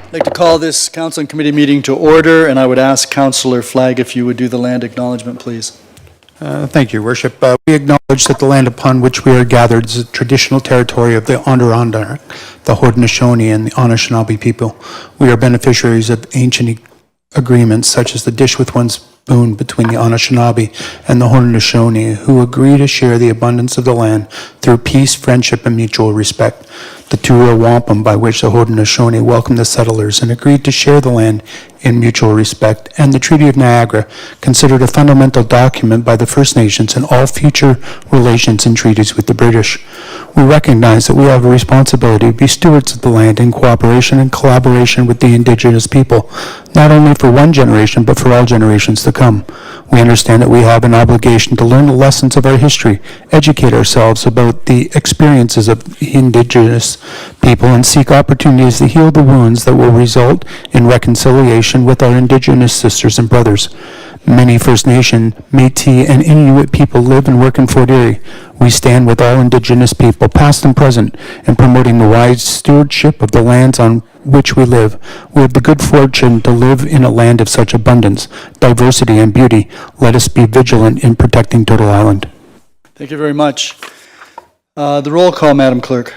I'd like to call this council and committee meeting to order, and I would ask Councillor Flagg if you would do the land acknowledgement, please. Thank you, Worship. We acknowledge that the land upon which we are gathered is the traditional territory of the Adirondack, the Haudenosaunee, and the Anishinaabe people. We are beneficiaries of ancient agreements such as the dish with one spoon between the Anishinaabe and the Haudenosaunee, who agree to share the abundance of the land through peace, friendship, and mutual respect. The Tura Wampum, by which the Haudenosaunee welcomed the settlers and agreed to share the land in mutual respect, and the Treaty of Niagara, considered a fundamental document by the First Nations in all future relations and treaties with the British. We recognize that we have a responsibility to be stewards of the land in cooperation and collaboration with the Indigenous people, not only for one generation, but for all generations to come. We understand that we have an obligation to learn the lessons of our history, educate ourselves about the experiences of Indigenous people, and seek opportunities to heal the wounds that will result in reconciliation with our Indigenous sisters and brothers. Many First Nation, Métis, and Inuit people live and work in Fort Erie. We stand with all Indigenous people, past and present, in promoting the wise stewardship of the lands on which we live. We have the good fortune to live in a land of such abundance, diversity, and beauty. Let us be vigilant in protecting Turtle Island. Thank you very much. The roll call, Madam Clerk.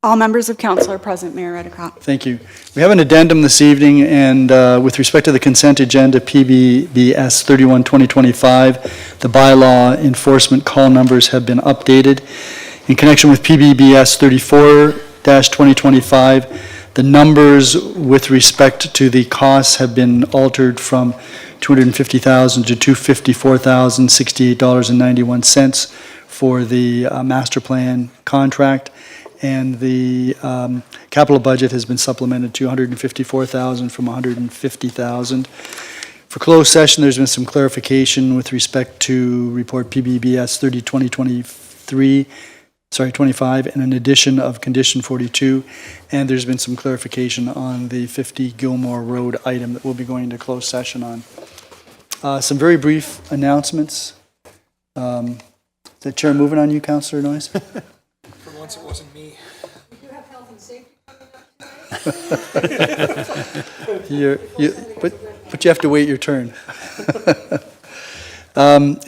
All members of council are present, Mayor Redekop. Thank you. We have an addendum this evening, and with respect to the consent agenda, PBBS 31-2025, the bylaw enforcement call numbers have been updated. In connection with PBBS 34-2025, the numbers with respect to the costs have been altered from $250,000 to $254,068.91 for the master plan contract. And the capital budget has been supplemented to $154,000 from $150,000. For closed session, there's been some clarification with respect to report PBBS 25, and an addition of condition 42. And there's been some clarification on the 50 Gilmore Road item that we'll be going into closed session on. Some very brief announcements. Is the chair moving on you, Councillor Noyes? Once it wasn't me. We do have health and safety but you have to wait your turn.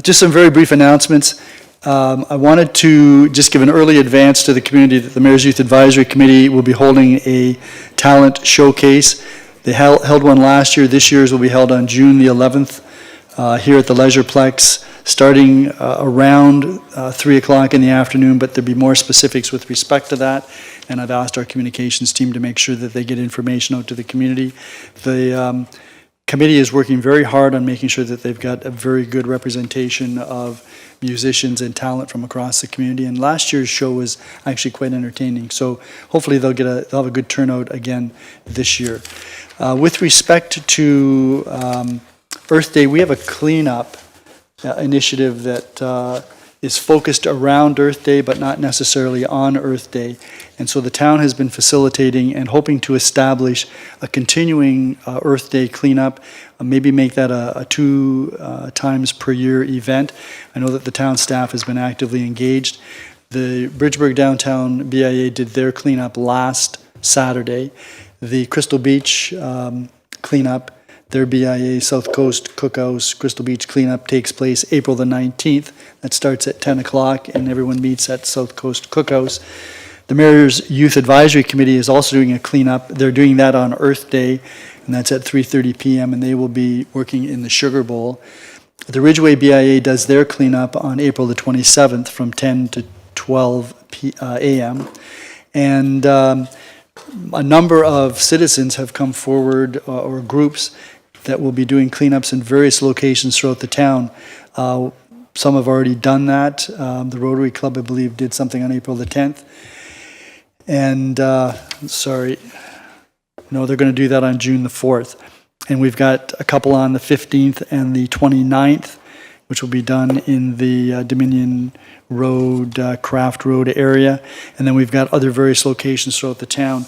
Just some very brief announcements. I wanted to just give an early advance to the community that the Mayor's Youth Advisory Committee will be holding a talent showcase. They held one last year. This year's will be held on June the 11th here at the Leisureplex, starting around 3 o'clock in the afternoon, but there'll be more specifics with respect to that. And I've asked our communications team to make sure that they get information out to the community. The committee is working very hard on making sure that they've got a very good representation of musicians and talent from across the community. And last year's show was actually quite entertaining. So hopefully they'll have a good turnout again this year. With respect to Earth Day, we have a cleanup initiative that is focused around Earth Day, but not necessarily on Earth Day. And so the town has been facilitating and hoping to establish a continuing Earth Day cleanup, maybe make that a 2 times per year event. I know that the town staff has been actively engaged. The Bridgeburg Downtown BIA did their cleanup last Saturday. The Crystal Beach cleanup, their BIA South Coast Cookhouse Crystal Beach cleanup takes place April the 19th. That starts at 10 o'clock and everyone meets at South Coast Cookhouse. The Mayor's Youth Advisory Committee is also doing a cleanup. They're doing that on Earth Day, and that's at 3:30 p.m. and they will be working in the Sugar Bowl. The Ridgeway BIA does their cleanup on April the 27th from 10 to 12 a.m. And a number of citizens have come forward, or groups, that will be doing cleanups in various locations throughout the town. Some have already done that. The Rotary Club, I believe, did something on April the 10th. And, they're going to do that on June the 4th. And we've got a couple on the 15th and the 29th, which will be done in the Dominion Road, Craft Road area. And then we've got other various locations throughout the town.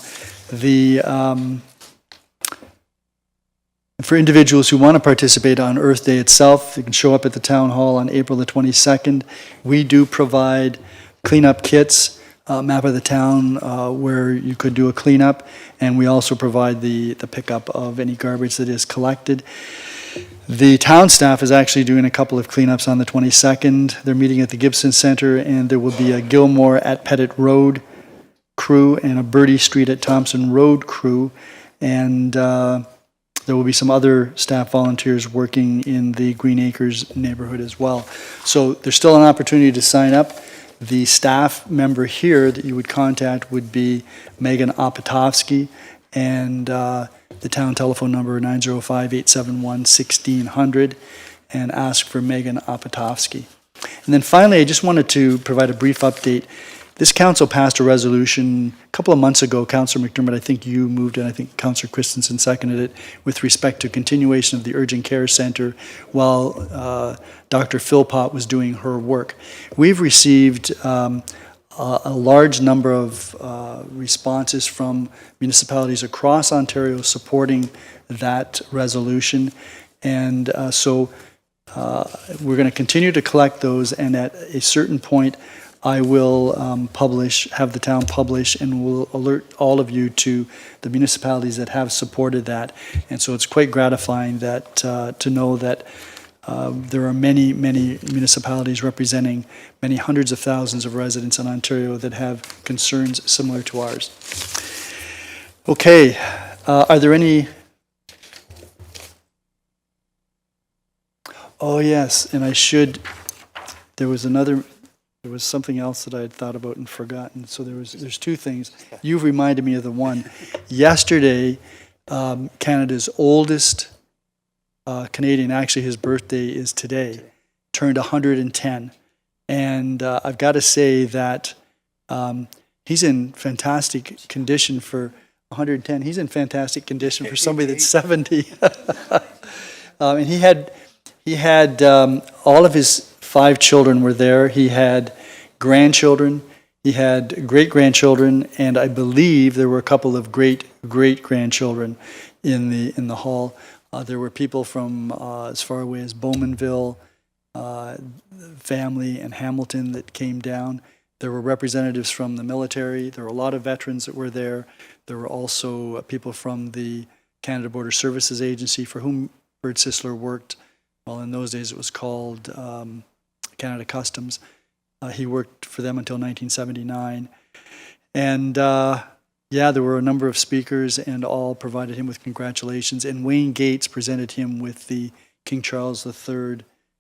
For individuals who want to participate on Earth Day itself, they can show up at the town hall on April the 22nd. We do provide cleanup kits. map of the town where you could do a cleanup, and we also provide the pickup of any garbage that is collected. The town staff is actually doing a couple of cleanups on the 22nd. They're meeting at the Gibson Center, and there will be a Gilmore at Pettit Road crew and a Birdie Street at Thompson Road crew, and there will be some other staff volunteers working in the Green Acres neighborhood as well. So there's still an opportunity to sign up. The staff member here that you would contact would be Megan Opatovsky, and the town telephone number 905-871-1600, and ask for Megan Opatovsky. And then finally, I just wanted to provide a brief update. This council passed a resolution a couple of months ago. Councillor McDermott, I think you moved it, I think Councillor Christensen seconded it, with respect to continuation of the urgent care center while Dr. Philpott was doing her work. We've received a large number of responses from municipalities across Ontario supporting that resolution, and so we're going to continue to collect those, and at a certain point I will have the town publish, and will alert all of you to the municipalities that have supported that. And so it's quite gratifying that to know that there are many municipalities representing many hundreds of thousands of residents in Ontario that have concerns similar to ours. Okay, are there any? Oh yes, and there was something else that I had thought about and forgotten. So there's two things. You've reminded me of the one. Yesterday, Canada's oldest Canadian, actually his birthday is today, turned 110. And I've got to say that he's in fantastic condition for 110. He's in fantastic condition for somebody that's 70. And he had all of his 5 children were there. He had grandchildren, he had great-grandchildren, and I believe there were a couple of great-grandchildren in the hall. There were people from as far away as Bowmanville, family, and Hamilton that came down. There were representatives from the military. There were a lot of veterans that were there. There were also people from the Canada Border Services Agency, for whom Bird Sisler worked. Well, in those days it was called Canada Customs. He worked for them until 1979. And there were a number of speakers, and all provided him with congratulations. And Wayne Gates presented him with the King Charles III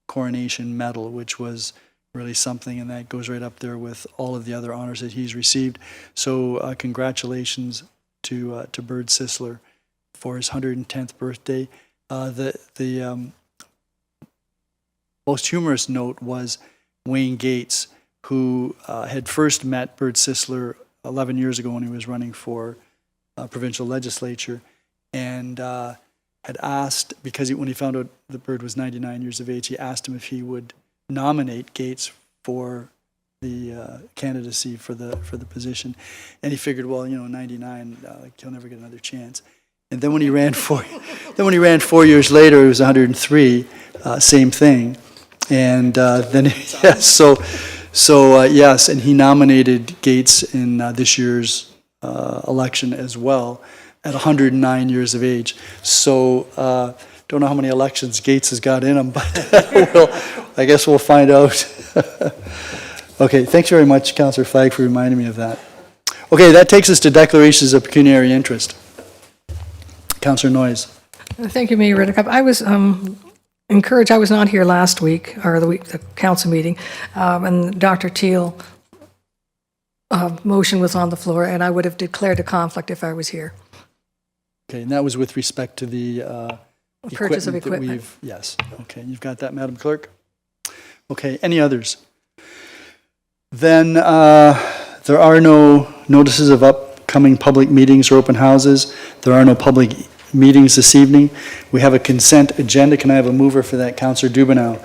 Coronation Medal, which was really something, and that goes right up there with all of the other honors that he's received. So congratulations to Bird Sisler for his 110th birthday. The most humorous note was Wayne Gates, who had first met Bird Sisler 11 years ago when he was running for provincial legislature, and had asked, because when he found out that Bird was 99 years of age, he asked him if he would nominate Gates for the candidacy for the position. And he figured, well, 99, he'll never get another chance. And then when he ran 4 years later, it was 103, same thing. And then, yes, yes, and he nominated Gates in this year's election as well at 109 years of age. So don't know how many elections Gates has got in him, but I guess we'll find out. Okay, thanks very much, Councillor Flagg, for reminding me of that. Okay, that takes us to declarations of pecuniary interest. Councillor Noyes. Thank you, Mayor Redekop. I was encouraged. I was not here last week, or the council meeting, and Dr. Teal motion was on the floor, and I would have declared a conflict if I was here. Okay, and that was with respect to the Purchase of equipment. That we've, yes, okay, you've got that, Madam Clerk? Okay, any others? Then there are no notices of upcoming public meetings or open houses. There are no public meetings this evening. We have a consent agenda. Can I have a mover for that? Councillor Dubanow.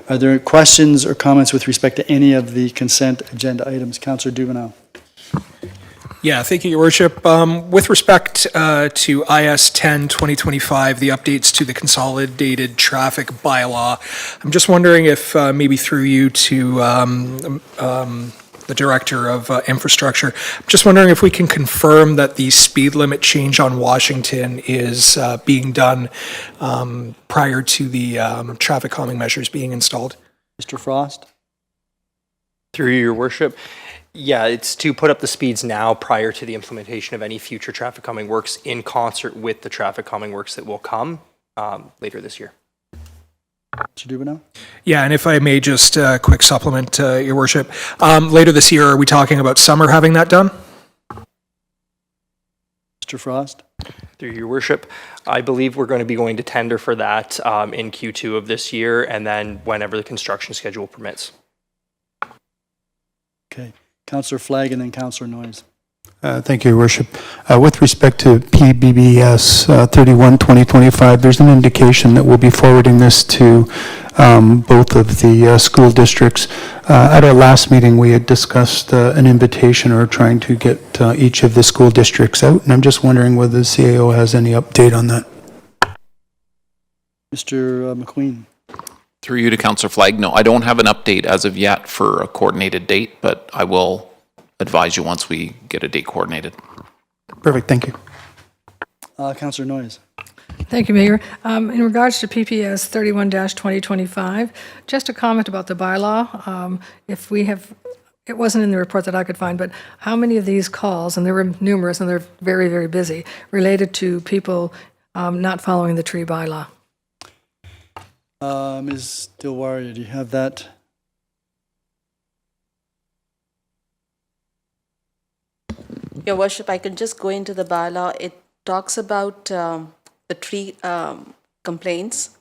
Are there questions or comments with respect to any of the consent agenda items? Councillor Dubanow. Yeah, thank you, Your Worship. With respect to IS 10 2025, the updates to the consolidated traffic bylaw, I'm just wondering if maybe through you to the the Director of Infrastructure. Just wondering if we can confirm that the speed limit change on Washington is being done prior to the traffic calming measures being installed. Mr. Frost? Through your worship, yeah, it's to put up the speeds now prior to the implementation of any future traffic calming works in concert with the traffic calming works that will come later this year. Mr. Dubanow? Yeah, and if I may just quick supplement, Your Worship, later this year, are we talking about summer having that done? Mr. Frost? Through your worship, I believe we're going to be going to tender for that in Q2 of this year, and then whenever the construction schedule permits. Okay. Councillor Flagg and then Councillor Noyes. Thank you, Your Worship. With respect to PBBS 31-2025, there's an indication that we'll be forwarding this to both of the school districts. At our last meeting, we had discussed an invitation or trying to get each of the school districts out, and I'm just wondering whether the CAO has any update on that. Mr. McQueen? Through you to Councillor Flagg, no, I don't have an update as of yet for a coordinated date, but I will advise you once we get a date coordinated. Perfect, thank you. Councillor Noyes? Thank you, Mayor. In regards to PPS 31-2025, just a comment about the bylaw. If we have, it wasn't in the report that I could find, but how many of these calls, and there were numerous and they're very, very busy, related to people not following the tree bylaw? Ms. Dilwaria, do you have that? Your Worship, I can just go into the bylaw. It talks about the tree complaints,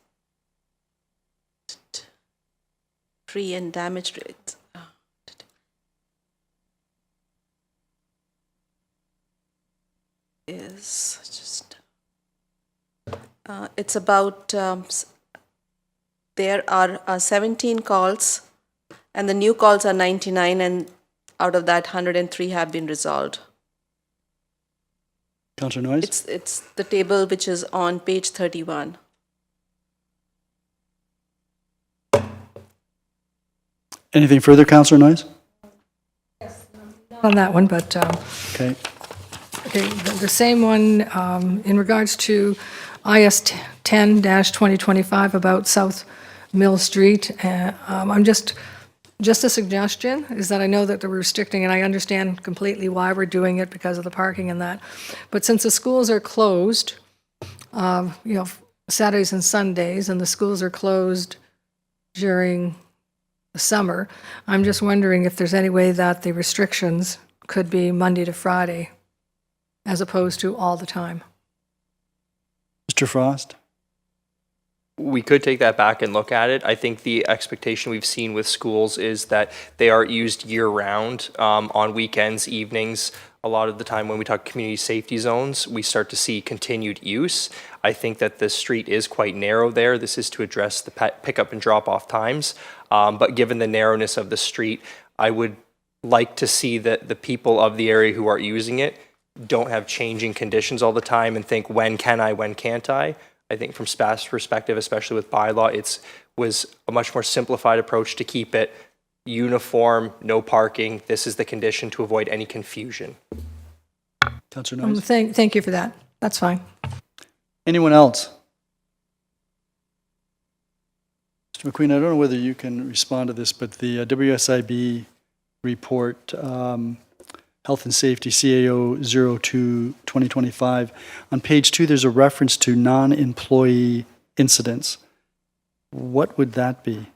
tree and damage rates. Is just it's about there are 17 calls, and the new calls are 99, and out of that 103 have been resolved. Councillor Noyes? It's the table which is on page 31. Anything further, Councillor Noyes? On that one, but Okay. okay, the same one in regards to IS 10-2025 about South Mill Street. I'm just a suggestion is that I know that they're restricting, and I understand completely why we're doing it because of the parking and that. But since the schools are closed, Saturdays and Sundays, and the schools are closed during the summer, I'm just wondering if there's any way that the restrictions could be Monday to Friday as opposed to all the time. Mr. Frost? We could take that back and look at it. I think the expectation we've seen with schools is that they are used year-round on weekends, evenings. A lot of the time when we talk community safety zones, we start to see continued use. I think that the street is quite narrow there. This is to address the pickup and drop-off times. But given the narrowness of the street, I would like to see that the people of the area who are using it don't have changing conditions all the time and think, when can I, when can't I? I think from staff's perspective, especially with bylaw, it was a much more simplified approach to keep it uniform, no parking. This is the condition to avoid any confusion. Councillor Noyes? Thank you for that. That's fine. Anyone else? Mr. McQueen, I don't know whether you can respond to this, but the WSIB report, Health and Safety CAO 02-2025, on page 2 there's a reference to non-employee incidents. What would that be?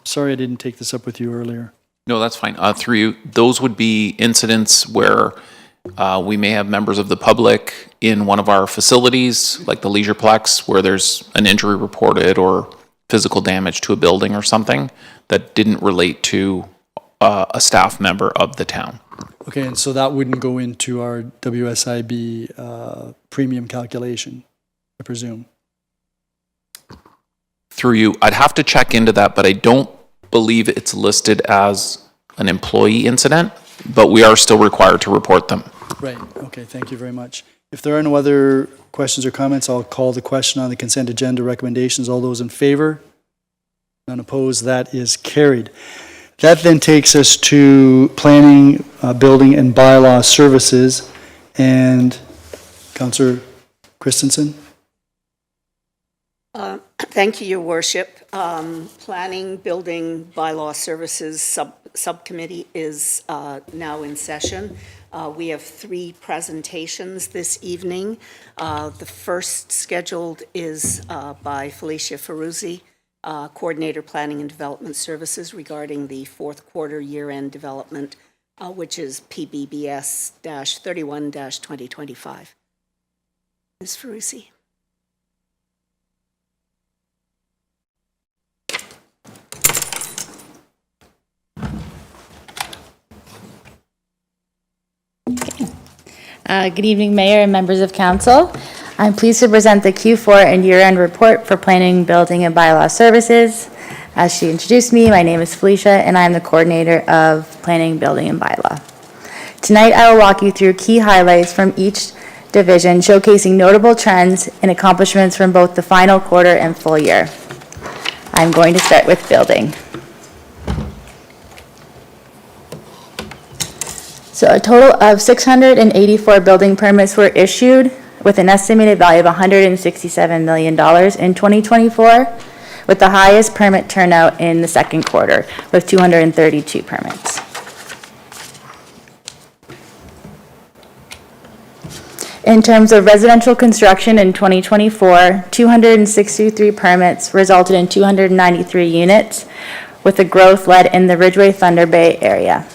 Sorry I didn't take this up with you earlier. No, that's fine. Through you, those would be incidents where we may have members of the public in one of our facilities, like the Leisureplex, where there's an injury reported or physical damage to a building or something that didn't relate to a staff member of the town. Okay, and so that wouldn't go into our WSIB premium calculation, I presume? Through you, I'd have to check into that, but I don't believe it's listed as an employee incident, but we are still required to report them. Right, okay, thank you very much. If there are no other questions or comments, I'll call the question on the consent agenda recommendations. All those in favor? None opposed, that is carried. That then takes us to planning, building, and bylaw services. And Councillor Christensen? Thank you, Your Worship. Planning, Building, Bylaw Services Subcommittee is now in session. We have 3 presentations this evening. The first scheduled is by Felicia Ferruzzi, Coordinator Planning and Development Services, regarding the fourth quarter year-end development, which is PBBS-31-2025. Ms. Ferruzzi. Good evening, Mayor and members of Council. I'm pleased to present the Q4 and year-end report for Planning, Building, and Bylaw Services. As she introduced me, my name is Felicia, and I'm the coordinator of Planning, Building, and Bylaw. Tonight, I will walk you through key highlights from each division, showcasing notable trends and accomplishments from both the final quarter and full year. I'm going to start with building. So a total of 684 building permits were issued with an estimated value of $167 million in 2024, with the highest permit turnout in the second quarter with 232 permits. In terms of residential construction in 2024, 263 permits resulted in 293 units, with the growth led in the Ridgeway Thunder Bay area.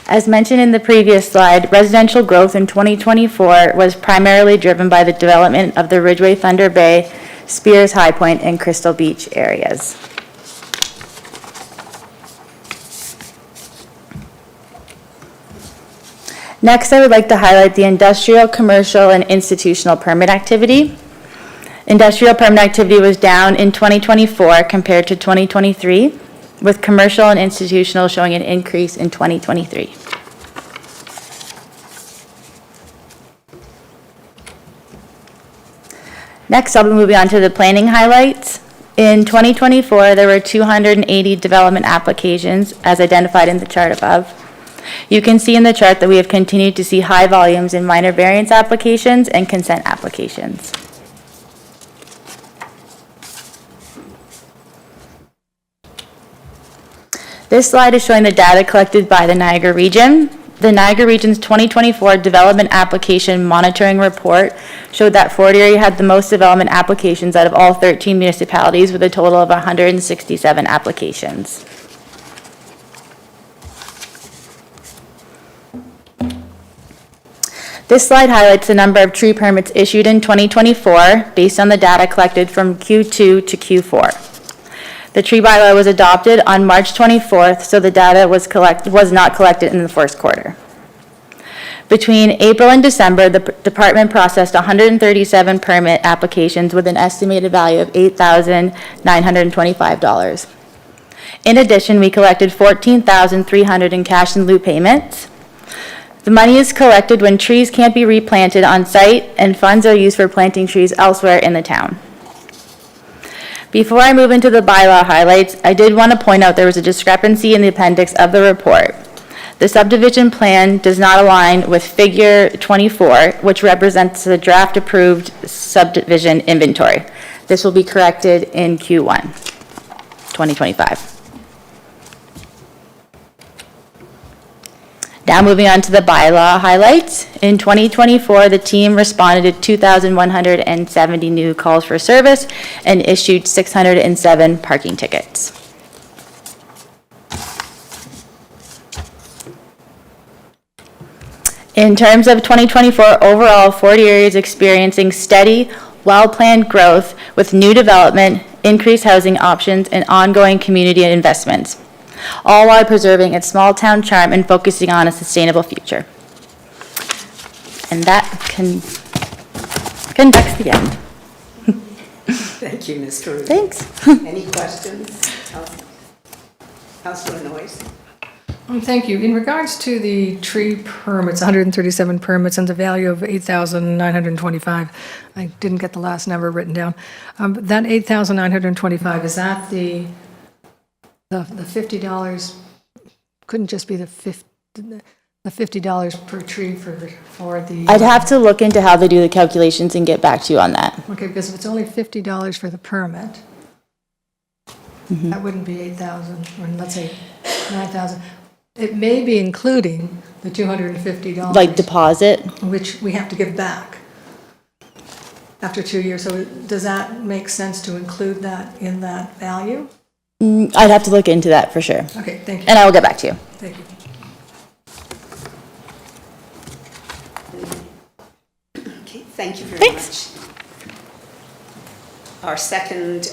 As mentioned in the previous slide, residential growth in 2024 was primarily driven by the development of the Ridgeway Thunder Bay, Spears High Point, and Crystal Beach areas. Next, I would like to highlight the industrial, commercial, and institutional permit activity. Industrial permit activity was down in 2024 compared to 2023, with commercial and institutional showing an increase in 2023. Next, I'll be moving on to the planning highlights. In 2024, there were 280 development applications, as identified in the chart above. You can see in the chart that we have continued to see high volumes in minor variance applications and consent applications. This slide is showing the data collected by the Niagara Region. The Niagara Region's 2024 Development Application Monitoring Report showed that Fort Erie had the most development applications out of all 13 municipalities, with a total of 167 applications. This slide highlights the number of tree permits issued in 2024 based on the data collected from Q2 to Q4. The tree bylaw was adopted on March 24th, so the data was not collected in the first quarter. Between April and December, the department processed 137 permit applications with an estimated value of $8,925. In addition, we collected $14,300 in cash in lieu payments. The money is collected when trees can't be replanted on site, and funds are used for planting trees elsewhere in the town. Before I move into the bylaw highlights, I did want to point out there was a discrepancy in the appendix of the report. The subdivision plan does not align with figure 24, which represents the draft approved subdivision inventory. This will be corrected in Q1 2025. Now moving on to the bylaw highlights. In 2024, the team responded to 2,170 new calls for service and issued 607 parking tickets. In terms of 2024 overall, Fort Erie is experiencing steady, well-planned growth with new development, increased housing options, and ongoing community investments, all while preserving its small town charm and focusing on a sustainable future. And that conducts the end. Thank you, Ms. Ferruzzi. Thanks. Any questions? Councillor Noyes. Thank you. In regards to the tree permits, 137 permits and the value of $8,925, I didn't get the last number written down. That $8,925, is that the $50, couldn't just be the $50 per tree for the... I'd have to look into how they do the calculations and get back to you on that. Okay, because if it's only $50 for the permit, that wouldn't be 8,000, or let's say 9,000. It may be including the $250. Like deposit? Which we have to give back after 2 years. So does that make sense to include that in that value? I'd have to look into that for sure. Okay, thank you. And I will get back to you. Thank you. Okay, thank you very much. Our second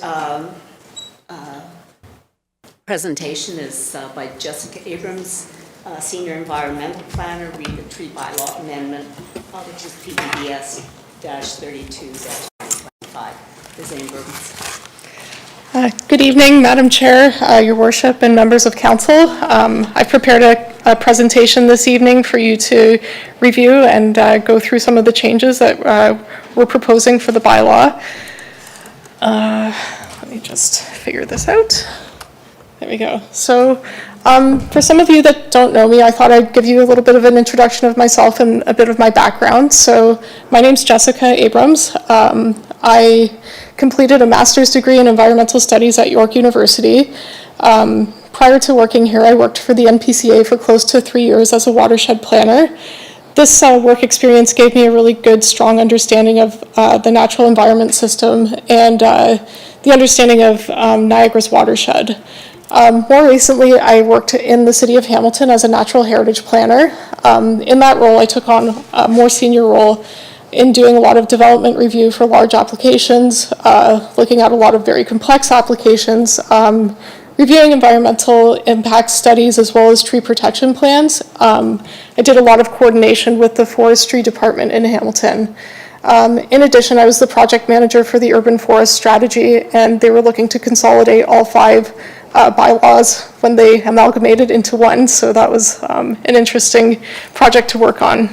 presentation is by Jessica Abrams, Senior Environmental Planner, read the tree bylaw amendment, which is PEDS-32-2025. Ms. Abrams. Good evening, Madam Chair, Your Worship, and members of Council. I've prepared a presentation this evening for you to review and go through some of the changes that we're proposing for the bylaw. Let me just figure this out. There we go. So for some of you that don't know me, I thought I'd give you a little bit of an introduction of myself and a bit of my background. So my name's Jessica Abrams. I completed a master's degree in environmental studies at York University. Prior to working here, I worked for the NPCA for close to 3 years as a watershed planner. This work experience gave me a really good, strong understanding of the natural environment system and the understanding of Niagara's watershed. More recently, I worked in the city of Hamilton as a natural heritage planner. In that role, I took on a more senior role in doing a lot of development review for large applications, looking at a lot of very complex applications, reviewing environmental impact studies as well as tree protection plans. I did a lot of coordination with the forestry department in Hamilton. In addition, I was the project manager for the urban forest strategy, and they were looking to consolidate all 5 bylaws when they amalgamated into one, so that was an interesting project to work on.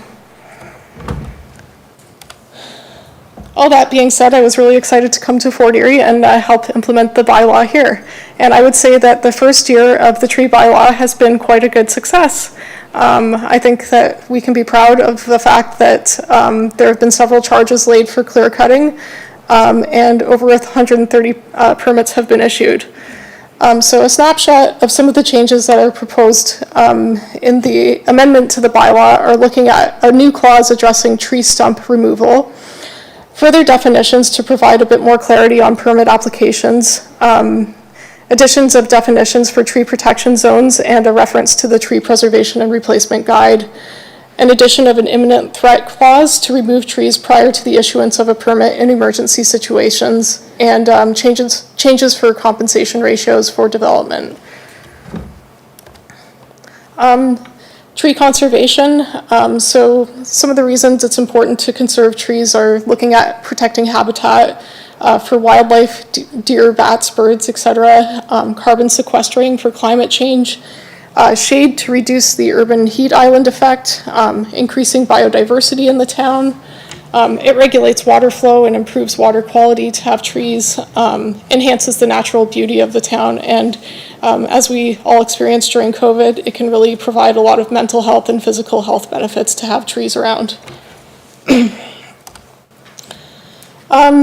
All that being said, I was really excited to come to Fort Erie and help implement the bylaw here. And I would say that the first year of the tree bylaw has been quite a good success. I think that we can be proud of the fact that there have been several charges laid for clear cutting, and over 130 permits have been issued. So a snapshot of some of the changes that are proposed in the amendment to the bylaw are looking at a new clause addressing tree stump removal, further definitions to provide a bit more clarity on permit applications, additions of definitions for tree protection zones and a reference to the tree preservation and replacement guide, an addition of an imminent threat clause to remove trees prior to the issuance of a permit in emergency situations, and changes for compensation ratios for development. Tree conservation. So some of the reasons it's important to conserve trees are looking at protecting habitat for wildlife, deer, bats, birds, etc., carbon sequestering for climate change, shade to reduce the urban heat island effect, increasing biodiversity in the town. It regulates water flow and improves water quality to have trees, enhances the natural beauty of the town, and as we all experienced during COVID, it can really provide a lot of mental health and physical health benefits to have trees around.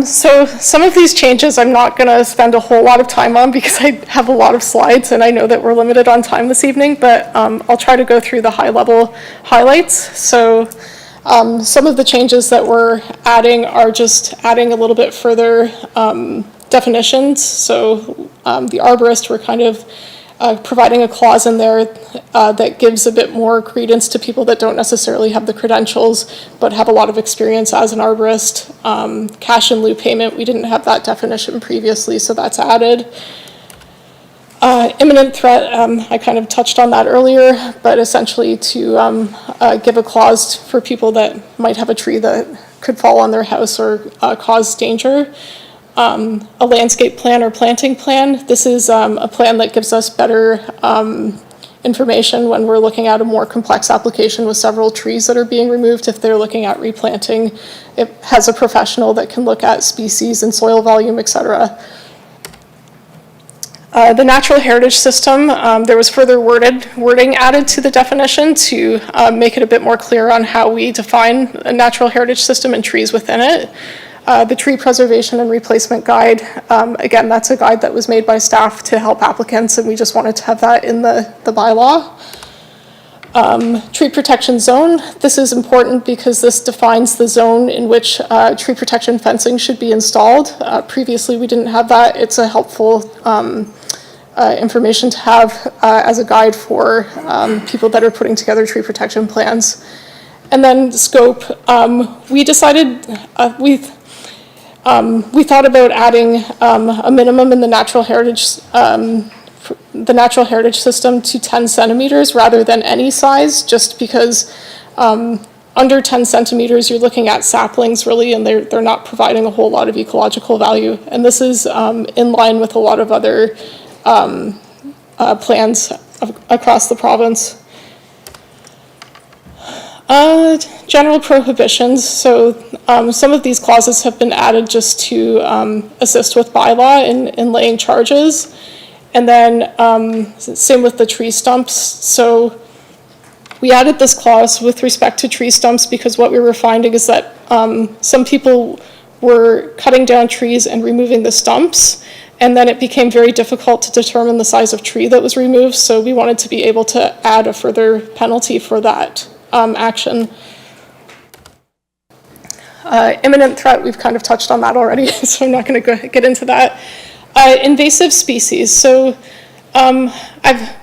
So some of these changes I'm not going to spend a whole lot of time on because I have a lot of slides and I know that we're limited on time this evening, but I'll try to go through the high-level highlights. So some of the changes that we're adding are just adding a little bit further definitions. So the arborist, we're kind of providing a clause in there that gives a bit more credence to people that don't necessarily have the credentials but have a lot of experience as an arborist. Cash in lieu payment, we didn't have that definition previously, so that's added. Imminent threat, I kind of touched on that earlier, but essentially to give a clause for people that might have a tree that could fall on their house or cause danger. A landscape plan or planting plan. This is a plan that gives us better information when we're looking at a more complex application with several trees that are being removed. If they're looking at replanting, it has a professional that can look at species and soil volume, et cetera. The natural heritage system, there was further wording added to the definition to make it a bit more clear on how we define a natural heritage system and trees within it. The tree preservation and replacement guide, again, that's a guide that was made by staff to help applicants, and we just wanted to have that in the bylaw. Tree protection zone, this is important because this defines the zone in which tree protection fencing should be installed. Previously, we didn't have that. It's a helpful information to have as a guide for people that are putting together tree protection plans. And then scope, we decided, we thought about adding a minimum in the natural heritage system to 10 centimeters rather than any size, just because under 10 centimeters you're looking at saplings really, and they're not providing a whole lot of ecological value. And this is in line with a lot of other plans across the province. General prohibitions, so some of these clauses have been added just to assist with bylaw in laying charges. And then same with the tree stumps. So we added this clause with respect to tree stumps because what we were finding is that some people were cutting down trees and removing the stumps, and then it became very difficult to determine the size of tree that was removed, so we wanted to be able to add a further penalty for that action. Imminent threat, we've kind of touched on that already, so I'm not going to get into that. Invasive species, so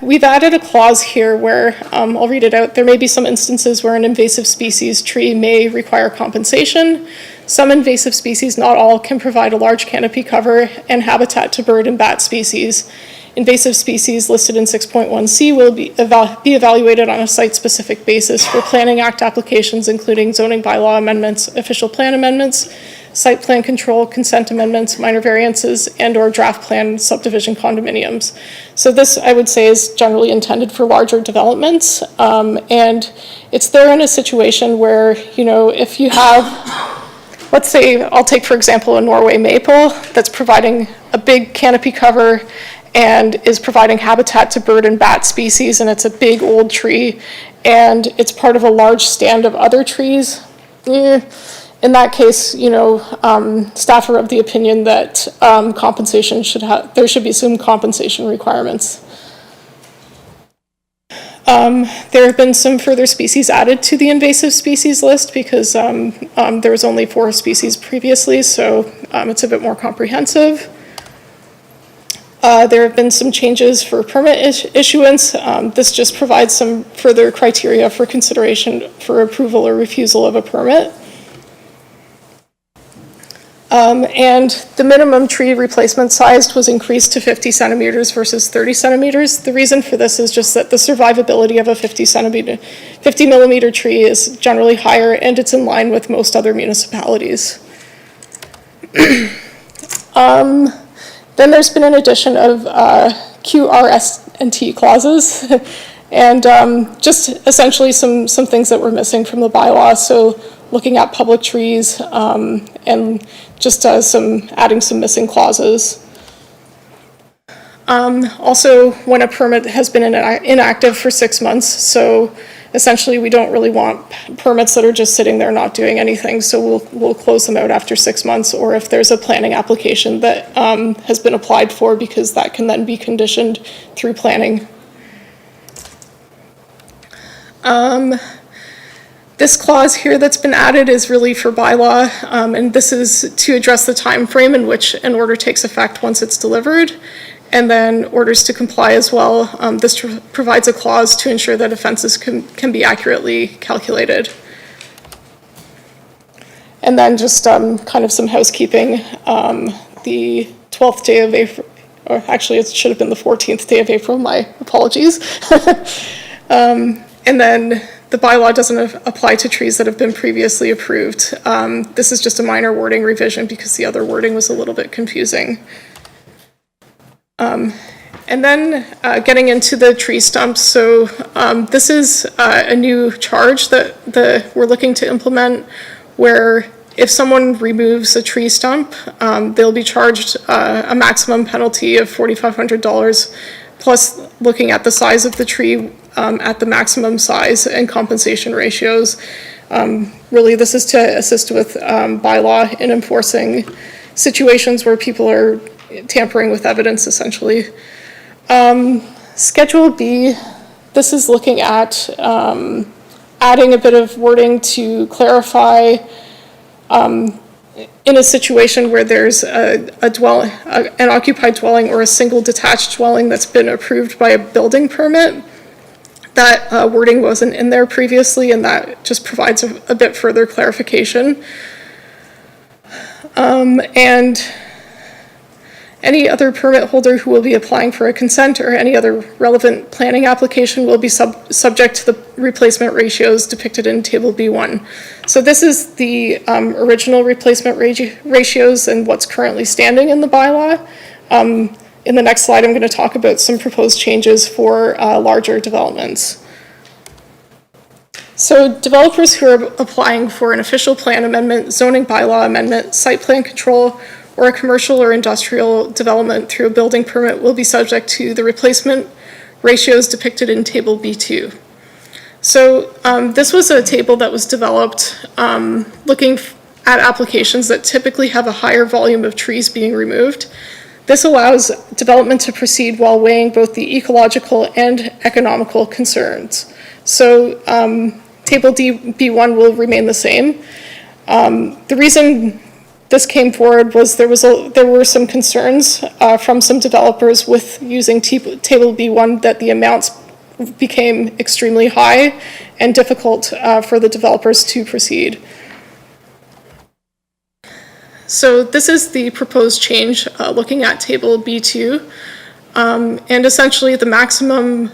we've added a clause here where, I'll read it out, there may be some instances where an invasive species tree may require compensation. Some invasive species, not all, can provide a large canopy cover and habitat to bird and bat species. Invasive species listed in 6.1C will be evaluated on a site-specific basis for Planning Act applications, including zoning bylaw amendments, official plan amendments, site plan control, consent amendments, minor variances, and/or draft plan subdivision condominiums. So this, I would say, is generally intended for larger developments, and it's there in a situation where, you know, if you have, let's say, I'll take for example a Norway maple that's providing a big canopy cover and is providing habitat to bird and bat species, and it's a big old tree, and it's part of a large stand of other trees. In that case, you know, staff are of the opinion that compensation there should be some compensation requirements. There have been some further species added to the invasive species list because there was only 4 species previously, so it's a bit more comprehensive. There have been some changes for permit issuance. This just provides some further criteria for consideration for approval or refusal of a permit. And the minimum tree replacement size was increased to 50 centimeters versus 30 centimeters. The reason for this is just that the survivability of a 50 millimeter tree is generally higher, and it's in line with most other municipalities. Then there's been an addition of Q, R, S, and T clauses, and just essentially some things that were missing from the bylaw. So looking at public trees and just adding some missing clauses. Also, when a permit has been inactive for 6 months, so essentially we don't really want permits that are just sitting there not doing anything, so we'll close them out after 6 months, or if there's a planning application that has been applied for, because that can then be conditioned through planning. This clause here that's been added is really for bylaw, and this is to address the time frame in which an order takes effect once it's delivered, and then orders to comply as well. This provides a clause to ensure that offenses can be accurately calculated. And then just kind of some housekeeping. The 12th day of April, or actually it should have been the 14th day of April, my apologies. And then the bylaw doesn't apply to trees that have been previously approved. This is just a minor wording revision because the other wording was a little bit confusing. And then getting into the tree stumps, so this is a new charge that we're looking to implement, where if someone removes a tree stump, they'll be charged a maximum penalty of $4,500, plus looking at the size of the tree at the maximum size and compensation ratios. Really, this is to assist with bylaw in enforcing situations where people are tampering with evidence, essentially. Schedule B, this is looking at adding a bit of wording to clarify in a situation where there's an occupied dwelling or a single detached dwelling that's been approved by a building permit. That wording wasn't in there previously, and that just provides a bit further clarification. And any other permit holder who will be applying for a consent or any other relevant planning application will be subject to the replacement ratios depicted in Table B1. So this is the original replacement ratios and what's currently standing in the bylaw. In the next slide, I'm going to talk about some proposed changes for larger developments. So developers who are applying for an official plan amendment, zoning bylaw amendment, site plan control, or a commercial or industrial development through a building permit will be subject to the replacement ratios depicted in Table B2. So this was a table that was developed looking at applications that typically have a higher volume of trees being removed. This allows development to proceed while weighing both the ecological and economical concerns. So Table B1 will remain the same. The reason this came forward was there were some concerns from some developers with using Table B1 that the amounts became extremely high and difficult for the developers to proceed. So this is the proposed change looking at Table B2. And essentially the maximum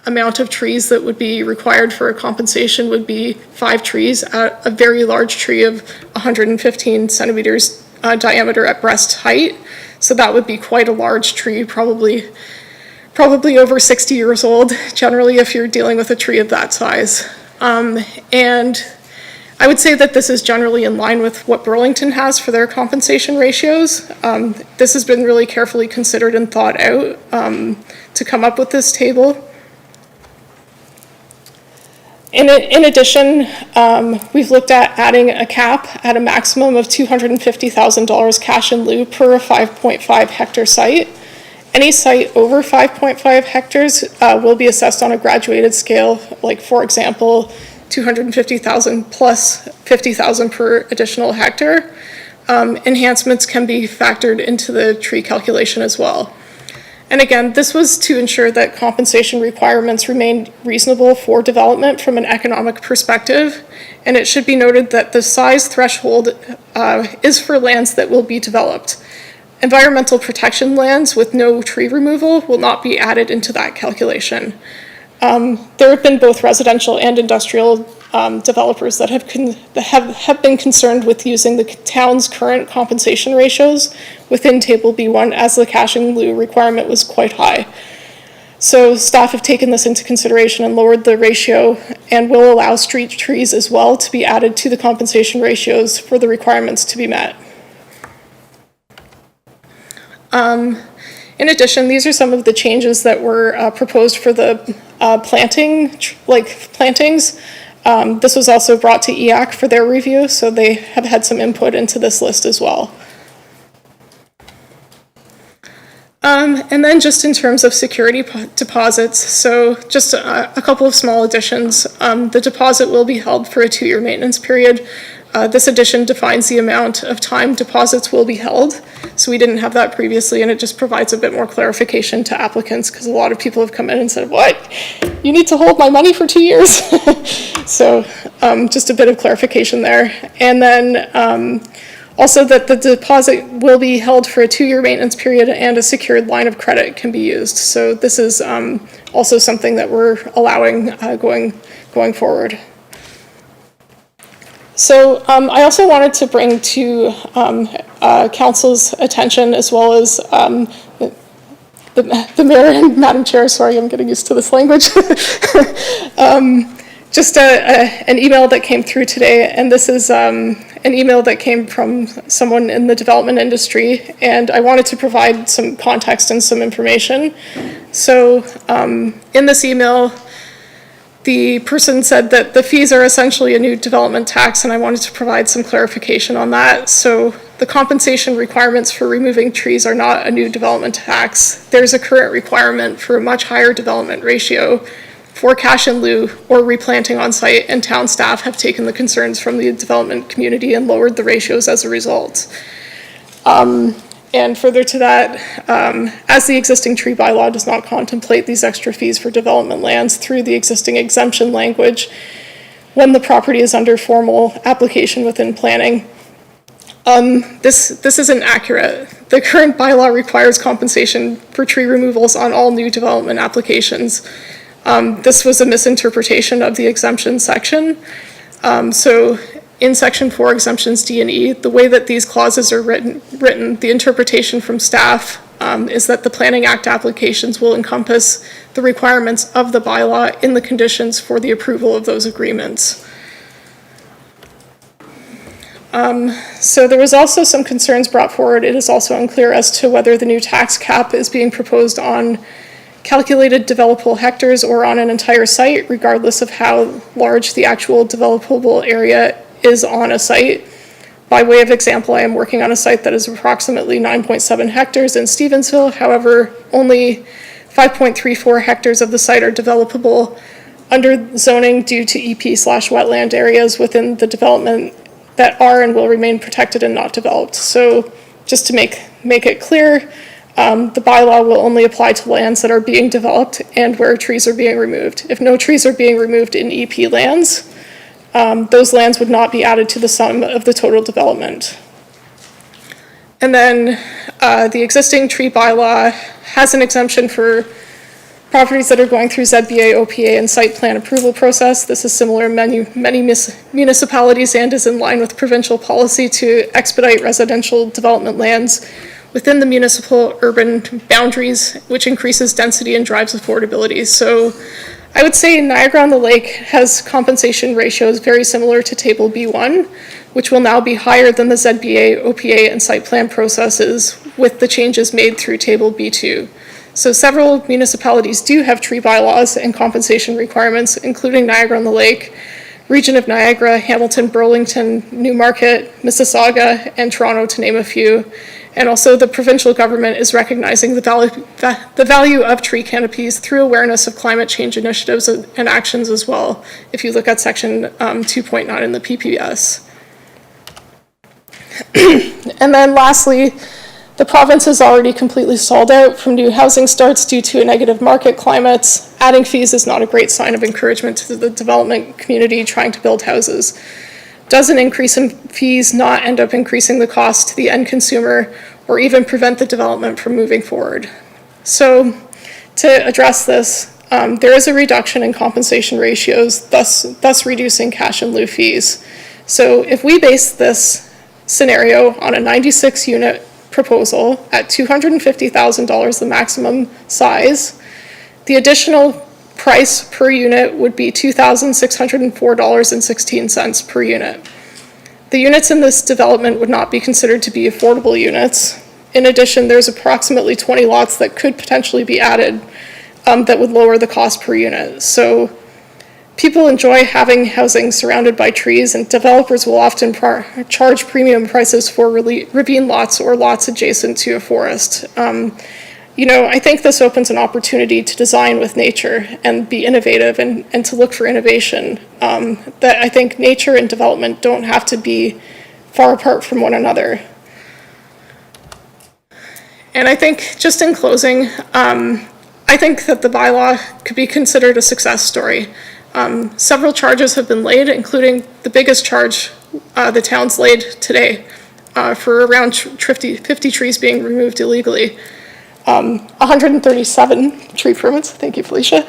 amount of trees that would be required for a compensation would be 5 trees at a very large tree of 115 centimeters diameter at breast height. So that would be quite a large tree, probably over 60 years old, generally, if you're dealing with a tree of that size. And I would say that this is generally in line with what Burlington has for their compensation ratios. This has been really carefully considered and thought out to come up with this table. In addition, we've looked at adding a cap at a maximum of $250,000 cash in lieu per 5.5 hectare site. Any site over 5.5 hectares will be assessed on a graduated scale, like for example, 250,000 plus 50,000 per additional hectare. Enhancements can be factored into the tree calculation as well. And again, this was to ensure that compensation requirements remained reasonable for development from an economic perspective. And it should be noted that the size threshold is for lands that will be developed. Environmental protection lands with no tree removal will not be added into that calculation. There have been both residential and industrial developers that have been concerned with using the town's current compensation ratios within Table B1 as the cash in lieu requirement was quite high. So staff have taken this into consideration and lowered the ratio and will allow street trees as well to be added to the compensation ratios for the requirements to be met. In addition, these are some of the changes that were proposed for the plantings. This was also brought to EAC for their review, so they have had some input into this list as well. And then just in terms of security deposits, so just a couple of small additions. The deposit will be held for a 2-year maintenance period. This addition defines the amount of time deposits will be held. So we didn't have that previously, and it just provides a bit more clarification to applicants because a lot of people have come in and said, what? You need to hold my money for 2 years? So just a bit of clarification there. And then also that the deposit will be held for a 2-year maintenance period and a secured line of credit can be used. So this is also something that we're allowing going forward. So I also wanted to bring to Council's attention, as well as the the mayor and Madam Chair, sorry, I'm getting used to this language. Just an email that came through today, and this is an email that came from someone in the development industry, and I wanted to provide some context and some information. So in this email, the person said that the fees are essentially a new development tax, and I wanted to provide some clarification on that. So the compensation requirements for removing trees are not a new development tax. There's a current requirement for a much higher development ratio for cash in lieu or replanting on site, and town staff have taken the concerns from the development community and lowered the ratios as a result. And further to that, as the existing tree bylaw does not contemplate these extra fees for development lands through the existing exemption language when the property is under formal application within planning, this isn't accurate. The current bylaw requires compensation for tree removals on all new development applications. This was a misinterpretation of the exemption section. So in Section 4 exemptions D and E, the way that these clauses are written, the interpretation from staff is that the Planning Act applications will encompass the requirements of the bylaw in the conditions for the approval of those agreements. So there was also some concerns brought forward. It is also unclear as to whether the new tax cap is being proposed on calculated developable hectares or on an entire site, regardless of how large the actual developable area is on a site. By way of example, I am working on a site that is approximately 9.7 hectares in Stevensville. However, only 5.34 hectares of the site are developable under zoning due to EP/wetland areas within the development that are and will remain protected and not developed. So just to make it clear, the bylaw will only apply to lands that are being developed and where trees are being removed. If no trees are being removed in EP lands, those lands would not be added to the sum of the total development. And then the existing tree bylaw has an exemption for properties that are going through ZBA, OPA, and site plan approval process. This is similar in many municipalities and is in line with provincial policy to expedite residential development lands within the municipal urban boundaries, which increases density and drives affordability. So I would say Niagara-on-the-Lake has compensation ratios very similar to Table B1, which will now be higher than the ZBA, OPA, and site plan processes with the changes made through Table B2. So several municipalities do have tree bylaws and compensation requirements, including Niagara-on-the-Lake, Region of Niagara, Hamilton, Burlington, Newmarket, Mississauga, and Toronto, to name a few. And also the provincial government is recognizing the value of tree canopies through awareness of climate change initiatives and actions as well, if you look at Section 2.9 in the PPS. And then lastly, the province is already completely sold out from new housing starts due to a negative market climate. Adding fees is not a great sign of encouragement to the development community trying to build houses. Does an increase in fees not end up increasing the cost to the end consumer or even prevent the development from moving forward? So to address this, there is a reduction in compensation ratios, thus reducing cash in lieu fees. So if we base this scenario on a 96 unit proposal at $250,000, the maximum size, the additional price per unit would be $2,604.16 per unit. The units in this development would not be considered to be affordable units. In addition, there's approximately 20 lots that could potentially be added that would lower the cost per unit. So people enjoy having housing surrounded by trees, and developers will often charge premium prices for ravine lots or lots adjacent to a forest. I think this opens an opportunity to design with nature and be innovative and to look for innovation. That I think nature and development don't have to be far apart from one another. And I think, just in closing, I think that the bylaw could be considered a success story. Several charges have been laid, including the biggest charge the town's laid today for around 50 trees being removed illegally. 137 tree permits, thank you, Felicia,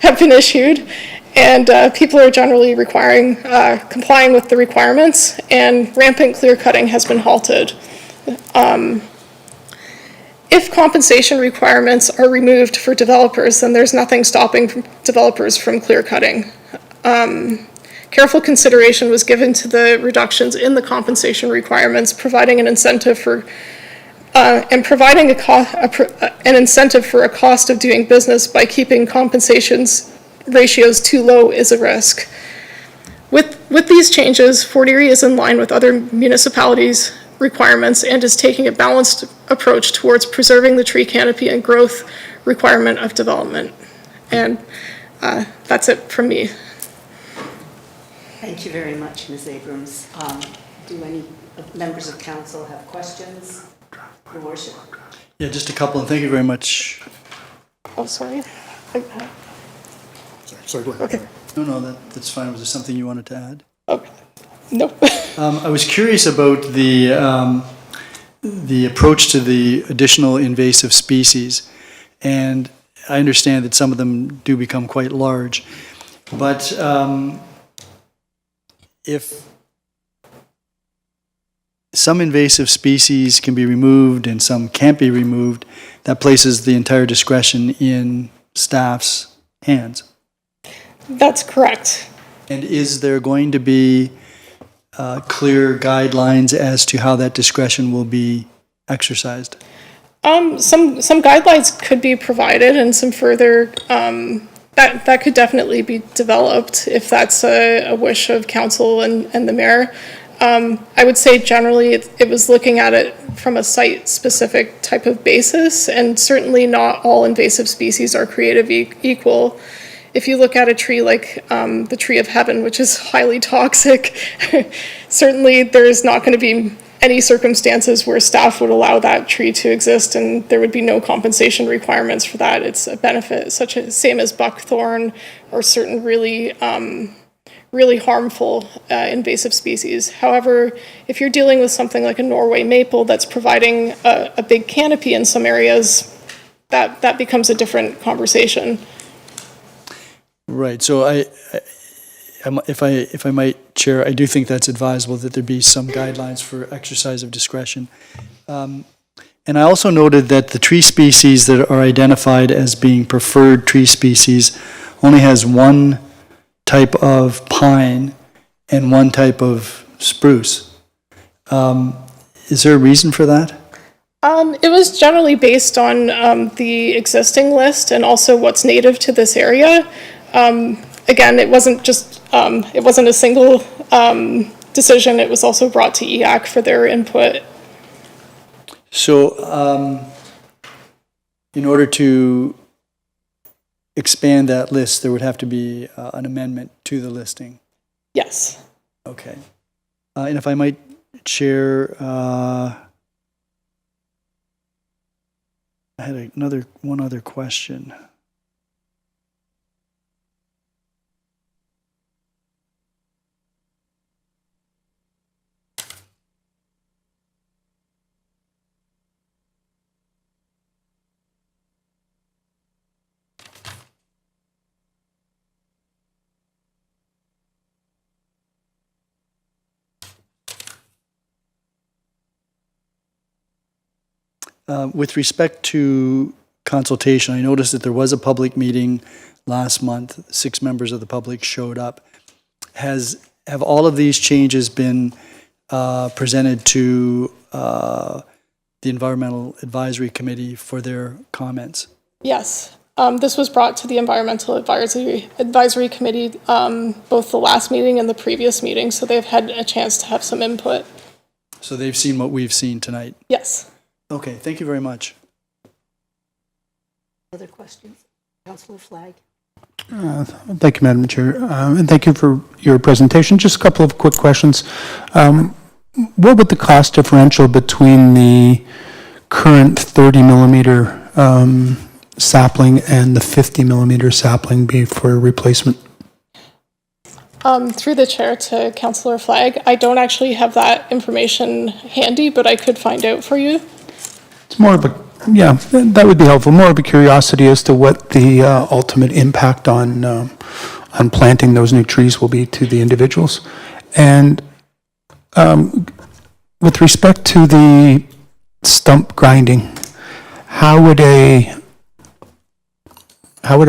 have been issued, and people are generally complying with the requirements, and rampant clear cutting has been halted. if compensation requirements are removed for developers, then there's nothing stopping developers from clear cutting. Careful consideration was given to the reductions in the compensation requirements, providing an incentive for an incentive for a cost of doing business by keeping compensations ratios too low is a risk. With these changes, Fort Erie is in line with other municipalities' requirements and is taking a balanced approach towards preserving the tree canopy and growth requirement of development. And that's it from me. Thank you very much, Ms. Abrams. Do any members of council have questions? Your worship. Yeah, just a couple, and thank you very much. Oh, sorry. Sorry, go ahead. Okay. No, that's fine. Was there something you wanted to add? Okay. No. I was curious about the approach to the additional invasive species, and I understand that some of them do become quite large, but if some invasive species can be removed and some can't be removed, that places the entire discretion in staff's hands. That's correct. And is there going to be clear guidelines as to how that discretion will be exercised? Some guidelines could be provided, and some further that could definitely be developed if that's a wish of council and the mayor. I would say generally it was looking at it from a site-specific type of basis, and certainly not all invasive species are created equal. If you look at a tree like the tree of heaven, which is highly toxic, certainly there's not going to be any circumstances where staff would allow that tree to exist, and there would be no compensation requirements for that. It's a benefit, such as same as buckthorn or certain really harmful invasive species. However, if you're dealing with something like a Norway maple that's providing a big canopy in some areas, that becomes a different conversation. Right. So if I might, Chair, I do think that's advisable that there be some guidelines for exercise of discretion. And I also noted that the tree species that are identified as being preferred tree species only has one type of pine and one type of spruce. Is there a reason for that? It was generally based on the existing list and also what's native to this area. Again, it wasn't just, it wasn't a single decision. It was also brought to EAC for their input. So in order to expand that list, there would have to be an amendment to the listing. Yes. Okay. And if I might, Chair, I had one other question. With respect to consultation, I noticed that there was a public meeting last month. 6 members of the public showed up. Have all of these changes been presented to the Environmental Advisory Committee for their comments? Yes. This was brought to the Environmental Advisory Committee, both the last meeting and the previous meeting, so they've had a chance to have some input. So they've seen what we've seen tonight? Yes. Okay, thank you very much. Other questions? Councillor Flagg. Thank you, Madam Chair, and thank you for your presentation. Just a couple of quick questions. What would the cost differential between the current 30 millimeter sapling and the 50 millimeter sapling be for replacement? Through the chair to Councillor Flagg, I don't actually have that information handy, but I could find out for you. It's more of a, yeah, that would be helpful. More of a curiosity as to what the ultimate impact on planting those new trees will be to the individuals. And with respect to the stump grinding, how would a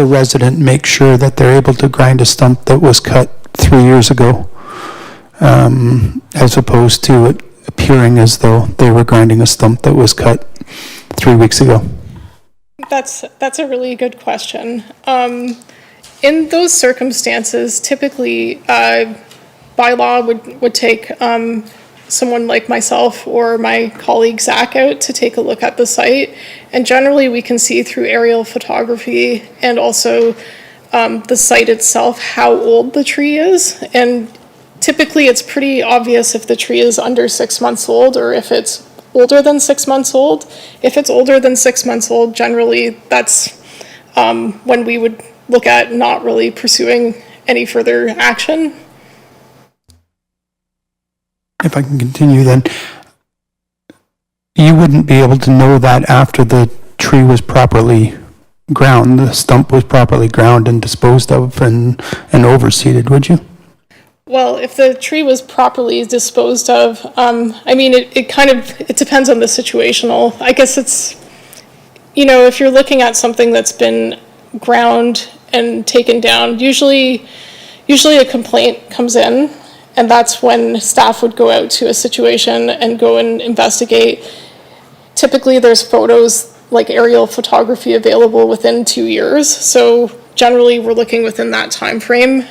resident make sure that they're able to grind a stump that was cut 3 years ago, as opposed to it appearing as though they were grinding a stump that was cut 3 weeks ago? That's a really good question. In those circumstances, typically, bylaw would take someone like myself or my colleague Zach out to take a look at the site. And generally, we can see through aerial photography and also the site itself how old the tree is. And typically, it's pretty obvious if the tree is under 6 months old or if it's older than 6 months old. If it's older than 6 months old, generally that's when we would look at not really pursuing any further action. If I can continue then, you wouldn't be able to know that after the tree was properly ground, the stump was properly ground and disposed of and overseeded, would you? Well, if the tree was properly disposed of, I mean, it depends on the situational. I guess it's, if you're looking at something that's been ground and taken down, usually a complaint comes in, and that's when staff would go out to a situation and go and investigate. Typically, there's photos, like aerial photography, available within 2 years. So generally, we're looking within that time frame.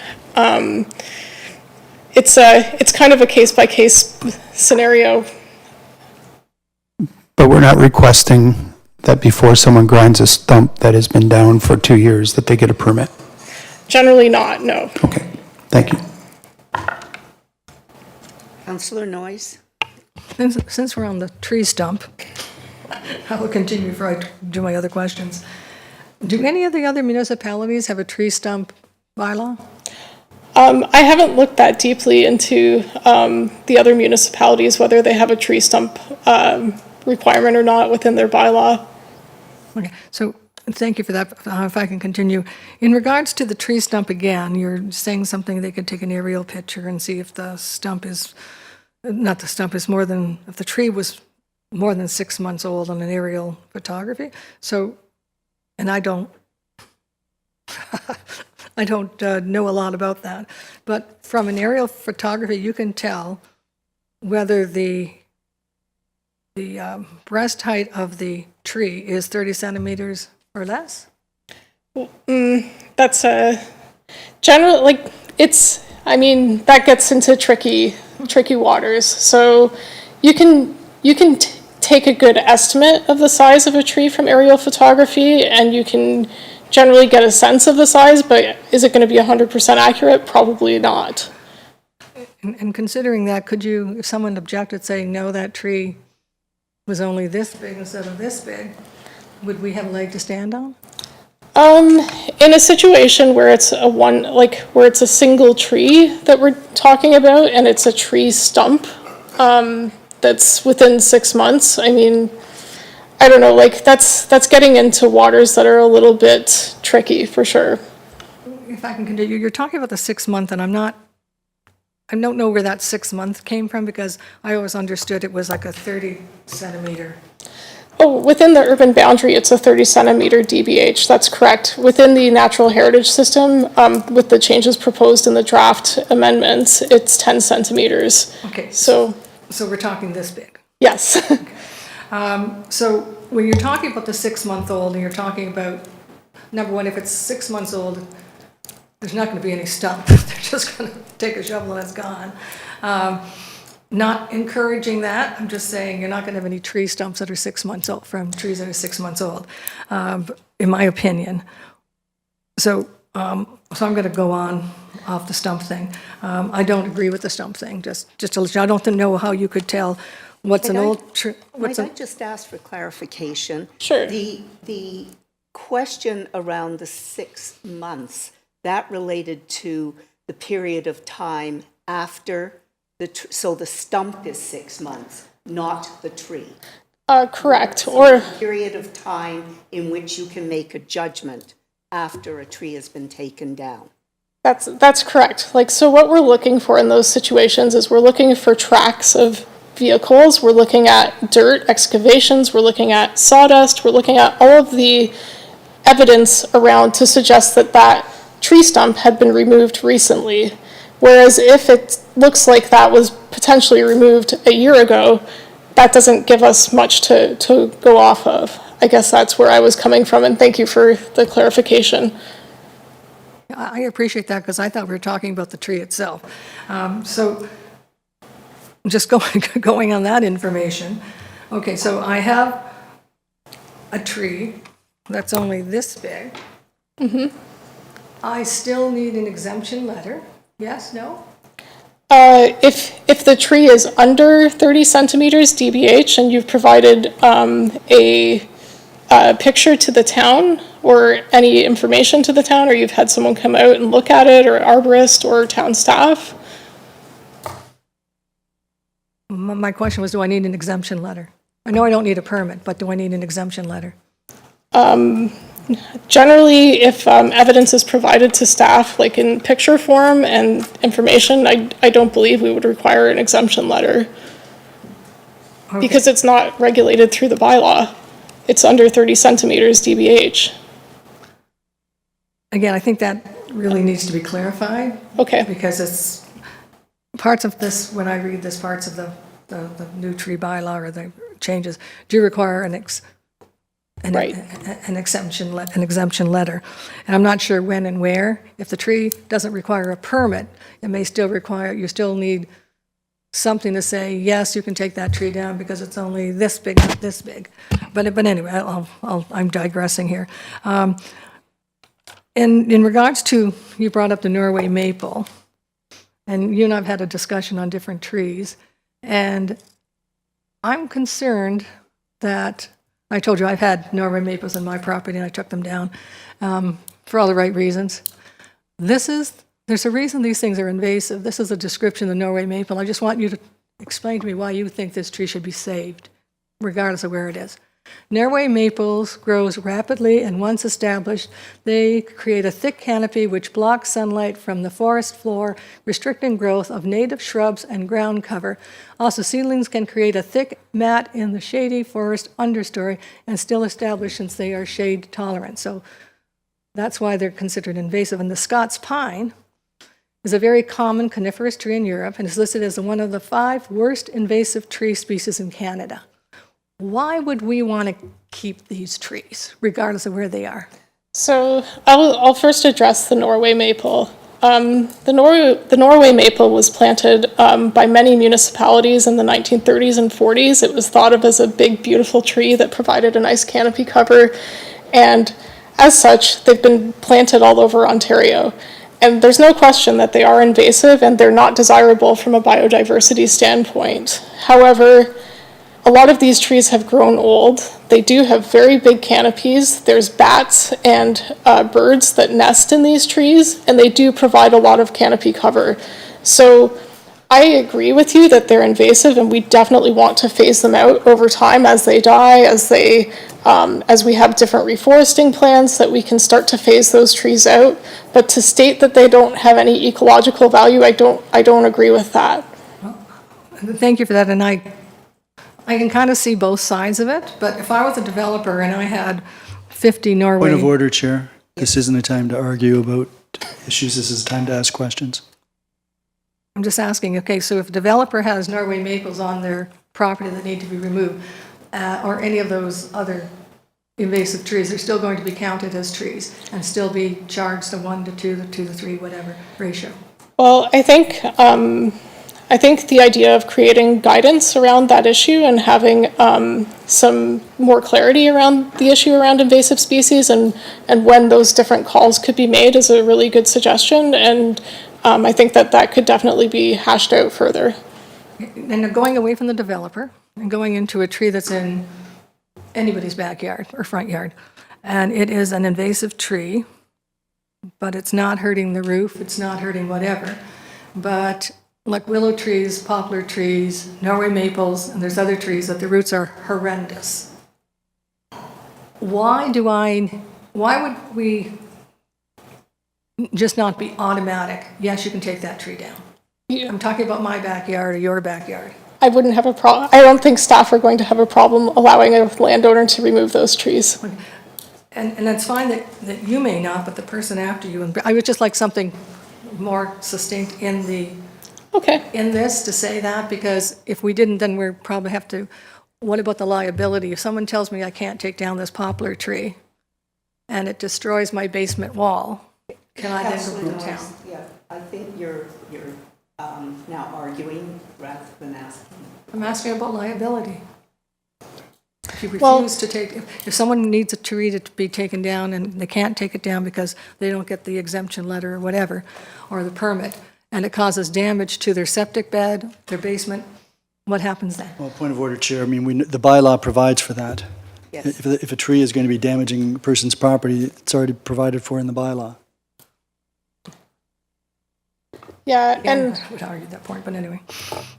It's kind of a case-by-case scenario. But we're not requesting that before someone grinds a stump that has been down for 2 years, that they get a permit? Generally not, no. Okay, thank you. Councillor Noyes? Since we're on the tree stump, I will continue before I do my other questions. Do any of the other municipalities have a tree stump bylaw? I haven't looked that deeply into the other municipalities, whether they have a tree stump requirement or not within their bylaw. Okay, so thank you for that. If I can continue. In regards to the tree stump again, you're saying something they could take an aerial picture and see if the stump is, not the stump is more than, if the tree was more than 6 months old on an aerial photography. So, and I don't know a lot about that, but from an aerial photography, you can tell whether the breast height of the tree is 30 centimeters or less. That's a general, like, it's, I mean, that gets into tricky waters. So you can take a good estimate of the size of a tree from aerial photography, and you can generally get a sense of the size, but is it going to be 100% accurate? Probably not. And considering that, could you, if someone objected saying, no, that tree was only this big instead of this big, would we have a leg to stand on? In a situation where it's where it's a single tree that we're talking about, and it's a tree stump that's within 6 months, I mean, I don't know, like, that's getting into waters that are a little bit tricky, for sure. If I can continue, you're talking about the 6 month, and I don't know where that 6 month came from, because I always understood it was like a 30 centimeter. Oh, within the urban boundary, it's a 30 centimeter DBH, that's correct. Within the natural heritage system, with the changes proposed in the draft amendments, it's 10 centimeters. Okay. So we're talking this big. yes. So when you're talking about the 6 month old, and you're talking about, number one, if it's 6 months old, there's not going to be any stump. They're just going to take a shovel and it's gone. Not encouraging that. I'm just saying you're not going to have any tree stumps that are 6 months old from trees that are 6 months old, in my opinion. So I'm going to go on off the stump thing. I don't agree with the stump thing. Just to let you know, I don't know how you could tell what's an old tree. Might I just ask for clarification? Sure. The question around the 6 months, that related to the period of time after so the stump is 6 months, not the tree. Correct. So or the period of time in which you can make a judgment after a tree has been taken down. that's correct. Like, so what we're looking for in those situations is we're looking for tracks of vehicles, we're looking at dirt excavations, we're looking at sawdust, we're looking at all of the evidence around to suggest that that tree stump had been removed recently. Whereas if it looks like that was potentially removed a year ago, that doesn't give us much to go off of. I guess that's where I was coming from, and thank you for the clarification. I appreciate that because I thought we were talking about the tree itself. So just going on that information. Okay, so I have a tree that's only this big. I still need an exemption letter. Yes, no? If the tree is under 30 centimeters DBH and you've provided a picture to the town or any information to the town, or you've had someone come out and look at it, or arborist or town staff? My question was, do I need an exemption letter? I know I don't need a permit, but do I need an exemption letter? Generally, if evidence is provided to staff, like in picture form and information, I don't believe we would require an exemption letter. Okay. Because it's not regulated through the bylaw. It's under 30 centimeters DBH. Again, I think that really needs to be clarified. Okay. Because it's parts of this, when I read this, parts of the new tree bylaw or the changes do require an exemption letter. And I'm not sure when and where. If the tree doesn't require a permit, it may still require, you still need something to say, yes, you can take that tree down because it's only this big, not this big. But anyway, I'm digressing here. In regards to, you brought up the Norway maple, and you and I have had a discussion on different trees, and I'm concerned that, I told you I've had Norway maples on my property and I took them down for all the right reasons. There's a reason these things are invasive. This is a description of the Norway maple. I just want you to explain to me why you think this tree should be saved, regardless of where it is. Norway maples grows rapidly, and once established, they create a thick canopy which blocks sunlight from the forest floor, restricting growth of native shrubs and ground cover. Also, seedlings can create a thick mat in the shady forest understory and still establish since they are shade tolerant. So that's why they're considered invasive. And the Scots pine is a very common coniferous tree in Europe and is listed as one of the 5 worst invasive tree species in Canada. Why would we want to keep these trees, regardless of where they are? So I'll first address the Norway maple. The Norway maple was planted by many municipalities in the 1930s and 40s. It was thought of as a big, beautiful tree that provided a nice canopy cover. And as such, they've been planted all over Ontario. And there's no question that they are invasive and they're not desirable from a biodiversity standpoint. However, a lot of these trees have grown old. They do have very big canopies. There's bats and birds that nest in these trees, and they do provide a lot of canopy cover. So I agree with you that they're invasive, and we definitely want to phase them out over time as they die, as we have different reforesting plans that we can start to phase those trees out. But to state that they don't have any ecological value, I don't agree with that. Thank you for that, and I can kind of see both sides of it, but if I was a developer and I had 50 Norway... Point of order, Chair. This isn't a time to argue about issues. This is a time to ask questions. I'm just asking, okay, so if a developer has Norway maples on their property that need to be removed, or any of those other invasive trees, they're still going to be counted as trees and still be charged the 1 to 2, the 2 to 3, whatever ratio? Well, I think the idea of creating guidance around that issue and having some more clarity around the issue around invasive species and when those different calls could be made is a really good suggestion. And I think that could definitely be hashed out further. And going away from the developer and going into a tree that's in anybody's backyard or front yard, and it is an invasive tree, but it's not hurting the roof, it's not hurting whatever, but like willow trees, poplar trees, Norway maples, and there's other trees that the roots are horrendous. Why would we just not be automatic, yes, you can take that tree down? Yeah. I'm talking about my backyard or your backyard. I wouldn't have a problem, I don't think staff are going to have a problem allowing a landowner to remove those trees. And that's fine that you may not, but the person after you, and I would just like something more succinct in the, Okay. in this to say that, because if we didn't, then we're probably have to, what about the liability? If someone tells me I can't take down this poplar tree and it destroys my basement wall, can I then go to the town? Yeah, I think you're now arguing rather than asking. I'm asking about liability. If you Well- refuse to take, if someone needs a tree to be taken down and they can't take it down because they don't get the exemption letter or whatever, or the permit, and it causes damage to their septic bed, their basement, what happens then? Well, point of order, Chair. I mean, the bylaw provides for that. Yes. If a tree is going to be damaging a person's property, it's already provided for in the bylaw. Yeah, Again, and I would argue that point, but anyway.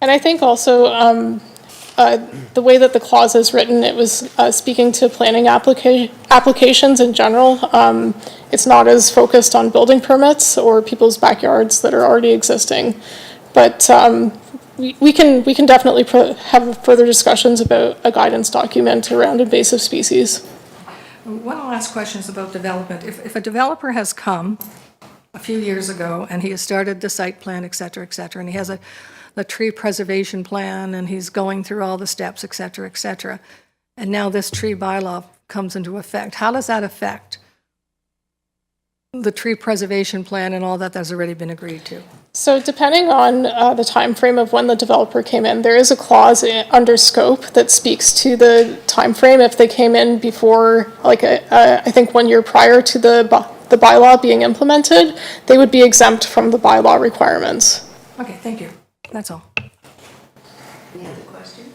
I think also the way that the clause is written, it was speaking to planning applications in general. It's not as focused on building permits or people's backyards that are already existing. But we can definitely have further discussions about a guidance document around invasive species. One last question is about development. If a developer has come a few years ago and he has started the site plan, et cetera, and he has a tree preservation plan and he's going through all the steps, et cetera, and now this tree bylaw comes into effect, how does that affect the tree preservation plan and all that that's already been agreed to? So depending on the time frame of when the developer came in, there is a clause under scope that speaks to the time frame. If they came in before, like I think 1 year prior to the bylaw being implemented, they would be exempt from the bylaw requirements. Okay, thank you. That's all. Any other questions?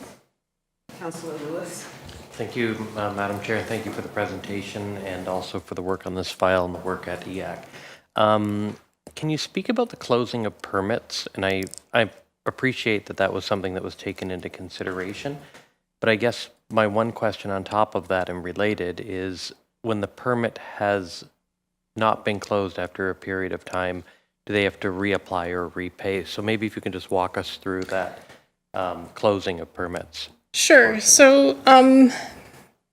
Councillor Lewis? Thank you, Madam Chair, and thank you for the presentation and also for the work on this file and the work at EAC. Can you speak about the closing of permits? And I appreciate that that was something that was taken into consideration, but I guess my one question on top of that and related is when the permit has not been closed after a period of time, do they have to reapply or repay? So maybe if you can just walk us through that closing of permits. Sure. So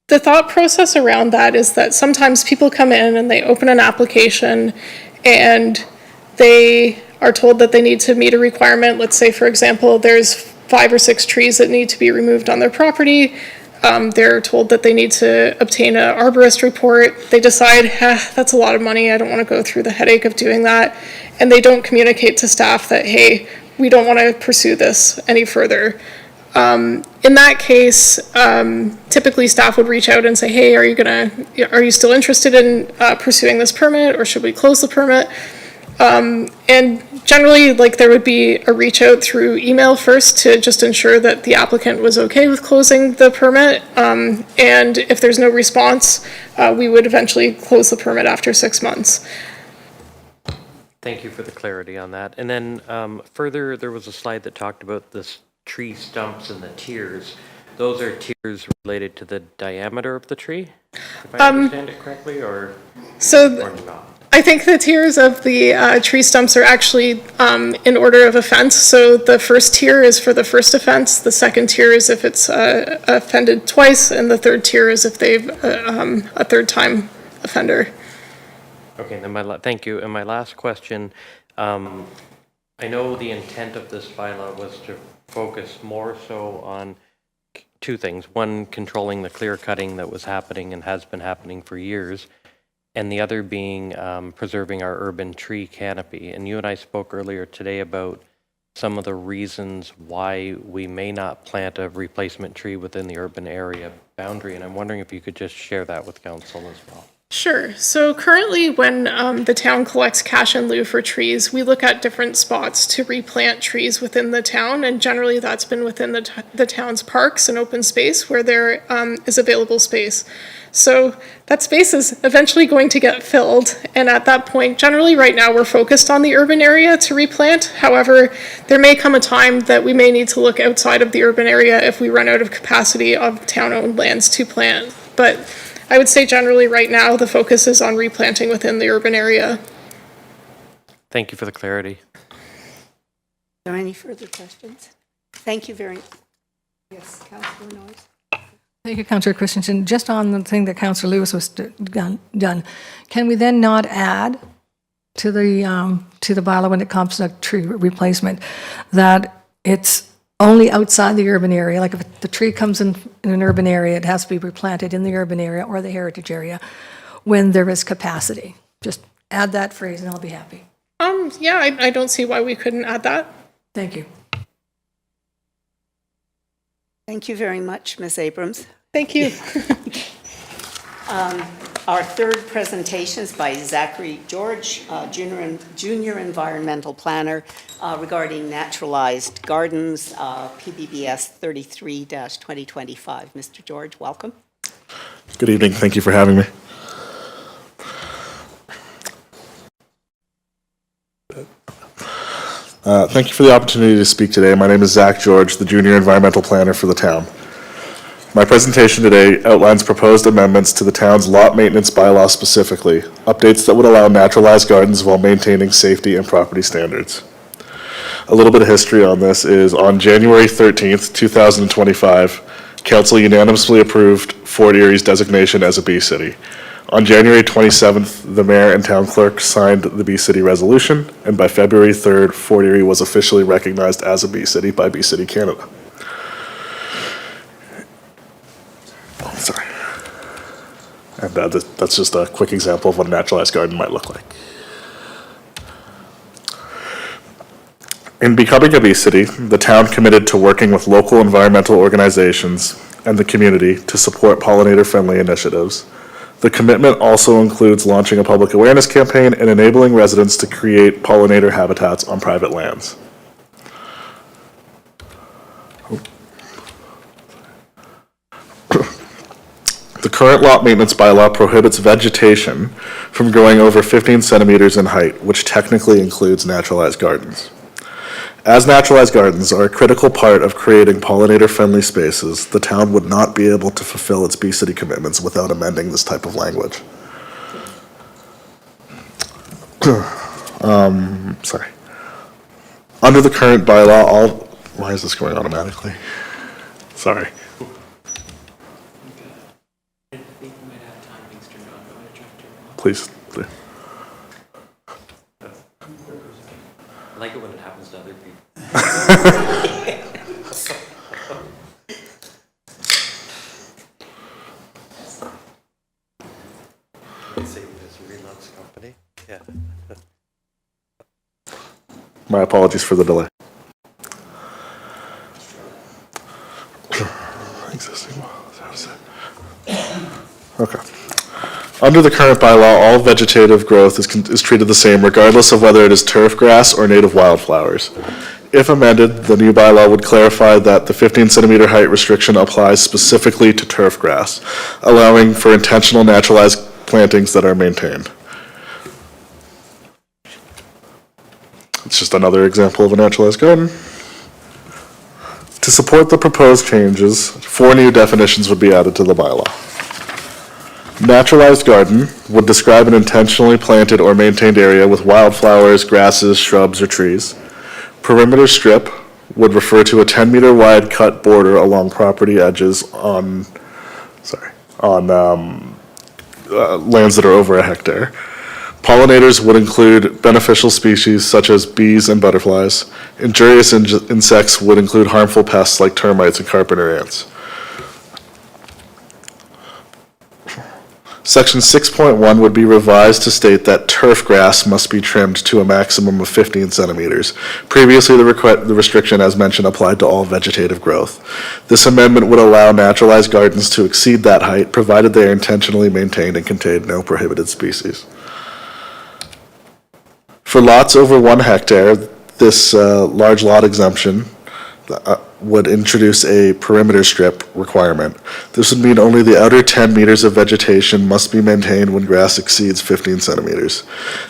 the thought process around that is that sometimes people come in and they open an application and they are told that they need to meet a requirement. Let's say, for example, there's 5 or 6 trees that need to be removed on their property. They're told that they need to obtain an arborist report. They decide, that's a lot of money. I don't want to go through the headache of doing that. And they don't communicate to staff that, hey, we don't want to pursue this any further. In that case, typically staff would reach out and say, hey, are you still interested in pursuing this permit, or should we close the permit? And generally, like, there would be a reach out through email first to just ensure that the applicant was okay with closing the permit. And if there's no response, we would eventually close the permit after 6 months. Thank you for the clarity on that. And then further, there was a slide that talked about this tree stumps and the tiers. Those are tiers related to the diameter of the tree, if I understand it correctly, or not? I think the tiers of the tree stumps are actually in order of offense. So the first tier is for the first offense, the second tier is if it's offended twice, and the third tier is if they've a third time offender. Okay, then thank you. And my last question, I know the intent of this bylaw was to focus more so on 2 things. One, controlling the clear cutting that was happening and has been happening for years, and the other being preserving our urban tree canopy. And you and I spoke earlier today about some of the reasons why we may not plant a replacement tree within the urban area boundary, and I'm wondering if you could just share that with council as well. Sure. So currently when the town collects cash in lieu for trees, we look at different spots to replant trees within the town, and generally that's been within the town's parks and open space where there is available space. So that space is eventually going to get filled, and at that point, generally right now we're focused on the urban area to replant. However, there may come a time that we may need to look outside of the urban area if we run out of capacity of town-owned lands to plant. But I would say generally right now the focus is on replanting within the urban area. Thank you for the clarity. Are there any further questions? Thank you very much. Yes, Councillor Noyes. Thank you, Councillor Christensen. Just on the thing that Councillor Lewis was done, can we then not add to the bylaw when it comes to tree replacement that it's only outside the urban area? Like if the tree comes in an urban area, it has to be replanted in the urban area or the heritage area when there is capacity. Just add that phrase and I'll be happy. Yeah, I don't see why we couldn't add that. Thank you. Thank you very much, Ms. Abrams. Thank you. Our third presentation is by Zachary George, Junior Environmental Planner, regarding naturalized gardens, PBBS 33-2025. Mr. George, welcome. Good evening. Thank you for having me. Thank you for the opportunity to speak today. My name is Zach George, the Junior Environmental Planner for the town. My presentation today outlines proposed amendments to the town's lot maintenance bylaw specifically, updates that would allow naturalized gardens while maintaining safety and property standards. A little bit of history on this is on January 13th, 2025, Council unanimously approved Fort Erie's designation as a Bee City. On January 27th, the mayor and town clerk signed the Bee City resolution, and by February 3rd, Fort Erie was officially recognized as a Bee City by Bee City Canada. Oh, sorry. And that's just a quick example of what a naturalized garden might look like. In becoming a Bee City, the town committed to working with local environmental organizations and the community to support pollinator-friendly initiatives. The commitment also includes launching a public awareness campaign and enabling residents to create pollinator habitats on private lands. The current lot maintenance bylaw prohibits vegetation from growing over 15 centimeters in height, which technically includes naturalized gardens. As naturalized gardens are a critical part of creating pollinator-friendly spaces, the town would not be able to fulfill its Bee City commitments without amending this type of language. Sorry. Under the current bylaw, why is this going automatically? Sorry. Please. I like it when it happens to other people. Company. Yeah. My apologies for the delay. Okay. Under the current bylaw, all vegetative growth is treated the same regardless of whether it is turf grass or native wildflowers. If amended, the new bylaw would clarify that the 15 centimeter height restriction applies specifically to turf grass, allowing for intentional naturalized plantings that are maintained. It's just another example of a naturalized garden. To support the proposed changes, 4 new definitions would be added to the bylaw. Naturalized garden would describe an intentionally planted or maintained area with wildflowers, grasses, shrubs, or trees. Perimeter strip would refer to a 10-meter wide cut border along property edges on lands that are over a hectare. Pollinators would include beneficial species such as bees and butterflies. Injurious insects would include harmful pests like termites and carpenter ants. Section 6.1 would be revised to state that turf grass must be trimmed to a maximum of 15 centimeters. Previously, the restriction, as mentioned, applied to all vegetative growth. This amendment would allow naturalized gardens to exceed that height, provided they are intentionally maintained and contain no prohibited species. For lots over 1 hectare, this large lot exemption would introduce a perimeter strip requirement. This would mean only the outer 10 meters of vegetation must be maintained when grass exceeds 15 centimeters.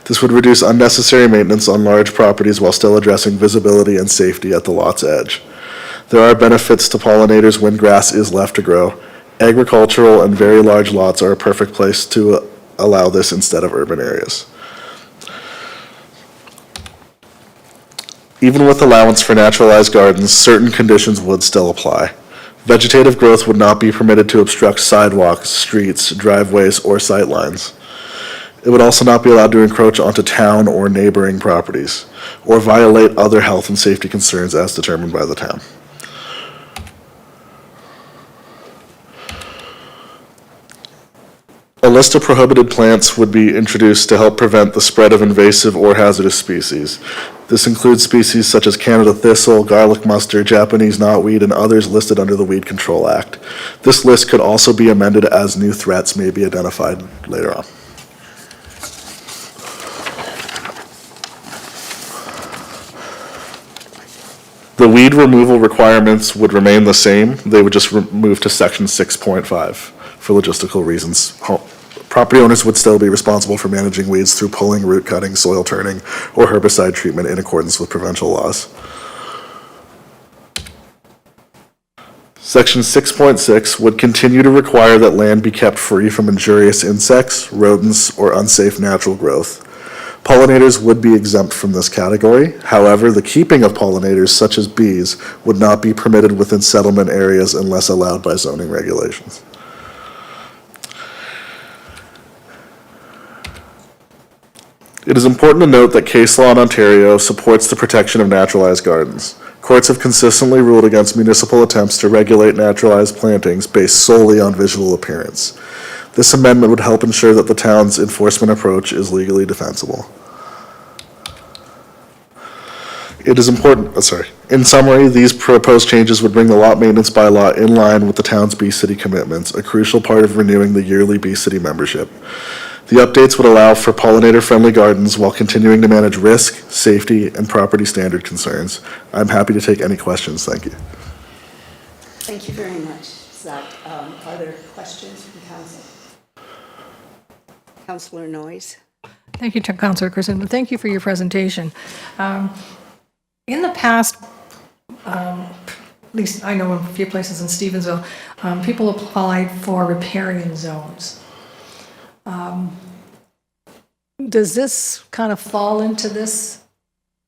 This would reduce unnecessary maintenance on large properties while still addressing visibility and safety at the lot's edge. There are benefits to pollinators when grass is left to grow. Agricultural and very large lots are a perfect place to allow this instead of urban areas. Even with allowance for naturalized gardens, certain conditions would still apply. Vegetative growth would not be permitted to obstruct sidewalks, streets, driveways, or sightlines. It would also not be allowed to encroach onto town or neighboring properties, or violate other health and safety concerns as determined by the town. A list of prohibited plants would be introduced to help prevent the spread of invasive or hazardous species. This includes species such as Canada thistle, garlic mustard, Japanese knotweed, and others listed under the Weed Control Act. This list could also be amended as new threats may be identified later on. The weed removal requirements would remain the same. They would just move to section 6.5 for logistical reasons. Property owners would still be responsible for managing weeds through pulling, root cutting, soil turning, or herbicide treatment in accordance with provincial laws. Section 6.6 would continue to require that land be kept free from injurious insects, rodents, or unsafe natural growth. Pollinators would be exempt from this category. However, the keeping of pollinators, such as bees, would not be permitted within settlement areas unless allowed by zoning regulations. It is important to note that case law in Ontario supports the protection of naturalized gardens. Courts have consistently ruled against municipal attempts to regulate naturalized plantings based solely on visual appearance. This amendment would help ensure that the town's enforcement approach is legally defensible. It is important, in summary, these proposed changes would bring the lot maintenance bylaw in line with the town's Bee City commitments, a crucial part of renewing the yearly Bee City membership. The updates would allow for pollinator-friendly gardens while continuing to manage risk, safety, and property standard concerns. I'm happy to take any questions. Thank you. Thank you very much, Zach. Are there questions from council? Councillor Noyes. Thank you, Councillor Christensen. Thank you for your presentation. In the past, at least I know in a few places in Stevensville, people applied for riparian zones. Does this kind of fall into this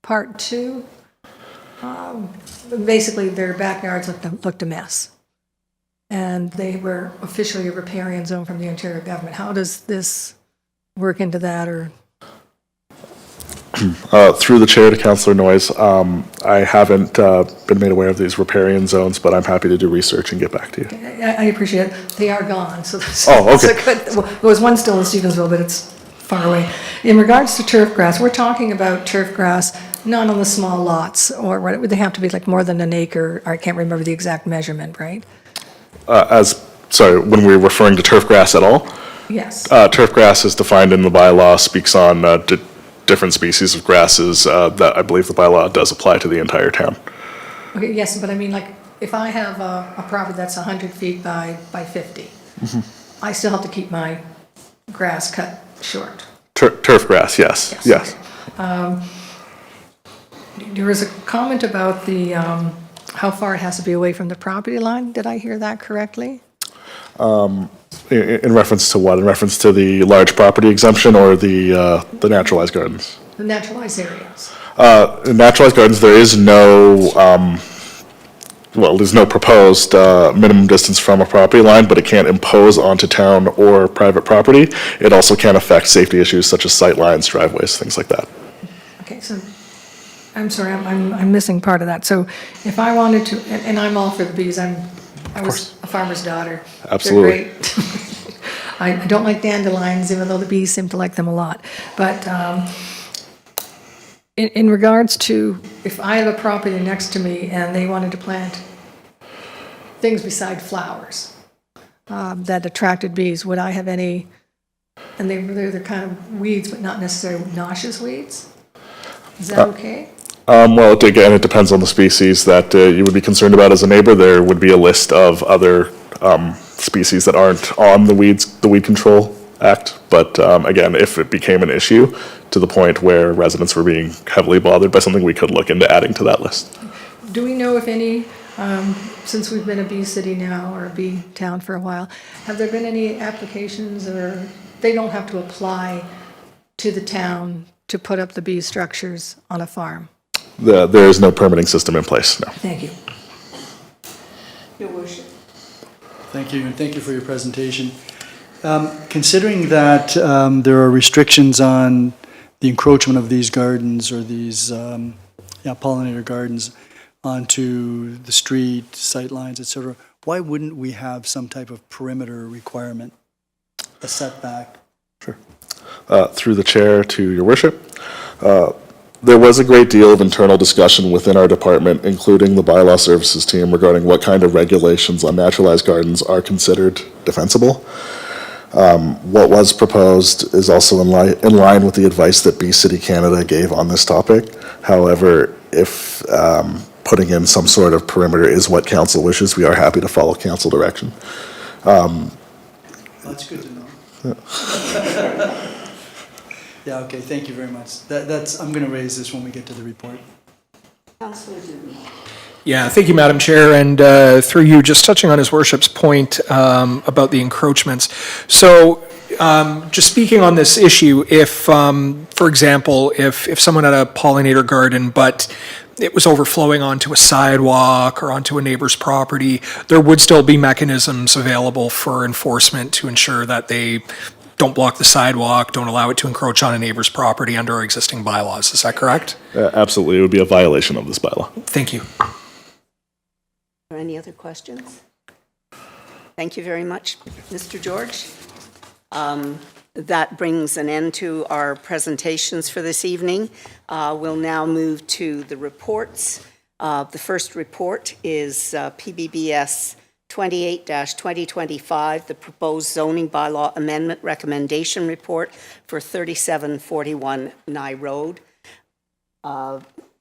part too? Basically, their backyards looked a mess, and they were officially a riparian zone from the Ontario government. How does this work into that, or? Through the chair to Councillor Noyes, I haven't been made aware of these riparian zones, but I'm happy to do research and get back to you. I appreciate it. They are gone, so that's, okay. that's a good. Well, there was one still in Stevensville, but it's far away. In regards to turf grass, we're talking about turf grass not on the small lots, or what would they have to be, like more than an acre? Or I can't remember the exact measurement, right? When we're referring to turf grass at all? Yes. Turf grass is defined in the bylaw, speaks on different species of grasses that I believe the bylaw does apply to the entire town. Okay, yes, but I mean, like, if I have a property that's 100 feet by 50, I still have to keep my grass cut short. Turf grass, yes. Yes. Okay. There was a comment about the how far it has to be away from the property line. Did I hear that correctly? In reference to what? In reference to the large property exemption or the naturalized gardens? The naturalized areas. In naturalized gardens, there is no, there's no proposed minimum distance from a property line, but it can't impose onto town or private property. It also can affect safety issues such as sight lines, driveways, things like that. Okay, so I'm sorry, I'm missing part of that. So if I wanted to, and I'm all for the bees. I was a farmer's daughter. Absolutely. They're great. I don't like dandelions, even though the bees seem to like them a lot. But in regards to, if I have a property next to me and they wanted to plant things beside flowers that attracted bees, would I have any, and they're kind of weeds, but not necessarily noxious weeds? Is that okay? Well, again, it depends on the species that you would be concerned about as a neighbor. There would be a list of other species that aren't on the Weed Control Act. But again, if it became an issue to the point where residents were being heavily bothered by something, we could look into adding to that list. Do we know if any, since we've been a bee city now, or a bee town for a while, have there been any applications, or they don't have to apply to the town to put up the bee structures on a farm? There is no permitting system in place, no. Thank you. Your Worship. Thank you, and thank you for your presentation. Considering that there are restrictions on the encroachment of these gardens or these pollinator gardens onto the street, sight lines, et cetera, why wouldn't we have some type of perimeter requirement, a setback? Sure. Through the chair to your worship, there was a great deal of internal discussion within our department, including the bylaw services team, regarding what kind of regulations on naturalized gardens are considered defensible. What was proposed is also in line with the advice that B City Canada gave on this topic. However, if putting in some sort of perimeter is what council wishes, we are happy to follow council direction. That's good to know. Yeah, okay, thank you very much. I'm going to raise this when we get to the report. Councillor Dubanow. Yeah, thank you, Madam Chair, and through you, just touching on His Worship's point about the encroachments. So, just speaking on this issue, if, for example, if someone had a pollinator garden, but it was overflowing onto a sidewalk or onto a neighbor's property, there would still be mechanisms available for enforcement to ensure that they don't block the sidewalk, don't allow it to encroach on a neighbor's property under our existing bylaws. Is that correct? Absolutely, it would be a violation of this bylaw. Thank you. Are there any other questions? Thank you very much, Mr. George. That brings an end to our presentations for this evening. We'll now move to the reports. The first report is PBBS 28-2025, the proposed zoning bylaw amendment recommendation report for 3741 Nye Road.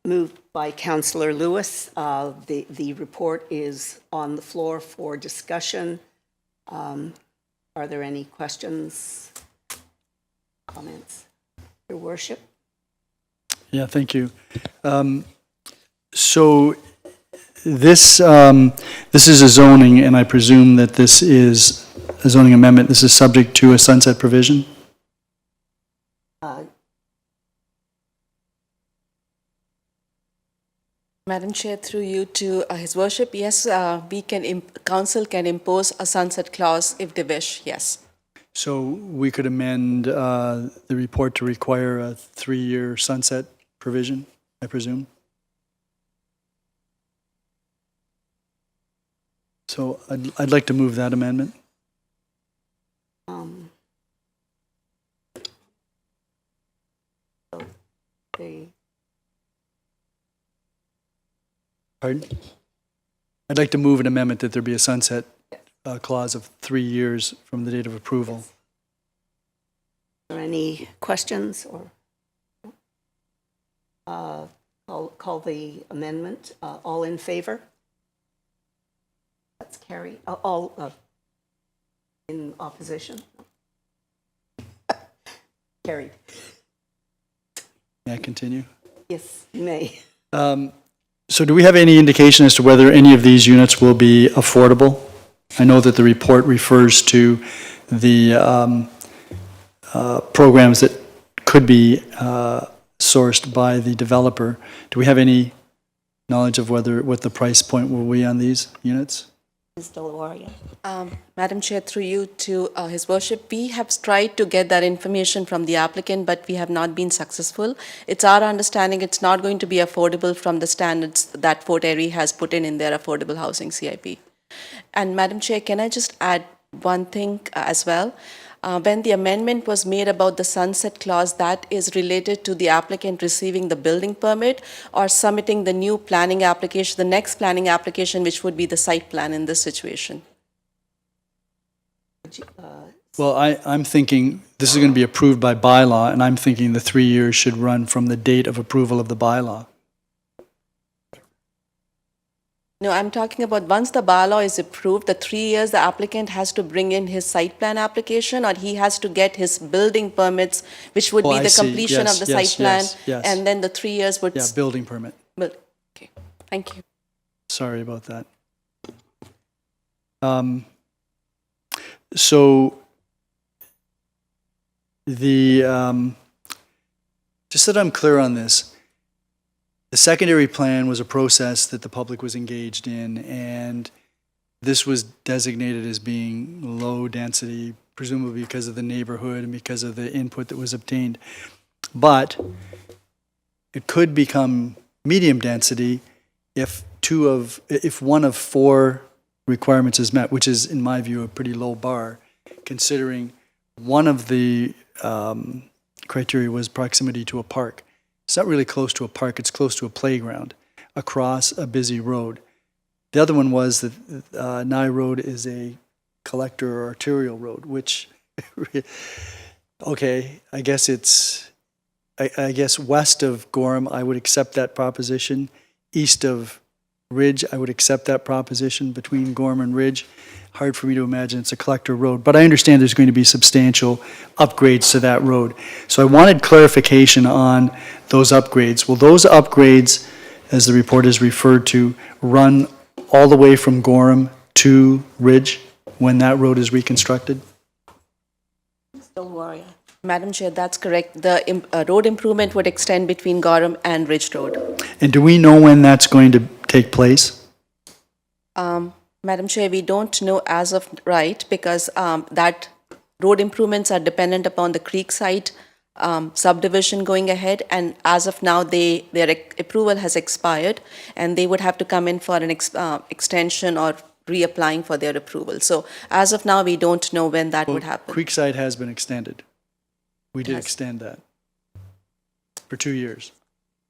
Moved by Councillor Lewis. The report is on the floor for discussion. Are there any questions, comments? Your Worship? Yeah, thank you. So this is a zoning, and I presume that this is a zoning amendment. This is subject to a sunset provision? Madam Chair, through you to His Worship, yes, council can impose a sunset clause if they wish, yes. So we could amend the report to require a 3-year sunset provision, I presume? So I'd like to move that amendment. Pardon? I'd like to move an amendment that there be a sunset clause of 3 years from the date of approval. Are there any questions or call the amendment? All in favor? That's carried. All in opposition? Carried. May I continue? Yes, you may. So do we have any indication as to whether any of these units will be affordable? I know that the report refers to the programs that could be sourced by the developer. Do we have any knowledge of what the price point will be on these units? Ms. Delawaria. Madam Chair, through you to His Worship, we have tried to get that information from the applicant, but we have not been successful. It's our understanding it's not going to be affordable from the standards that Fort Erie has put in their affordable housing CIP. And Madam Chair, can I just add one thing as well? When the amendment was made about the sunset clause, that is related to the applicant receiving the building permit or submitting the new planning application, the next planning application, which would be the site plan in this situation. Well, I'm thinking this is going to be approved by bylaw, and I'm thinking the 3 years should run from the date of approval of the bylaw. No, I'm talking about once the bylaw is approved, the 3 years, the applicant has to bring in his site plan application, or he has to get his building permits, which would be I the see. completion Yes, of the yes, site plan. yes. And then the 3 years would... Yeah, building permit. Okay, thank you. Sorry about that. So just that I'm clear on this, the secondary plan was a process that the public was engaged in, and this was designated as being low density, presumably because of the neighborhood and because of the input that was obtained. But it could become medium density if one of 4 requirements is met, which is, in my view, a pretty low bar, considering one of the criteria was proximity to a park. It's not really close to a park, it's close to a playground across a busy road. The other one was that Nye Road is a collector or arterial road, which, okay, I guess west of Gorham, I would accept that proposition. East of Ridge, I would accept that proposition. Between Gorham and Ridge, hard for me to imagine it's a collector road. But I understand there's going to be substantial upgrades to that road. So I wanted clarification on those upgrades. Will those upgrades, as the report is referred to, run all the way from Gorham to Ridge when that road is reconstructed? Madam Chair, that's correct. The road improvement would extend between Gorham and Ridge Road. And do we know when that's going to take place? Madam Chair, we don't know as of right because that road improvements are dependent upon the Creekside subdivision going ahead, and as of now, their approval has expired, and they would have to come in for an extension or reapplying for their approval. So as of now, we don't know when that would happen. Creekside has been extended. We did extend that for 2 years.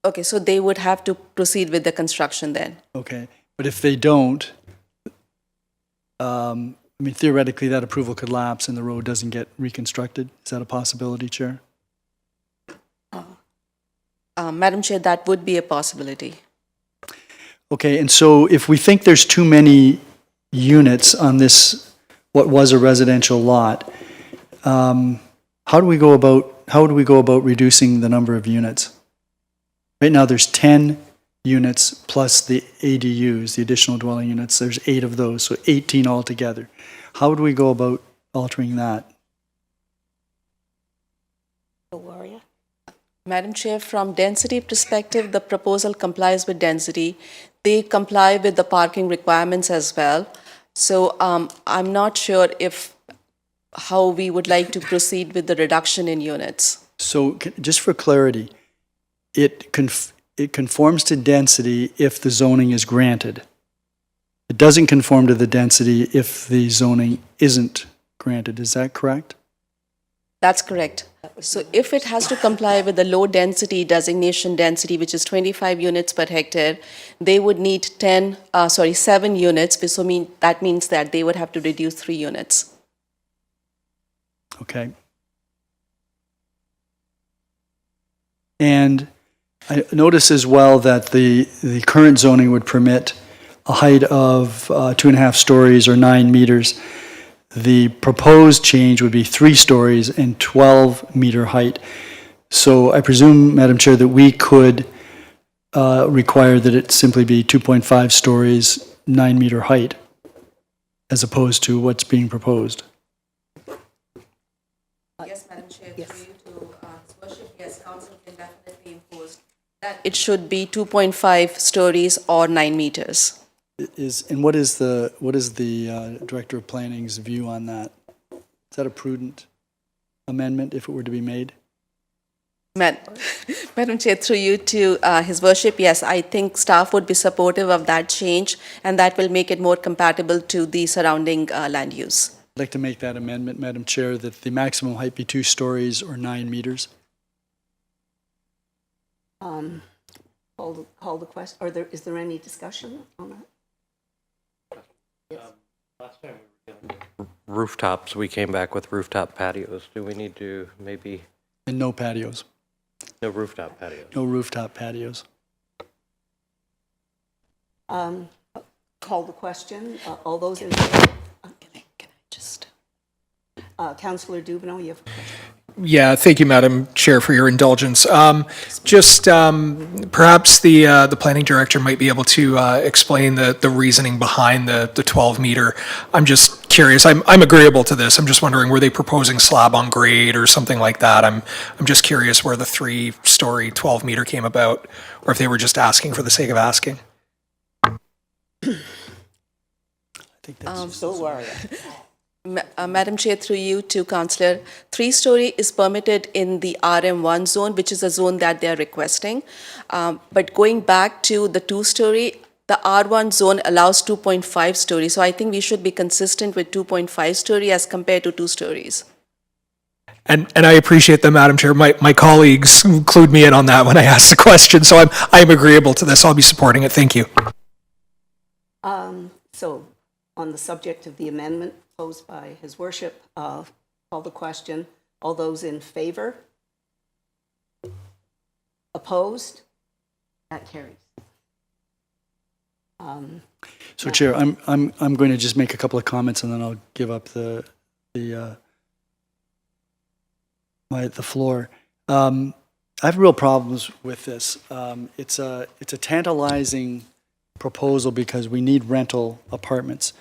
Okay, so they would have to proceed with the construction then. Okay, but if they don't, I mean, theoretically, that approval could lapse and the road doesn't get reconstructed. Is that a possibility, Chair? Madam Chair, that would be a possibility. Okay, and so if we think there's too many units on this, what was a residential lot, how do we go about reducing the number of units? Right now, there's 10 units plus the ADUs, the additional dwelling units. There's 8 of those, so 18 altogether. How would we go about altering that? Madam Chair, from density perspective, the proposal complies with density. They comply with the parking requirements as well. So I'm not sure how we would like to proceed with the reduction in units. So just for clarity, it conforms to density if the zoning is granted. It doesn't conform to the density if the zoning isn't granted. Is that correct? That's correct. So if it has to comply with the low density designation density, which is 25 units per hectare, they would need 7 units. So that means that they would have to reduce 3 units. Okay. And I notice as well that the current zoning would permit a height of 2.5 stories or 9 meters. The proposed change would be 3 stories and 12-meter height. So I presume, Madam Chair, that we could require that it simply be 2.5 stories, 9-meter height, as opposed to what's being proposed. Yes, Madam Chair, for you to His Worship, yes, Council can definitely impose that it should be 2.5 stories or 9 meters. And what is the Director of Planning's view on that? Is that a prudent amendment if it were to be made? Madam Chair, through you to His Worship, yes, I think staff would be supportive of that change, and that will make it more compatible to the surrounding land use. I'd like to make that amendment, Madam Chair, that the maximum height be 2 stories or 9 meters. Call the question, is there any discussion on that? Last time we were dealing with rooftops, we came back with rooftop patios. Do we need to maybe? And no patios. No rooftop patios. No rooftop patios. Call the question. All those in favor? Can I just? Councillor Dubanow, you have a question. Yeah, thank you, Madam Chair, for your indulgence. Just perhaps the planning director might be able to explain the reasoning behind the 12-meter. I'm just curious. I'm agreeable to this. I'm just wondering, were they proposing slab on grade or something like that? I'm just curious where the 3-story 12-meter came about, or if they were just asking for the sake of asking. think that's So worry. Madam Chair, through you to Councillor, 3-story is permitted in the RM1 zone, which is a zone that they are requesting. But going back to the 2-story, the R1 zone allows 2.5 story. So I think we should be consistent with 2.5 story as compared to 2 stories. And I appreciate that, Madam Chair. My colleagues clued me in on that when I asked the question, so I'm agreeable to this. I'll be supporting it. Thank you. So, on the subject of the amendment posed by His Worship, call the question. All those in favor? Opposed? That carries. So, Chair, I'm going to just make a couple of comments and then I'll give up the floor. I have real problems with this. It's a tantalizing proposal because we need rental apartments.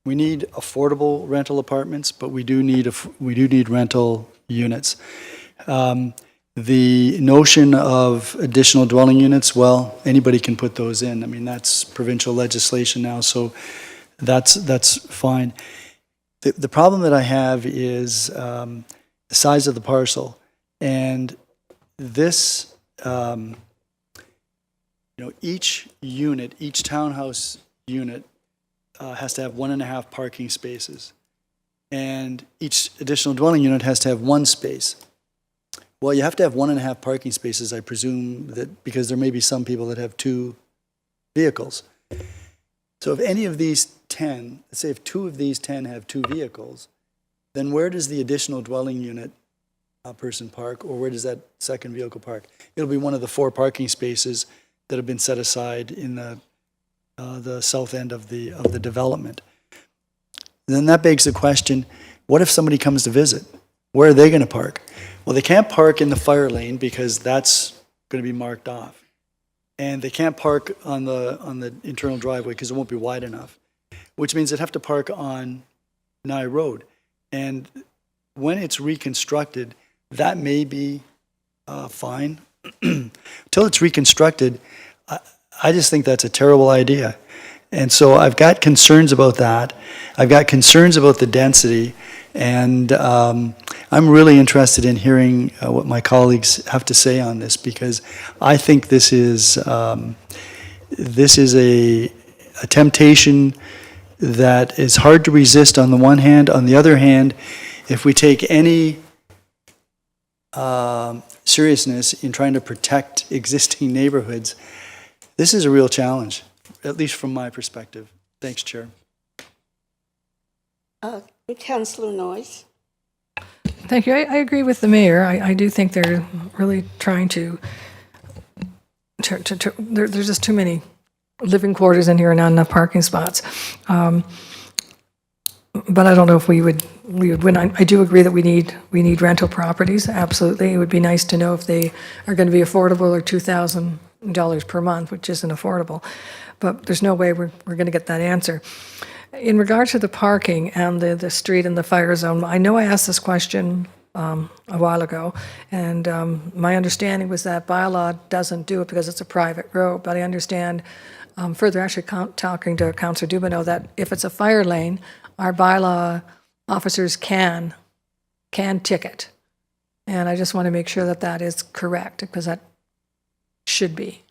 We need affordable rental apartments, but we do need rental units. The notion of additional dwelling units, well, anybody can put those in. I mean, that's provincial legislation now, so that's fine. The problem that I have is the size of the parcel, and this, each unit, each townhouse unit has to have 1.5 parking spaces, and each additional dwelling unit has to have 1 space. Well, you have to have 1.5 parking spaces, I presume, that because there may be some people that have 2 vehicles. So if any of these 10, let's say if 2 of these 10 have 2 vehicles, then where does the additional dwelling unit person park, or where does that second vehicle park? It'll be one of the 4 parking spaces that have been set aside in the south end of the development. Then that begs the question, what if somebody comes to visit? Where are they going to park? Well, they can't park in the fire lane because that's going to be marked off. And they can't park on the internal driveway because it won't be wide enough, which means they'd have to park on Nye Road. And when it's reconstructed, that may be fine. Until it's reconstructed, I just think that's a terrible idea. And so I've got concerns about that. I've got concerns about the density. And I'm really interested in hearing what my colleagues have to say on this, because I think this is a temptation that is hard to resist on the one hand. On the other hand, if we take any seriousness in trying to protect existing neighborhoods, this is a real challenge, at least from my perspective. Thanks, Chair. Councillor Noyes. Thank you. I agree with the mayor. I do think they're really trying to there's just too many living quarters in here and not enough parking spots. But I don't know if we would win. I do agree that we need rental properties. Absolutely. It would be nice to know if they are going to be affordable or $2,000 per month, which isn't affordable. But there's no way we're going to get that answer. In regard to the parking and the street and the fire zone, I know I asked this question a while ago, and my understanding was that bylaw doesn't do it because it's a private road, but I understand further actually talking to Councillor Dubanow that if it's a fire lane, our bylaw officers can ticket. And I just want to make sure that that is correct, because that should be.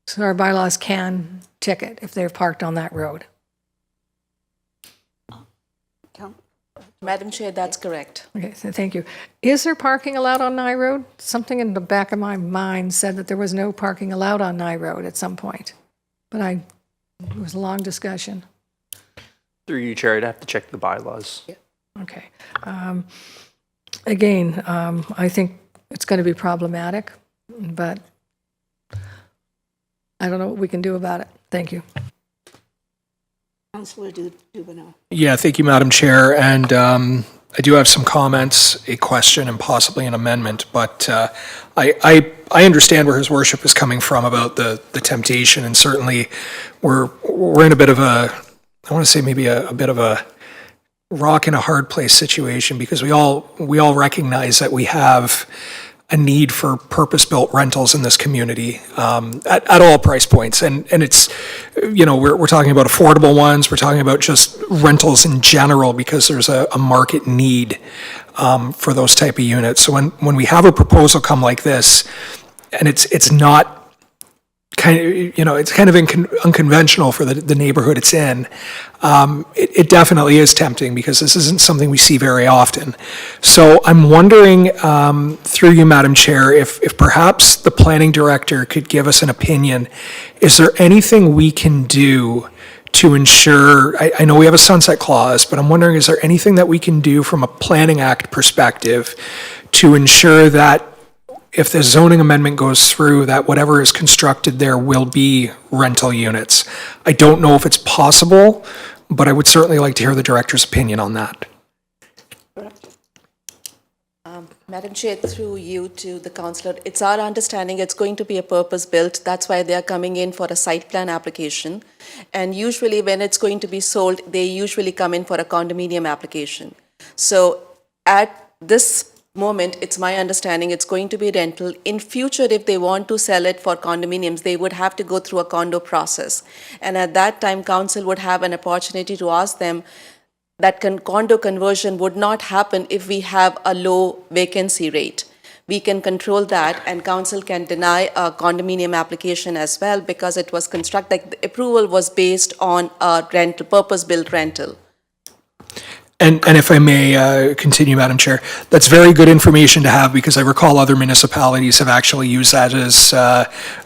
So our bylaws can ticket if they're parked on that road. Madam Chair, that's correct. Okay, so thank you. Is there parking allowed on Nye Road? Something in the back of my mind said that there was no parking allowed on Nye Road at some point, but it was a long discussion. Through you, Chair, I'd have to check the bylaws. Okay. Again, I think it's going to be problematic, but I don't know what we can do about it. Thank you. Councillor Dubanow. Yeah, thank you, Madam Chair. And I do have some comments, a question, and possibly an amendment. But I understand where His Worship is coming from about the temptation, and certainly we're in a bit of a, I want to say maybe a bit of a rock in a hard place situation, because we all recognize that we have a need for purpose-built rentals in this community at all price points. And it's, we're talking about affordable ones, we're talking about just rentals in general because there's a market need for those type of units. So when we have a proposal come like this, and it's not it's kind of unconventional for the neighborhood it's in. It definitely is tempting because this isn't something we see very often. So I'm wondering, through you, Madam Chair, if perhaps the planning director could give us an opinion. Is there anything we can do to ensure, I know we have a sunset clause, but I'm wondering, is there anything that we can do from a Planning Act perspective to ensure that if the zoning amendment goes through, that whatever is constructed there will be rental units? I don't know if it's possible, but I would certainly like to hear the director's opinion on that. Madam Chair, through you to the councillor, it's our understanding it's going to be a purpose-built. That's why they are coming in for a site plan application. And usually when it's going to be sold, they usually come in for a condominium application. So at this moment, it's my understanding it's going to be rental. In future, if they want to sell it for condominiums, they would have to go through a condo process. And at that time, council would have an opportunity to ask them that condo conversion would not happen if we have a low vacancy rate. We can control that, and council can deny a condominium application as well because it was constructed, the approval was based on a rental, purpose-built rental. And if I may continue, Madam Chair, that's very good information to have because I recall other municipalities have actually used that as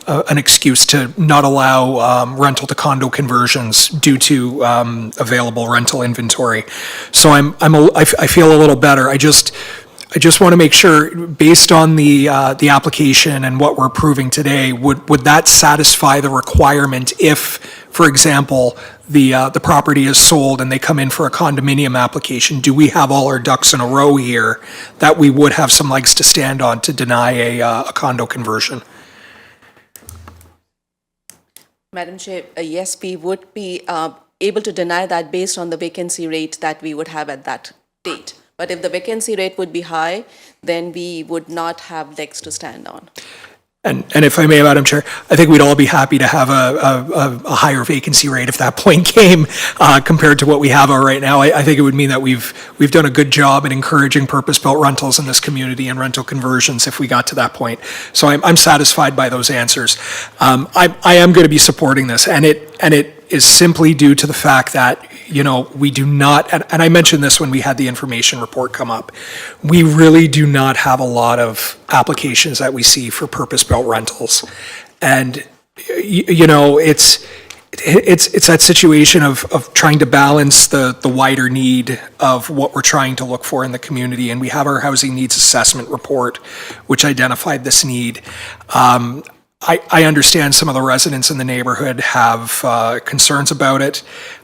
an excuse to not allow rental to condo conversions due to available rental inventory. So I feel a little better. I just want to make sure, based on the application and what we're approving today, would that satisfy the requirement if, for example, the property is sold and they come in for a condominium application? Do we have all our ducks in a row here that we would have some legs to stand on to deny a condo conversion? Madam Chair, yes, we would be able to deny that based on the vacancy rate that we would have at that date. But if the vacancy rate would be high, then we would not have legs to stand on. And if I may, Madam Chair, I think we'd all be happy to have a higher vacancy rate if that point came compared to what we have right now. I think it would mean that we've done a good job in encouraging purpose-built rentals in this community and rental conversions if we got to that point. So I'm satisfied by those answers. I am going to be supporting this, and it is simply due to the fact that, we do not, and I mentioned this when we had the information report come up, we really do not have a lot of applications that we see for purpose-built rentals. And, it's that situation of trying to balance the wider need of what we're trying to look for in the community. And we have our housing needs assessment report, which identified this need. I understand some of the residents in the neighborhood have concerns about it.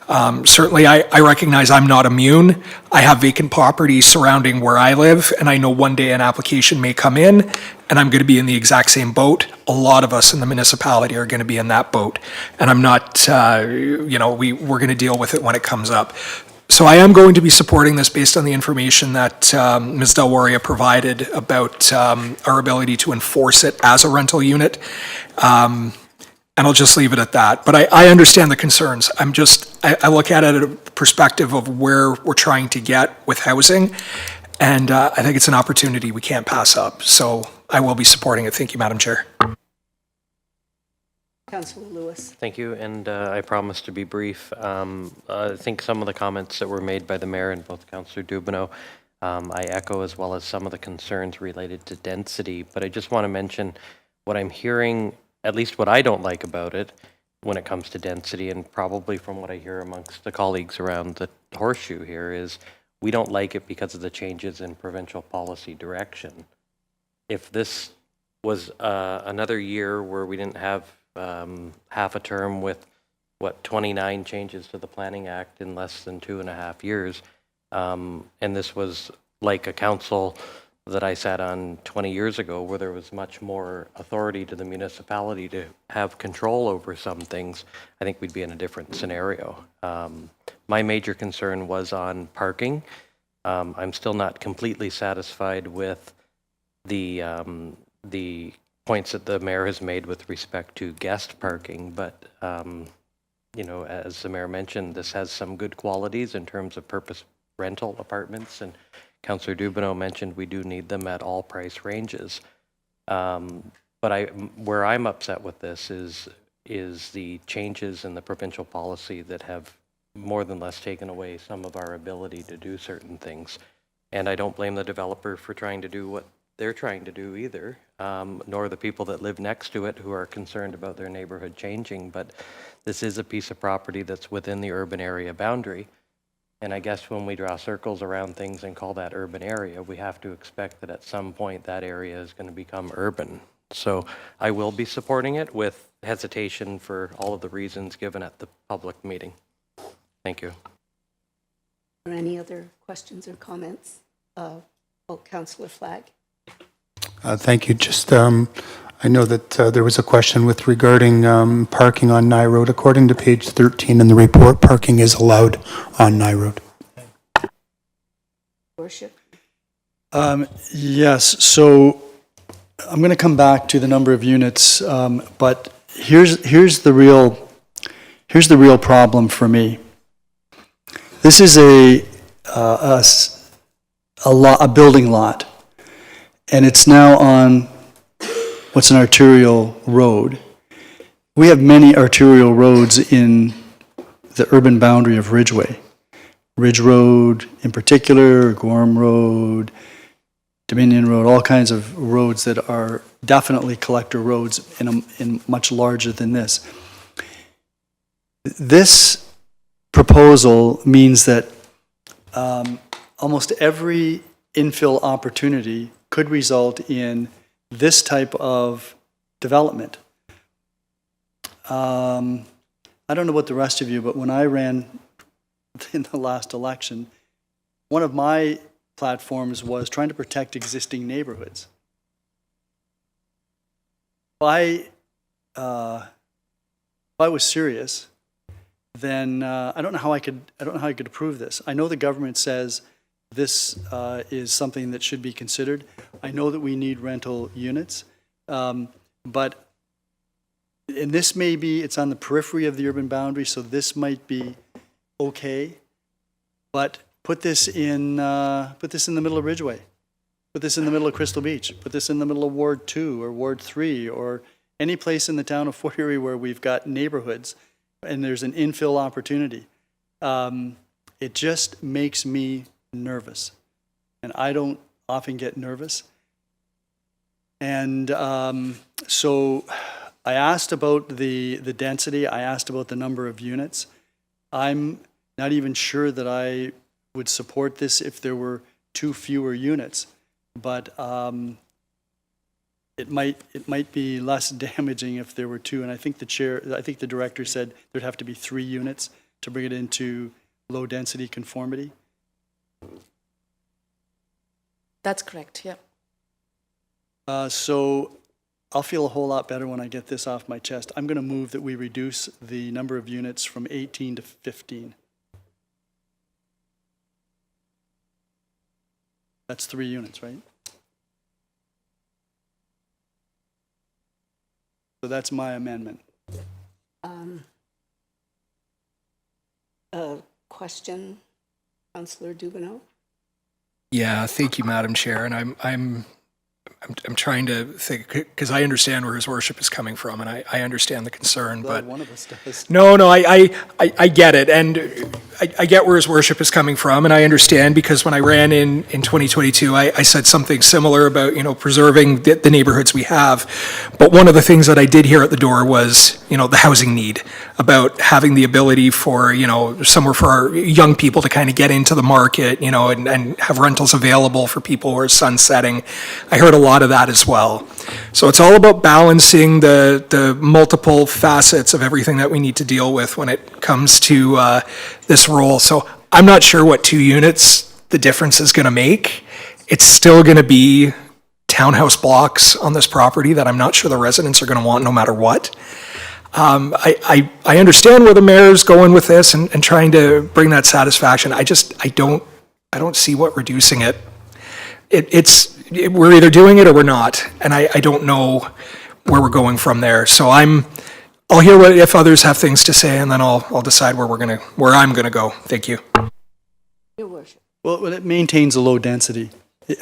Certainly, I recognize I'm not immune. I have vacant property surrounding where I live, and I know one day an application may come in, and I'm going to be in the exact same boat. A lot of us in the municipality are going to be in that boat, and I'm not, we're going to deal with it when it comes up. So I am going to be supporting this based on the information that Ms. Del Warria provided about our ability to enforce it as a rental unit. And I'll just leave it at that. But I understand the concerns. I look at it at a perspective of where we're trying to get with housing. And I think it's an opportunity we can't pass up. So I will be supporting it. Thank you, Madam Chair. Councillor Lewis. Thank you, and I promise to be brief. I think some of the comments that were made by the mayor and both Councillor Dubanow, I echo, as well as some of the concerns related to density. But I just want to mention what I'm hearing, at least what I don't like about it when it comes to density, and probably from what I hear amongst the colleagues around the horseshoe here, is we don't like it because of the changes in provincial policy direction. If this was another year where we didn't have half a term with, 29 changes to the Planning Act in less than 2.5 years, and this was like a council that I sat on 20 years ago, where there was much more authority to the municipality to have control over some things, I think we'd be in a different scenario. My major concern was on parking. I'm still not completely satisfied with the points that the mayor has made with respect to guest parking, but you know, as the mayor mentioned, this has some good qualities in terms of purpose rental apartments, and Councillor Dubanow mentioned we do need them at all price ranges. But where I'm upset with this is the changes in the provincial policy that have more than less taken away some of our ability to do certain things. And I don't blame the developer for trying to do what they're trying to do either, nor the people that live next to it who are concerned about their neighborhood changing. But this is a piece of property that's within the urban area boundary. And I guess when we draw circles around things and call that urban area, we have to expect that at some point that area is going to become urban. So I will be supporting it with hesitation for all of the reasons given at the public meeting. Thank you. Are there any other questions or comments? Councillor Flagg. Thank you. Just, I know that there was a question with regarding parking on Nye Road. According to page 13 in the report, parking is allowed on Nye Road. Worship. Yes, so I'm going to come back to the number of units, but here's the real problem for me. This is a building lot, and it's now on what's an arterial road. We have many arterial roads in the urban boundary of Ridgeway. Ridge Road in particular, Gorham Road, Dominion Road, all kinds of roads that are definitely collector roads in much larger than this. This proposal means that almost every infill opportunity could result in this type of development. I don't know about the rest of you, but when I ran in the last election, one of my platforms was trying to protect existing neighborhoods. If I was serious, then I don't know how I could approve this. I know the government says this is something that should be considered. I know that we need rental units, but and this may be, it's on the periphery of the urban boundary, so this might be okay, but put this in the middle of Ridgeway. Put this in the middle of Crystal Beach. Put this in the middle of Ward 2 or Ward 3 or any place in the town of Fort Erie where we've got neighborhoods and there's an infill opportunity. It just makes me nervous. And I don't often get nervous. And so I asked about the density. I asked about the number of units. I'm not even sure that I would support this if there were two fewer units, but it might be less damaging if there were two. And I think the director said there'd have to be 3 units to bring it into low density conformity. That's correct, yeah. So I'll feel a whole lot better when I get this off my chest. I'm going to move that we reduce the number of units from 18 to 15. That's 3 units, right? So that's my amendment. Question, Councillor Dubanow? Yeah, thank you, Madam Chair. And I'm trying to think, because I understand where his worship is coming from, and I understand the concern, but one of us does. No, I get it, and I get where his worship is coming from, and I understand, because when I ran in 2022, I said something similar about, preserving the neighborhoods we have, but one of the things that I did hear at the door was, the housing need, about having the ability for, somewhere for our young people to kind of get into the market, and have rentals available for people who are sunsetting. I heard a lot of that as well. So it's all about balancing the multiple facets of everything that we need to deal with when it comes to this role. So I'm not sure what 2 units the difference is going to make. It's still going to be townhouse blocks on this property that I'm not sure the residents are going to want no matter what. I understand where the mayor's going with this and trying to bring that satisfaction. I don't see what reducing it. It's we're either doing it or we're not, and I don't know where we're going from there. So I'll hear if others have things to say, and then I'll decide where I'm gonna go. Thank you. Your worship. Well, it maintains a low density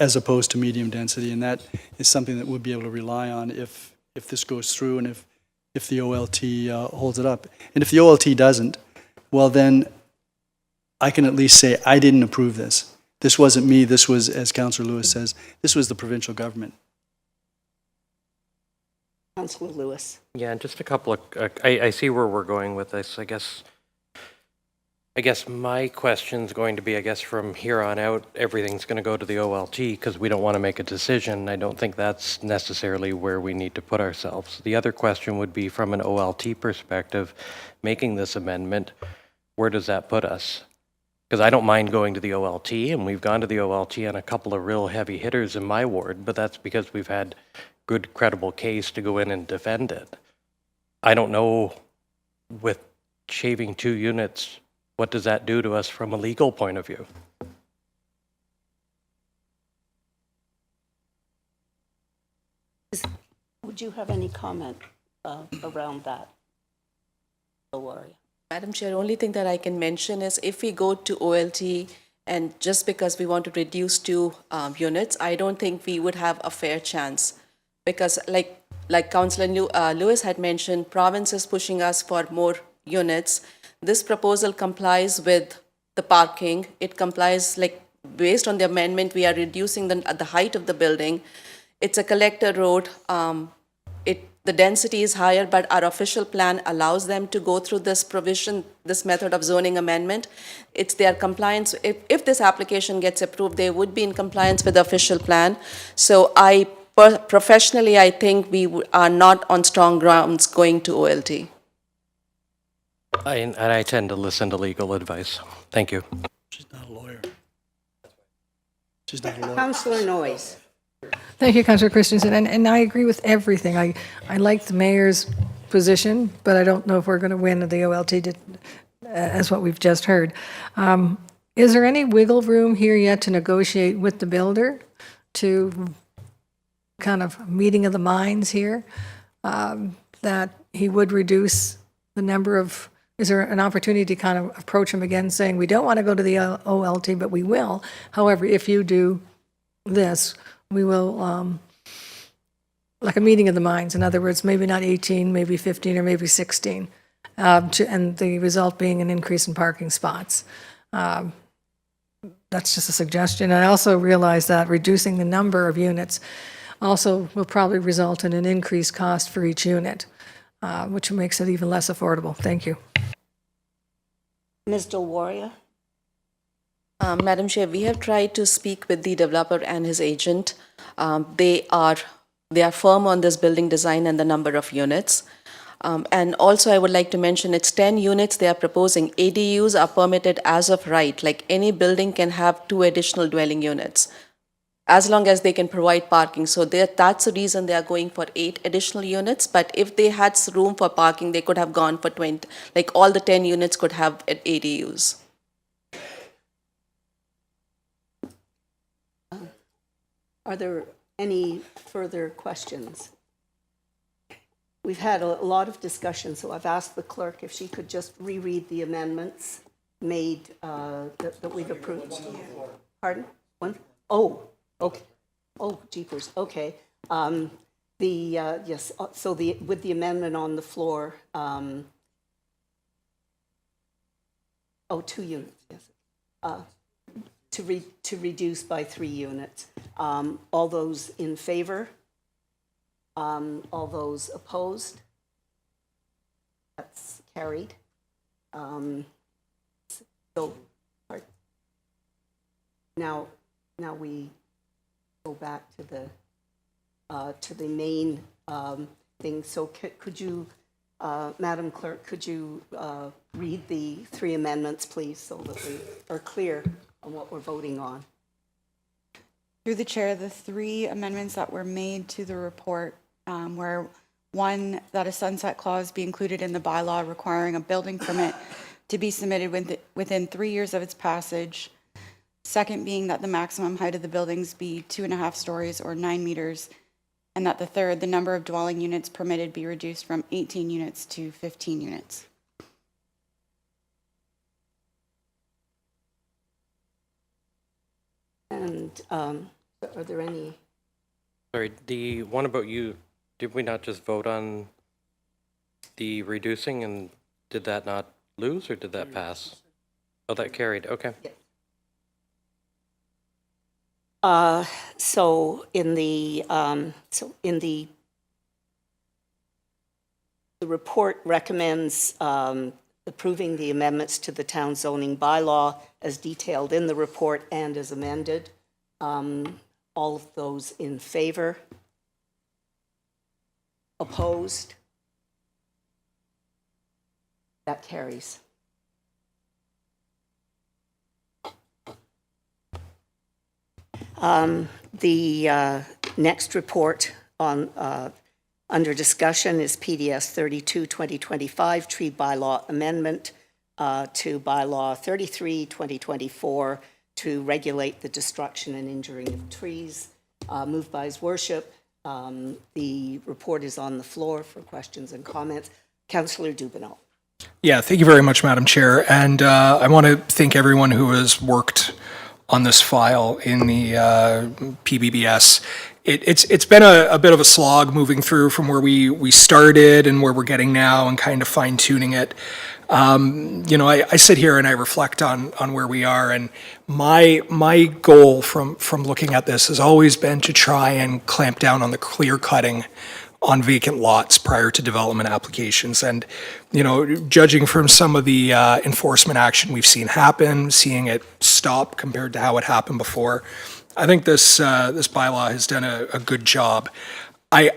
as opposed to medium density, and that is something that we'll be able to rely on if this goes through and if the OLT holds it up. And if the OLT doesn't, well then, I can at least say, I didn't approve this. This wasn't me, this was, as Councillor Lewis says, this was the provincial government. Councillor Lewis. Yeah, and just a couple of, I see where we're going with this. I guess my question's going to be, from here on out, everything's going to go to the OLT because we don't want to make a decision. I don't think that's necessarily where we need to put ourselves. The other question would be from an OLT perspective, making this amendment, where does that put us? Because I don't mind going to the OLT, and we've gone to the OLT on a couple of real heavy hitters in my ward, but that's because we've had good, credible case to go in and defend it. I don't know, with shaving 2 units, what does that do to us from a legal point of view? Would you have any comment around that? Don't worry. Madam Chair, only thing that I can mention is if we go to OLT and just because we want to reduce 2 units, I don't think we would have a fair chance. Because like Councillor Lewis had mentioned, province is pushing us for more units. This proposal complies with the parking. It complies, based on the amendment, we are reducing the height of the building. It's a collector road. The density is higher, but our official plan allows them to go through this provision, this method of zoning amendment. It's their compliance. If this application gets approved, they would be in compliance with the official plan. So professionally, I think we are not on strong grounds going to OLT. I tend to listen to legal advice. Thank you. She's not a lawyer. She's not a lawyer. Councillor Noyes. Thank you, Councillor Christensen, and I agree with everything. I like the mayor's position, but I don't know if we're going to win the OLT as what we've just heard. Is there any wiggle room here yet to negotiate with the builder to kind of meeting of the minds here, that he would reduce the number of, is there an opportunity to kind of approach him again saying, we don't want to go to the OLT, but we will. However, if you do this, we will, like a meeting of the minds. In other words, maybe not 18, maybe 15, or maybe 16, and the result being an increase in parking spots. That's just a suggestion. I also realize that reducing the number of units also will probably result in an increased cost for each unit, which makes it even less affordable. Thank you. Ms. Delwaria. Madam Chair, we have tried to speak with the developer and his agent. They are firm on this building design and the number of units. And also I would like to mention it's 10 units they are proposing. ADUs are permitted as of right, like any building can have 2 additional dwelling units, as long as they can provide parking. So that's the reason they are going for 8 additional units. But if they had room for parking, they could have gone for 20, like all the 10 units could have ADUs. Are there any further questions? We've had a lot of discussion, so I've asked the clerk if she could just reread the amendments made that we've approved. Pardon? One? Oh, okay. Oh, jeepers. Okay. Yes. So with the amendment on the floor. 2 units. Yes. To reduce by 3 units. All those in favor? All those opposed? That's carried. Now we go back to the main thing. So could you, Madam Clerk, could you read the 3 amendments, please, so that we are clear on what we're voting on? Through the chair, the 3 amendments that were made to the report were, 1, that a sunset clause be included in the bylaw requiring a building permit to be submitted within 3 years of its passage. Second being that the maximum height of the buildings be 2.5 stories or 9 meters. And that the third, the number of dwelling units permitted be reduced from 18 units to 15 units. And are there any? Sorry, the one about you, did we not just vote on the reducing, and did that not lose, or did that pass? Oh, that carried, okay. So in the report recommends approving the amendments to the town zoning bylaw as detailed in the report and as amended. All of those in favor? Opposed? That carries. The next report on under discussion is PDS 32, 2025, tree bylaw amendment to bylaw 33, 2024, to regulate the destruction and injuring of trees. Moved by His Worship. The report is on the floor for questions and comments. Councillor Dubanow. Yeah, thank you very much, Madam Chair. And I want to thank everyone who has worked on this file in the PBBS. It's been a bit of a slog moving through from where we started and where we're getting now and kind of fine tuning it. You know, I sit here and I reflect on where we are, and my goal from looking at this has always been to try and clamp down on the clear cutting on vacant lots prior to development applications. And, you know, judging from some of the enforcement action we've seen happen, seeing it stop compared to how it happened before, I think this bylaw has done a good job. I'd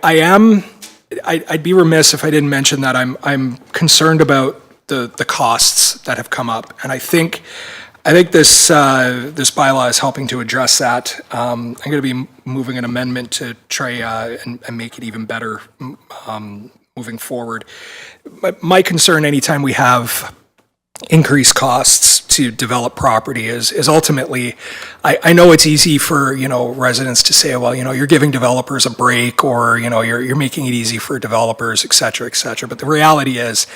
be remiss if I didn't mention that I'm concerned about the costs that have come up, and I think this bylaw is helping to address that. I'm going to be moving an amendment to try and make it even better moving forward. But my concern anytime we have increased costs to develop property is ultimately, I know it's easy for, you know, residents to say, well, you know, you're giving developers a break, or, you know, you're making it easy for developers, et cetera, et cetera. But the reality is,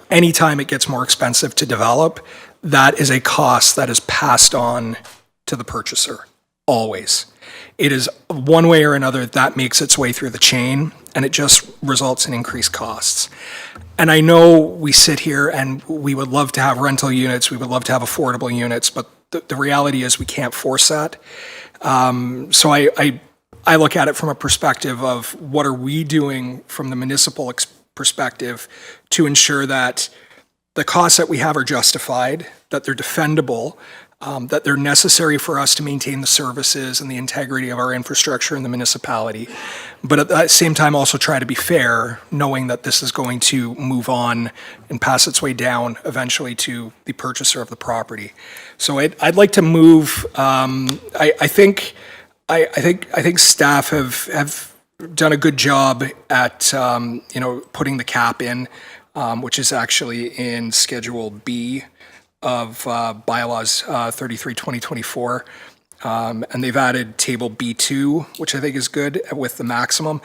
anytime it gets more expensive to develop, that is a cost that is passed on to the purchaser, always. It is one way or another that makes its way through the chain, and it just results in increased costs. And I know we sit here and we would love to have rental units, we would love to have affordable units, but the reality is we can't force that. So I look at it from a perspective of what are we doing from the municipal perspective to ensure that the costs that we have are justified, that they're defendable, that they're necessary for us to maintain the services and the integrity of our infrastructure in the municipality, but at the same time also try to be fair, knowing that this is going to move on and pass its way down eventually to the purchaser of the property. So I'd like to move. I think staff have done a good job at you know, putting the cap in, which is actually in Schedule B of bylaws 33, 2024. And they've added table B2, which I think is good with the maximum.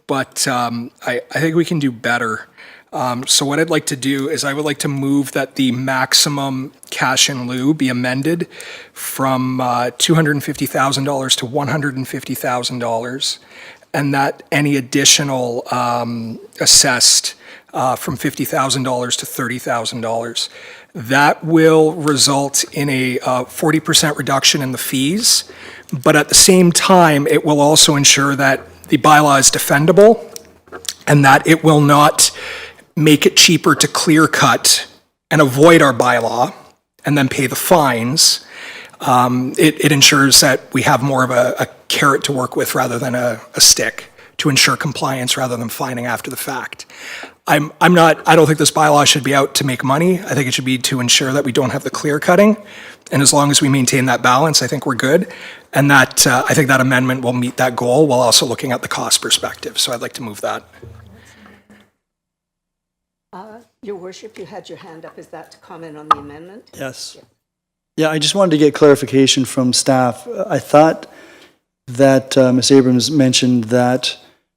But I think we can do better. So what I'd like to do is I would like to move that the maximum cash in lieu be amended from $250,000 to $150,000, and that any additional assessed from $50,000 to $30,000. That will result in a 40% reduction in the fees, but at the same time, it will also ensure that the bylaw is defendable and that it will not make it cheaper to clear cut and avoid our bylaw and then pay the fines. It ensures that we have more of a carrot to work with rather than a stick to ensure compliance rather than fining after the fact. I don't think this bylaw should be out to make money. I think it should be to ensure that we don't have the clear cutting. And as long as we maintain that balance, I think we're good. And that I think that amendment will meet that goal while also looking at the cost perspective. So I'd like to move that. Your Worship, you had your hand up. Is that to comment on the amendment? Yes. Yeah, I just wanted to get clarification from staff. I thought that Ms. Abrams mentioned that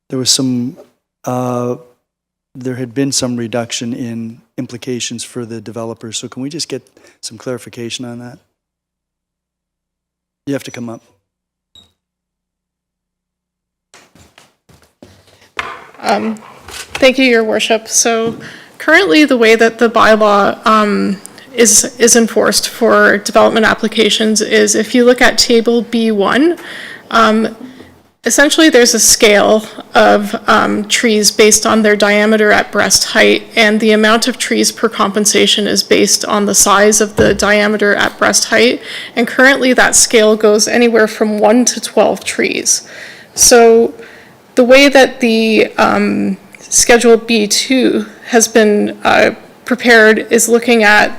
there was some, there had been some reduction in implications for the developers. So can we just get some clarification on that? You have to come up. Thank you, Your Worship. So currently, the way that the bylaw is enforced for development applications is if you look at Table B1, essentially there's a scale of trees based on their diameter at breast height, and the amount of trees per compensation is based on the size of the diameter at breast height. And currently, that scale goes anywhere from 1 to 12 trees. So the way that the Schedule B2 has been prepared is looking at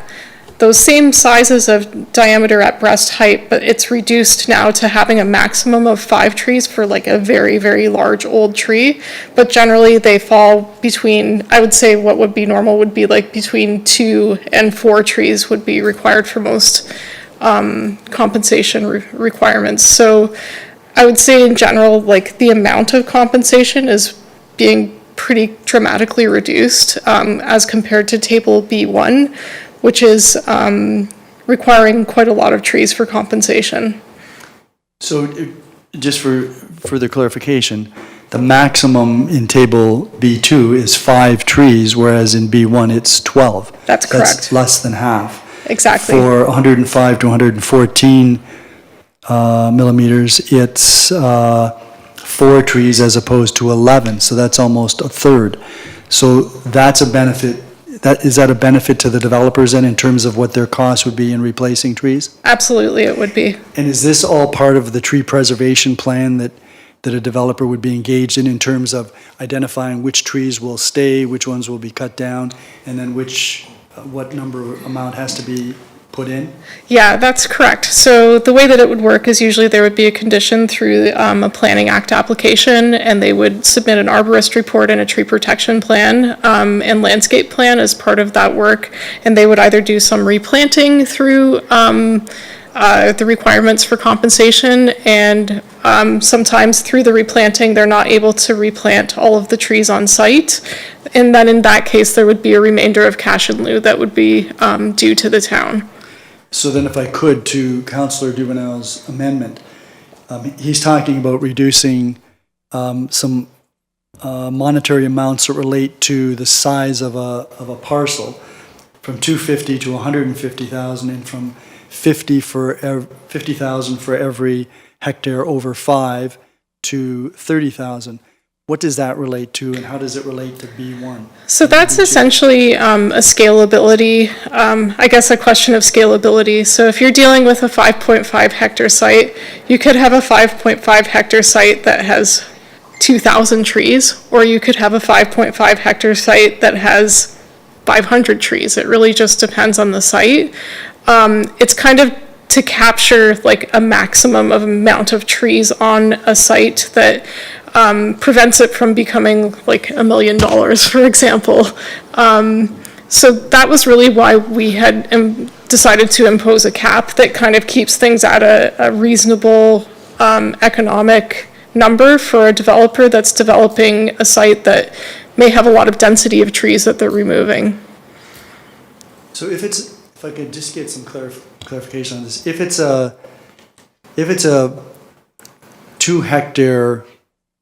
those same sizes of diameter at breast height, but it's reduced now to having a maximum of 5 trees for like a very, very large old tree. But generally they fall between, I would say what would be normal would be like between 2 and 4 trees would be required for most compensation requirements. So I would say in general, like the amount of compensation is being pretty dramatically reduced as compared to Table B1, which is requiring quite a lot of trees for compensation. So just for further clarification, the maximum in Table B2 is 5 trees, whereas in B1 it's 12. That's correct. That's less than half. Exactly. For 105 to 114 millimeters, it's 4 trees as opposed to 11, so that's almost a third. So that's a benefit. Is that a benefit to the developers then in terms of what their cost would be in replacing trees? Absolutely, it would be. And is this all part of the tree preservation plan that a developer would be engaged in terms of identifying which trees will stay, which ones will be cut down, and then what amount has to be put in? Yeah, that's correct. So the way that it would work is usually there would be a condition through a Planning Act application, and they would submit an arborist report and a tree protection plan and landscape plan as part of that work. And they would either do some replanting through the requirements for compensation, and sometimes through the replanting, they're not able to replant all of the trees on site. And then in that case, there would be a remainder of cash in lieu that would be due to the town. So then if I could, to Councillor Dubanow's amendment, he's talking about reducing some monetary amounts that relate to the size of a parcel from 250 to 150,000 and from 50,000 for every hectare over 5 to 30,000. What does that relate to, and how does it relate to B1? So that's essentially a scalability, I guess a question of scalability. So if you're dealing with a 5.5 hectare site, you could have a 5.5 hectare site that has 2,000 trees, or you could have a 5.5 hectare site that has 500 trees. It really just depends on the site. It's kind of to capture like a maximum of amount of trees on a site that prevents it from becoming like $1 million, for example. So that was really why we had decided to impose a cap that kind of keeps things at a reasonable economic number for a developer that's developing a site that may have a lot of density of trees that they're removing. So if I could just get some clarification on this, if it's a 2 hectare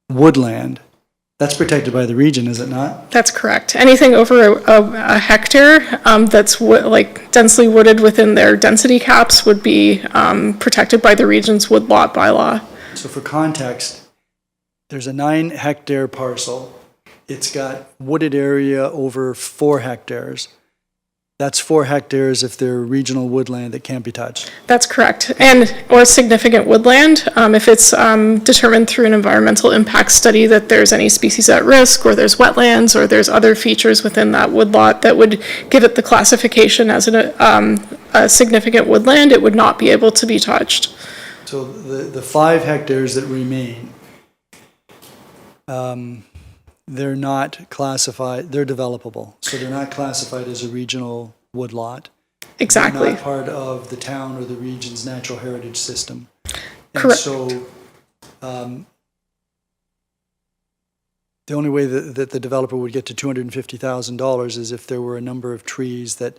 woodland, that's protected by the region, is it not? That's correct. Anything over a hectare that's like densely wooded within their density caps would be protected by the region's woodlot bylaw. So for context, there's a 9 hectare parcel. It's got wooded area over 4 hectares. That's 4 hectares if they're regional woodland that can't be touched. That's correct. Or significant woodland, if it's determined through an environmental impact study that there's any species at risk, or there's wetlands, or there's other features within that woodlot that would give it the classification as a significant woodland, it would not be able to be touched. So the 5 hectares that remain, they're not classified, they're developable. So they're not classified as a regional woodlot. Exactly. Not part of the town or the region's natural heritage system. And Correct. so, the only way that the developer would get to $250,000 is if there were a number of trees that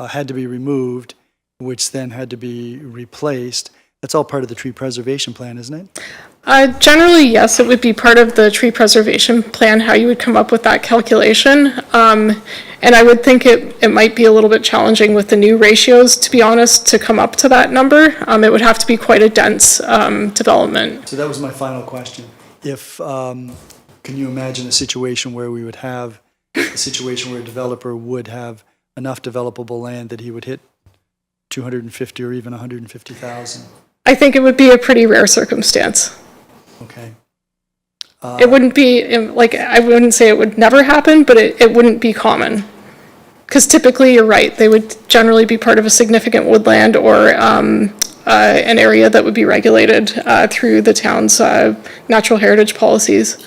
had to be removed, which then had to be replaced. That's all part of the tree preservation plan, isn't it? Generally, yes, it would be part of the tree preservation plan, how you would come up with that calculation. And I would think it might be a little bit challenging with the new ratios, to be honest, to come up to that number. It would have to be quite a dense development. So that was my final question. Can you imagine a situation where we would have a situation where a developer would have enough developable land that he would hit 250 or even 150,000? I think it would be a pretty rare circumstance. Okay. It wouldn't be, like, I wouldn't say it would never happen, but it wouldn't be common. Because typically, you're right, they would generally be part of a significant woodland or an area that would be regulated through the town's natural heritage policies.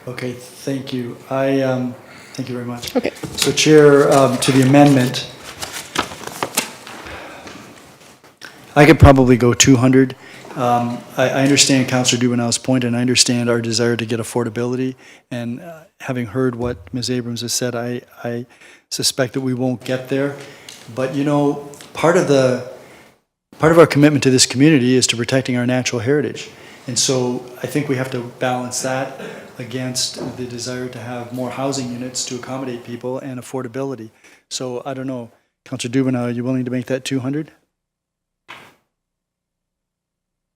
Okay, thank you. Thank you very much. Okay. So Chair, to the amendment, I could probably go 200. I understand Councillor Dubanow's point, and I understand our desire to get affordability. And having heard what Ms. Abrams has said, I suspect that we won't get there. But, you know, part of our commitment to this community is to protecting our natural heritage. And so I think we have to balance that against the desire to have more housing units to accommodate people and affordability. So I don't know, Councillor Dubanow, are you willing to make that 200?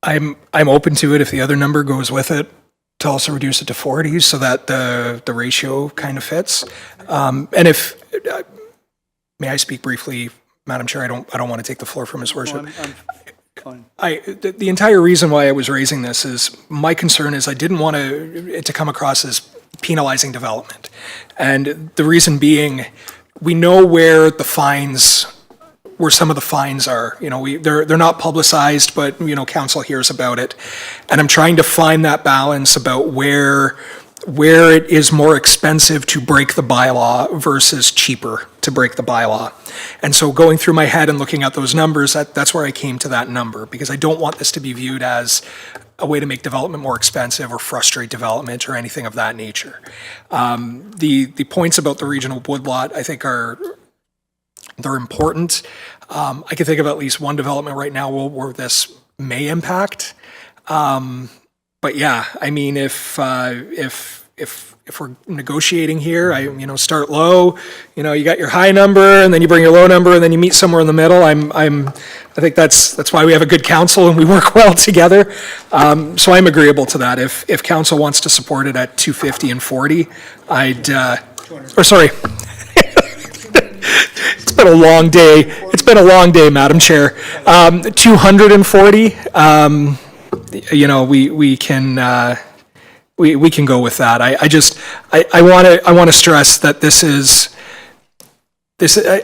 I'm open to it if the other number goes with it, to also reduce it to 40 so that the ratio kind of fits. And if, may I speak briefly, Madam Chair? I don't want to take the floor from His Worship. No, I'm fine. The entire reason why I was raising this is my concern is I didn't want it to come across as penalizing development. And the reason being, we know where some of the fines are. You know, they're not publicized, but, you know, council hears about it. And I'm trying to find that balance about where it is more expensive to break the bylaw versus cheaper to break the bylaw. And so going through my head and looking at those numbers, that's where I came to that number, because I don't want this to be viewed as a way to make development more expensive or frustrate development or anything of that nature. The points about the regional woodlot, I think they're important. I can think of at least one development right now where this may impact. But yeah, I mean, if we're negotiating here, start low. You know, you got your high number, and then you bring your low number, and then you meet somewhere in the middle. I think that's why we have a good council and we work well together. So I'm agreeable to that. If council wants to support it at 250 and 40, sorry. It's been a long day. It's been a long day, Madam Chair. 240. We can go with that. I want to stress that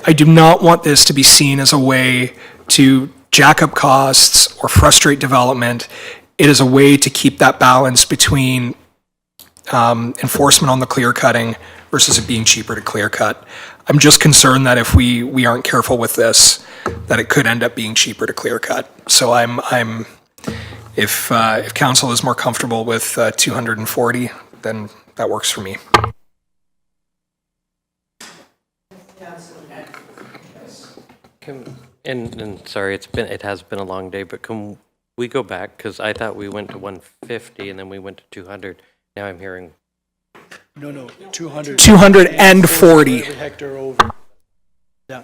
I do not want this to be seen as a way to jack up costs or frustrate development. It is a way to keep that balance between enforcement on the clear cutting versus it being cheaper to clear cut. I'm just concerned that if we aren't careful with this, that it could end up being cheaper to clear cut. So if council is more comfortable with 240, then that works for me. And sorry, it has been a long day, but can we go back? Because I thought we went to 150 and then we went to 200. Now I'm hearing. No, 200. 240. Every hectare over. Yeah.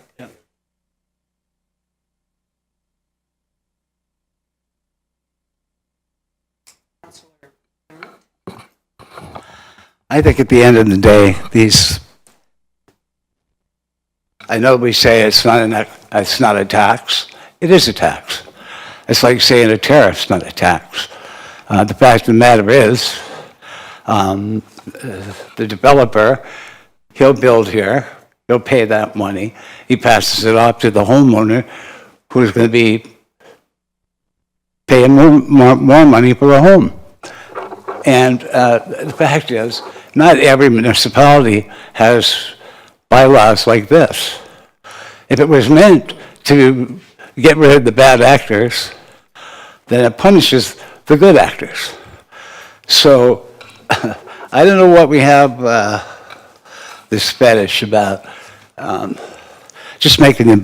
I think at the end of the day, I know we say it's not a tax. It is a tax. It's like saying a tariff's not a tax. The fact of the matter is, the developer, he'll build here, he'll pay that money, he passes it off to the homeowner who's going to be paying more money for a home. And the fact is, not every municipality has bylaws like this. If it was meant to get rid of the bad actors, then it punishes the good actors. So I don't know what we have this fetish about just making the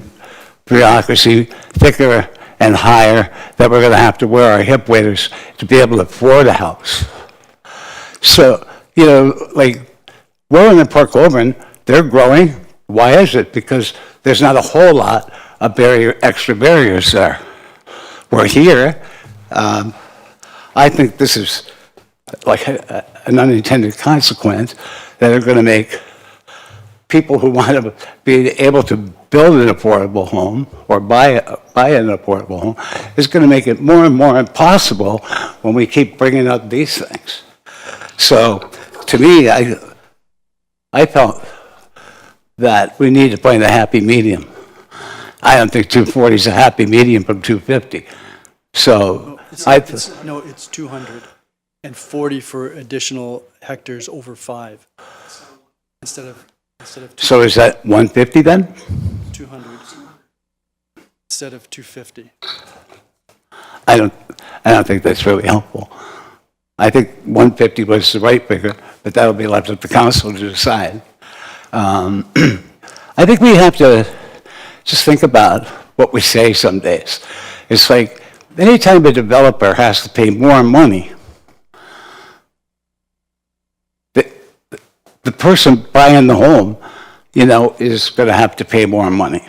bureaucracy thicker and higher, that we're going to have to wear our hip waders to be able to afford a house. So, you know, like Warren and Port Colborne, they're growing. Why is it? Because there's not a whole lot of extra barriers there. We're here. I think this is like an unintended consequence that are going to make people who want to be able to build an affordable home or buy an affordable home is going to make it more and more impossible when we keep bringing up these things. So, to me, I felt that we need to find a happy medium. I don't think 240 is a happy medium from 250. So, No, it's 240 for additional hectares over 5. Instead of so is that 150 then? 200 instead of 250. I don't think that's really helpful. I think 150 was the right figure, but that'll be left up to council to decide. I think we have to just think about what we say some days. It's like anytime a developer has to pay more money, the person buying the home, you know, is going to have to pay more money.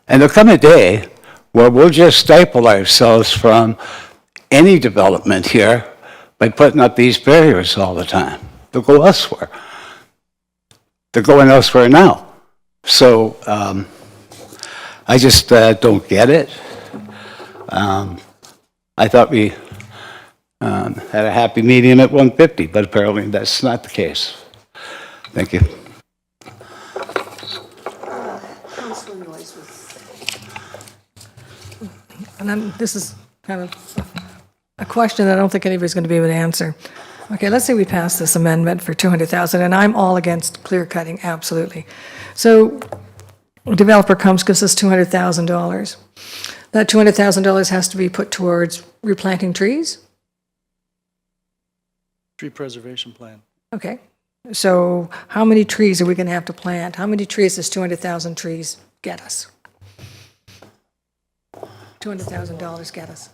And there'll come a day where we'll just stifle ourselves from any development here by putting up these barriers all the time. They'll go elsewhere. They're going elsewhere now. So I just don't get it. I thought we had a happy medium at 150, but apparently that's not the case. Thank you. Councillor Noyes And this is kind of a question that I don't think anybody's going to be able to answer. Okay, let's say we pass this amendment for 200,000, and I'm all against clear cutting, absolutely. So a developer comes, gives us $200,000. That $200,000 has to be put towards replanting trees? Tree preservation plan. Okay, so how many trees are we going to have to plant? How many trees does 200,000 trees get us? $200,000 get us.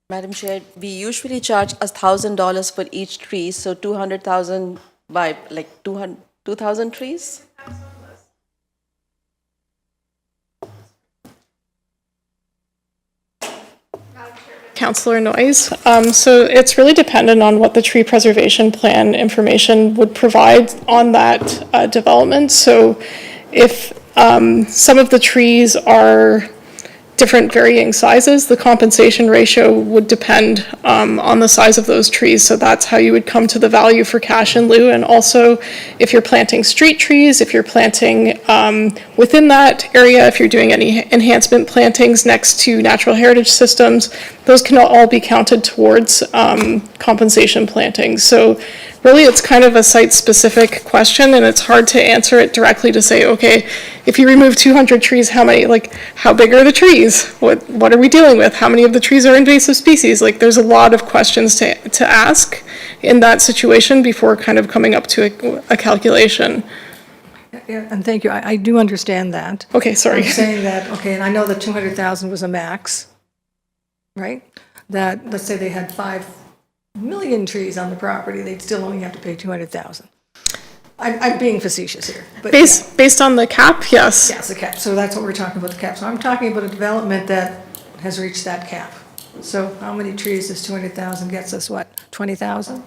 Madam Chair, we usually charge $1,000 for each tree, so 200,000 by like 2,000 trees? Councillor Noyes. So it's really dependent on what the tree preservation plan information would provide on that development. So if some of the trees are different varying sizes, the compensation ratio would depend on the size of those trees. So that's how you would come to the value for cash in lieu. And also, if you're planting street trees, if you're planting within that area, if you're doing any enhancement plantings next to natural heritage systems, those can all be counted towards compensation plantings. So really, it's kind of a site-specific question, and it's hard to answer it directly to say, okay, if you remove 200 trees, how many, like, how big are the trees? What are we dealing with? How many of the trees are invasive species? Like, there's a lot of questions to ask in that situation before kind of coming up to a calculation. Yeah, and thank you, I do understand that. Okay, sorry. I'm saying that, okay, and I know that 200,000 was a max, right? That, let's say they had 5 million trees on the property, they'd still only have to pay 200,000. I'm being facetious here. But Based on the cap, yes. yes, the cap, so that's what we're talking about, the cap. So I'm talking about a development that has reached that cap. So how many trees does 200,000 gets us, what, 20,000?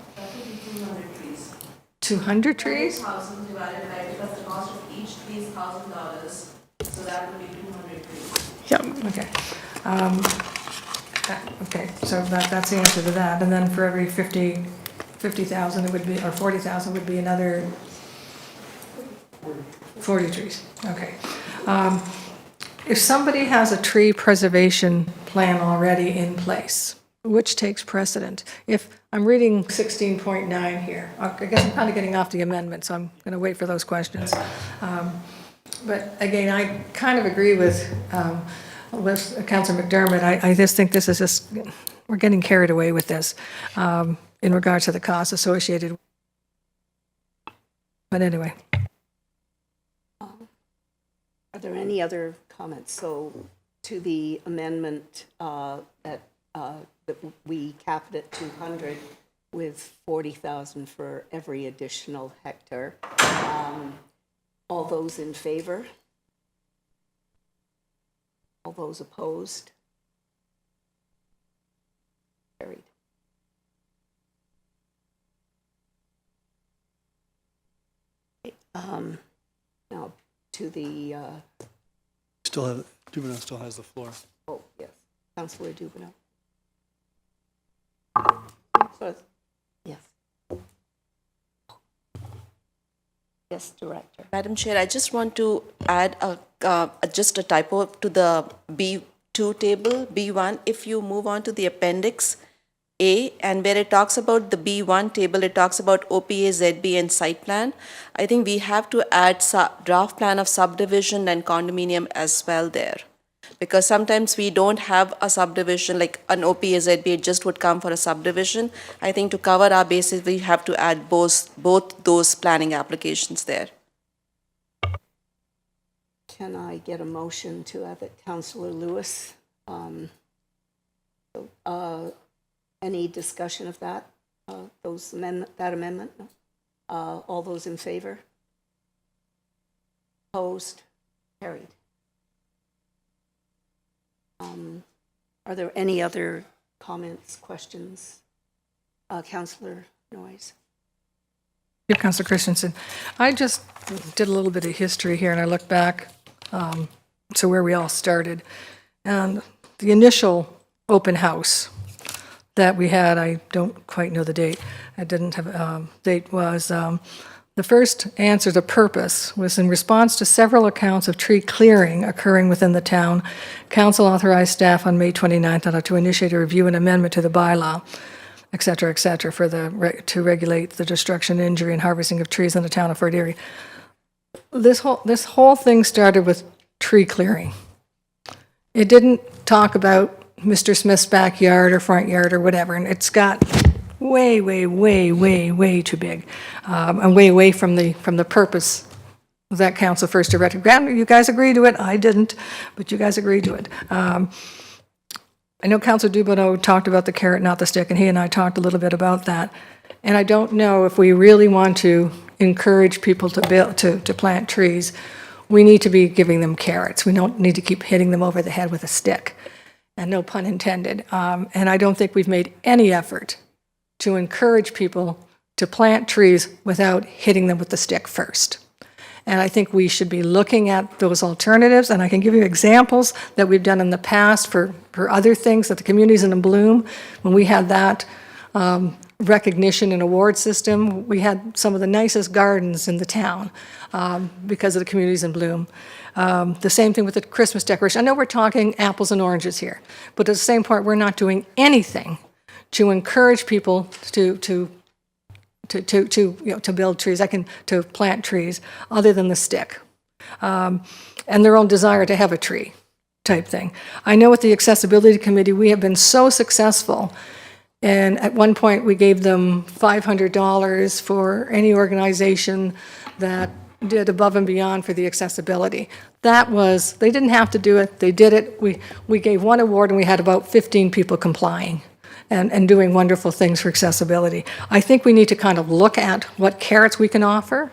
200 trees? 1,000 divided by, because the cost of each tree is $1,000, so that would be 200 trees. Yep. Okay. Okay, so that's the answer to that. And then for every 50,000 it would be, or 40,000 would be another 40 trees. Okay. If somebody has a tree preservation plan already in place, which takes precedent? If I'm reading 16.9 here, I guess I'm kind of getting off the amendment, so I'm going to wait for those questions. But again, I kind of agree with Councillor McDermott. I just think this is just, we're getting carried away with this in regards to the costs associated. But anyway. Are there any other comments? So to the amendment that we capped at 200 with 40,000 for every additional hectare. All those in favor? All those opposed? Carried. Now to the Dubanow still has the floor. oh yes, Councillor Dubanow. Yes. Yes, Director. Madam Chair, I just want to add just a typo to the B2 table, B1. If you move on to the Appendix A, and where it talks about the B1 table, it talks about OPA, ZB, and site plan. I think we have to add draft plan of subdivision and condominium as well there. Because sometimes we don't have a subdivision, like an OPA, ZB, it just would come for a subdivision. I think to cover our bases, we have to add both those planning applications there. Can I get a motion to have it, Councillor Lewis? Any discussion of that? That amendment? No? All those in favor? Opposed? Carried. Are there any other comments, questions? Councillor Noyes. Yeah, Councillor Christensen. I just did a little bit of history here, and I looked back to where we all started. And the initial open house that we had, I don't quite know the date, I didn't have a date, was the first answer to purpose was in response to several accounts of tree clearing occurring within the town. Council authorized staff on May 29th to initiate a review and amendment to the bylaw, et cetera, to regulate the destruction, injury, and harvesting of trees in the town of Fort Erie. This whole thing started with tree clearing. It didn't talk about Mr. Smith's backyard or front yard or whatever, and it's got way, way, way, way, way too big, and way away from the purpose of that council first directed. Granted, you guys agreed to it. I didn't, but you guys agreed to it. I know Councillor Dubanow talked about the carrot, not the stick, and he and I talked a little bit about that. And I don't know if we really want to encourage people to plant trees. We need to be giving them carrots. We don't need to keep hitting them over the head with a stick, and no pun intended. And I don't think we've made any effort to encourage people to plant trees without hitting them with the stick first. And I think we should be looking at those alternatives, and I can give you examples that we've done in the past for other things, that the Communities in Bloom, when we had that recognition and award system, we had some of the nicest gardens in the town because of the Communities in Bloom. The same thing with the Christmas decoration. I know we're talking apples and oranges here, but at the same point, we're not doing anything to encourage people to build trees, to plant trees, other than the stick, and their own desire to have a tree type thing. I know with the Accessibility Committee, we have been so successful, and at one point we gave them $500 for any organization that did above and beyond for the accessibility. That was, they didn't have to do it, they did it. We gave one award and we had about 15 people complying and doing wonderful things for accessibility. I think we need to kind of look at what carrots we can offer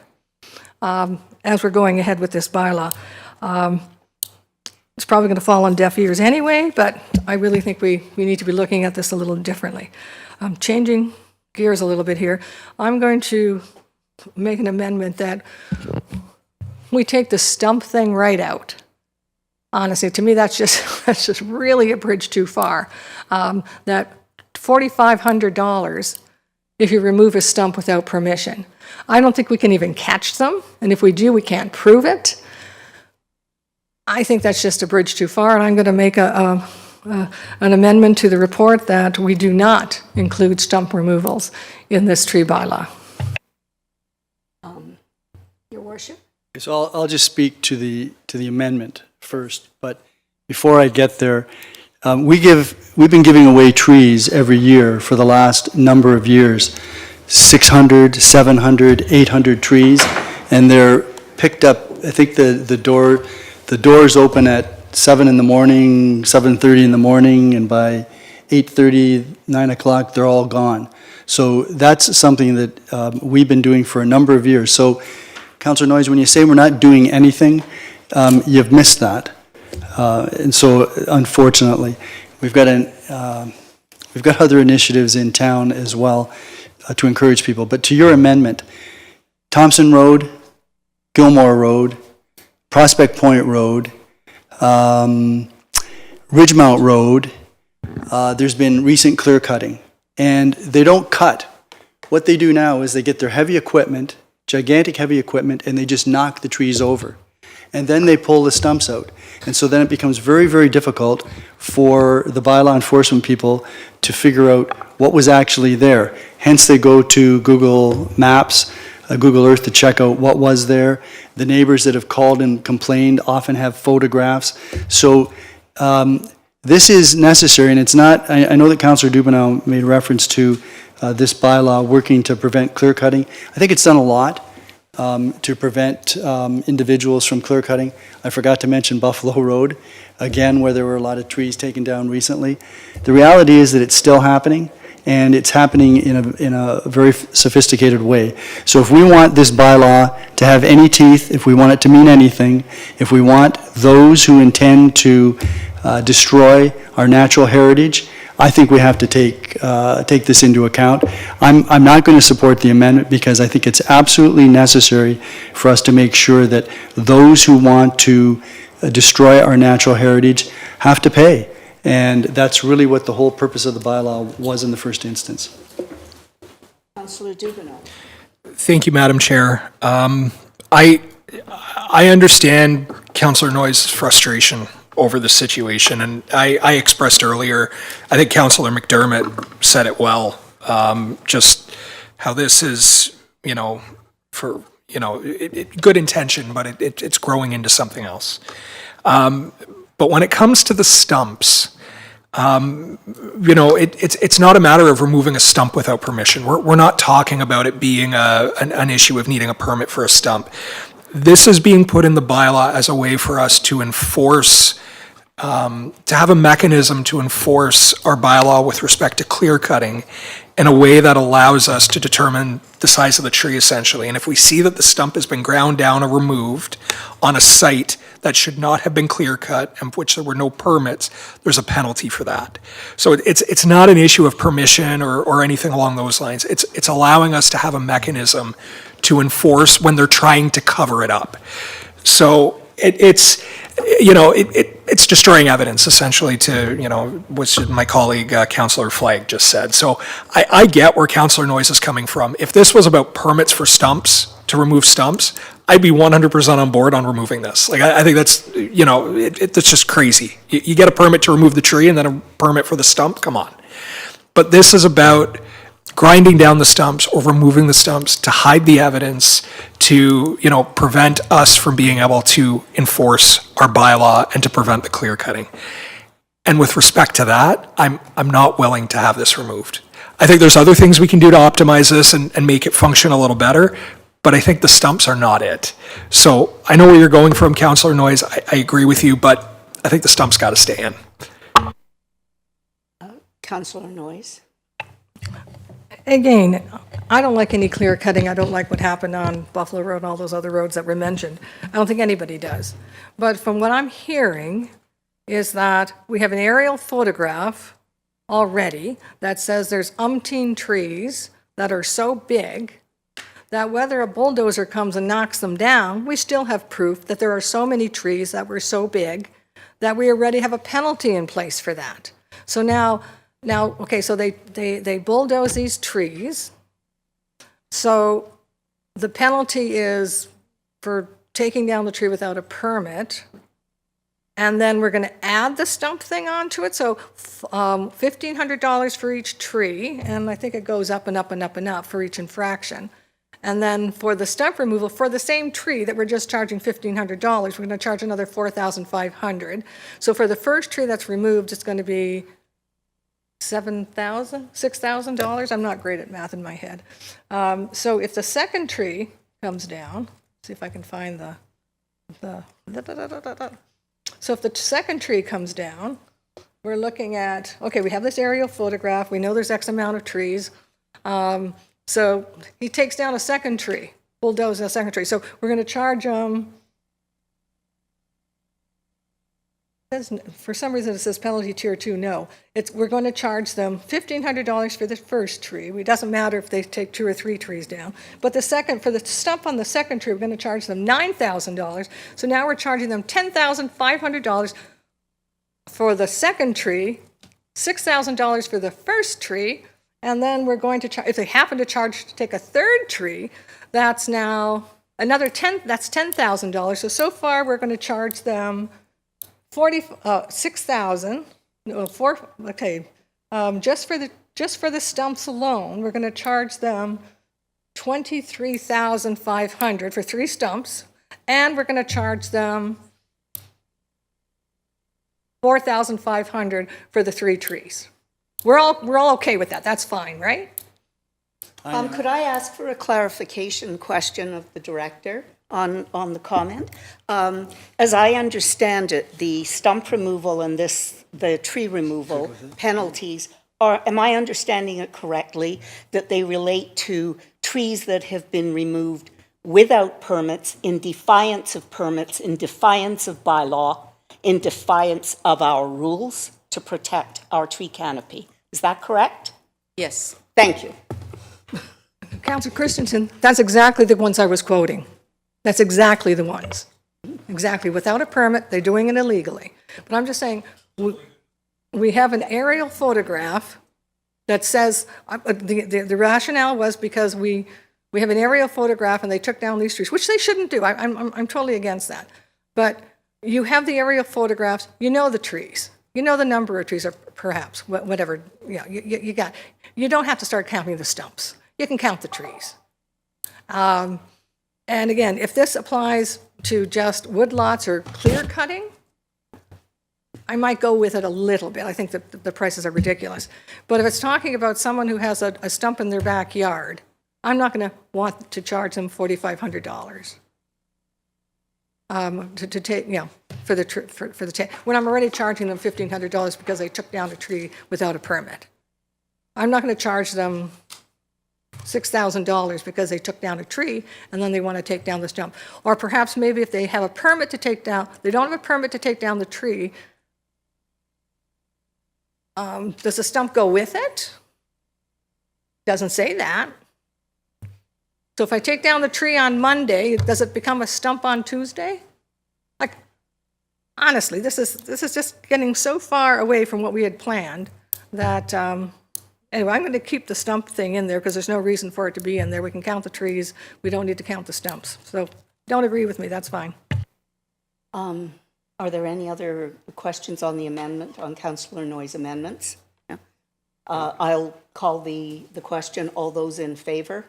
as we're going ahead with this bylaw. It's probably going to fall on deaf ears anyway, but I really think we need to be looking at this a little differently. Changing gears a little bit here, I'm going to make an amendment that we take the stump thing right out. Honestly, to me, that's just really a bridge too far. That $4,500 if you remove a stump without permission. I don't think we can even catch them, and if we do, we can't prove it. I think that's just a bridge too far, and I'm going to make an amendment to the report that we do not include stump removals in this tree bylaw. Your Worship? So I'll just speak to the amendment first, but before I get there, we've been giving away trees every year for the last number of years, 600, 700, 800 trees, and they're picked up. I think the doors open at 7 in the morning, 7:30 in the morning, and by 8:30, 9 o'clock, they're all gone. So that's something that we've been doing for a number of years. So, Councillor Noyes, when you say we're not doing anything, you've missed that. And so, unfortunately, we've got other initiatives in town as well to encourage people. But to your amendment, Thompson Road, Gilmore Road, Prospect Point Road, Ridgemount Road, there's been recent clear cutting, and they don't cut. What they do now is they get their heavy equipment, gigantic heavy equipment, and they just knock the trees over. And then they pull the stumps out. And so then it becomes very, very difficult for the bylaw enforcement people to figure out what was actually there. Hence, they go to Google Maps, Google Earth to check out what was there. The neighbors that have called and complained often have photographs. So this is necessary, and it's not, I know that Councillor Dubanow made reference to this bylaw working to prevent clear cutting. I think it's done a lot to prevent individuals from clear cutting. I forgot to mention Buffalo Road, again, where there were a lot of trees taken down recently. The reality is that it's still happening, and it's happening in a very sophisticated way. So if we want this bylaw to have any teeth, if we want it to mean anything, if we want those who intend to destroy our natural heritage, I think we have to take this into account. I'm not going to support the amendment because I think it's absolutely necessary for us to make sure that those who want to destroy our natural heritage have to pay. And that's really what the whole purpose of the bylaw was in the first instance. Councillor Dubanow. Thank you, Madam Chair. I understand Councillor Noyes' frustration over the situation, and I expressed earlier, I think Councillor McDermott said it well, just how this is, good intention, but it's growing into something else. But when it comes to the stumps, it's not a matter of removing a stump without permission. We're not talking about it being an issue of needing a permit for a stump. This is being put in the bylaw as a way for us to enforce, to have a mechanism to enforce our bylaw with respect to clear cutting in a way that allows us to determine the size of the tree, essentially. And if we see that the stump has been ground down or removed on a site that should not have been clear cut and which there were no permits, there's a penalty for that. So it's not an issue of permission or anything along those lines. It's allowing us to have a mechanism to enforce when they're trying to cover it up. So it's destroying evidence, essentially, to, which my colleague, Councillor Flagg, just said. So I get where Councillor Noyes is coming from. If this was about permits for stumps, to remove stumps, I'd be 100% on board on removing this. Like, I think that's, that's just crazy. You get a permit to remove the tree and then a permit for the stump, come on. But this is about grinding down the stumps or removing the stumps to hide the evidence, to, prevent us from being able to enforce our bylaw and to prevent the clear cutting. And with respect to that, I'm not willing to have this removed. I think there's other things we can do to optimize this and make it function a little better, but I think the stumps are not it. So I know where you're going from, Councillor Noyes. I agree with you, but I think the stumps got to stay in. Councillor Noyes. Again, I don't like any clear cutting. I don't like what happened on Buffalo Road and all those other roads that were mentioned. I don't think anybody does. But from what I'm hearing is that we have an aerial photograph already that says there's umpteen trees that are so big that whether a bulldozer comes and knocks them down, we still have proof that there are so many trees that were so big that we already have a penalty in place for that. So now, okay, so they bulldoze these trees. So the penalty is for taking down the tree without a permit. And then we're going to add the stump thing onto it. So $1,500 for each tree. And I think it goes up and up and up and up for each infraction. And then for the stump removal, for the same tree that we're just charging $1,500, we're going to charge another $4,500. So for the first tree that's removed, it's going to be $6,000? I'm not great at math in my head. So if the second tree comes down, see if I can find so if the second tree comes down, we're looking at, okay, we have this aerial photograph. We know there's X amount of trees. So he takes down a second tree, bulldozes a second tree. So we're going to charge them, for some reason it says penalty tier 2, no. We're going to charge them $1,500 for the first tree. It doesn't matter if they take 2 or 3 trees down. But for the stump on the second tree, we're going to charge them $9,000. So now we're charging them $10,500 for the second tree, $6,000 for the first tree, and then we're going to charge, if they happen to take a third tree, that's now another that's $10,000. So far we're going to charge them $6,000. Okay, just for the stumps alone, we're going to charge them $23,500 for 3 stumps, and we're going to charge them $4,500 for the 3 trees. We're all okay with that. That's fine, right? Could I ask for a clarification question of the director on the comment? As I understand it, the stump removal and the tree removal penalties am I understanding it correctly, that they relate to trees that have been removed without permits, in defiance of permits, in defiance of bylaw, in defiance of our rules to protect our tree canopy? Is that correct? Yes. Thank you. Councillor Christensen, that's exactly the ones I was quoting. That's exactly the ones. Exactly. Without a permit, they're doing it illegally. But I'm just saying, we have an aerial photograph that says, the rationale was because we have an aerial photograph and they took down these trees, which they shouldn't do. I'm totally against that. But you have the aerial photographs, you know the trees. You know the number of trees, or perhaps, whatever, you got. You don't have to start counting the stumps. You can count the trees. And again, if this applies to just woodlots or clear cutting, I might go with it a little bit. I think that the prices are ridiculous. But if it's talking about someone who has a stump in their backyard, I'm not going to want to charge them $4,500 to take, for the when I'm already charging them $1,500 because they took down a tree without a permit. I'm not going to charge them $6,000 because they took down a tree and then they want to take down the stump. Or perhaps maybe if they have a permit to take down, they don't have a permit to take down the tree, does the stump go with it? Doesn't say that. So if I take down the tree on Monday, does it become a stump on Tuesday? Like, honestly, this is just getting so far away from what we had planned that, anyway, I'm going to keep the stump thing in there because there's no reason for it to be in there. We can count the trees. We don't need to count the stumps. So don't agree with me, that's fine. Are there any other questions on the amendment, on Councillor Noyes' amendments? Yeah. I'll call the question. All those in favor?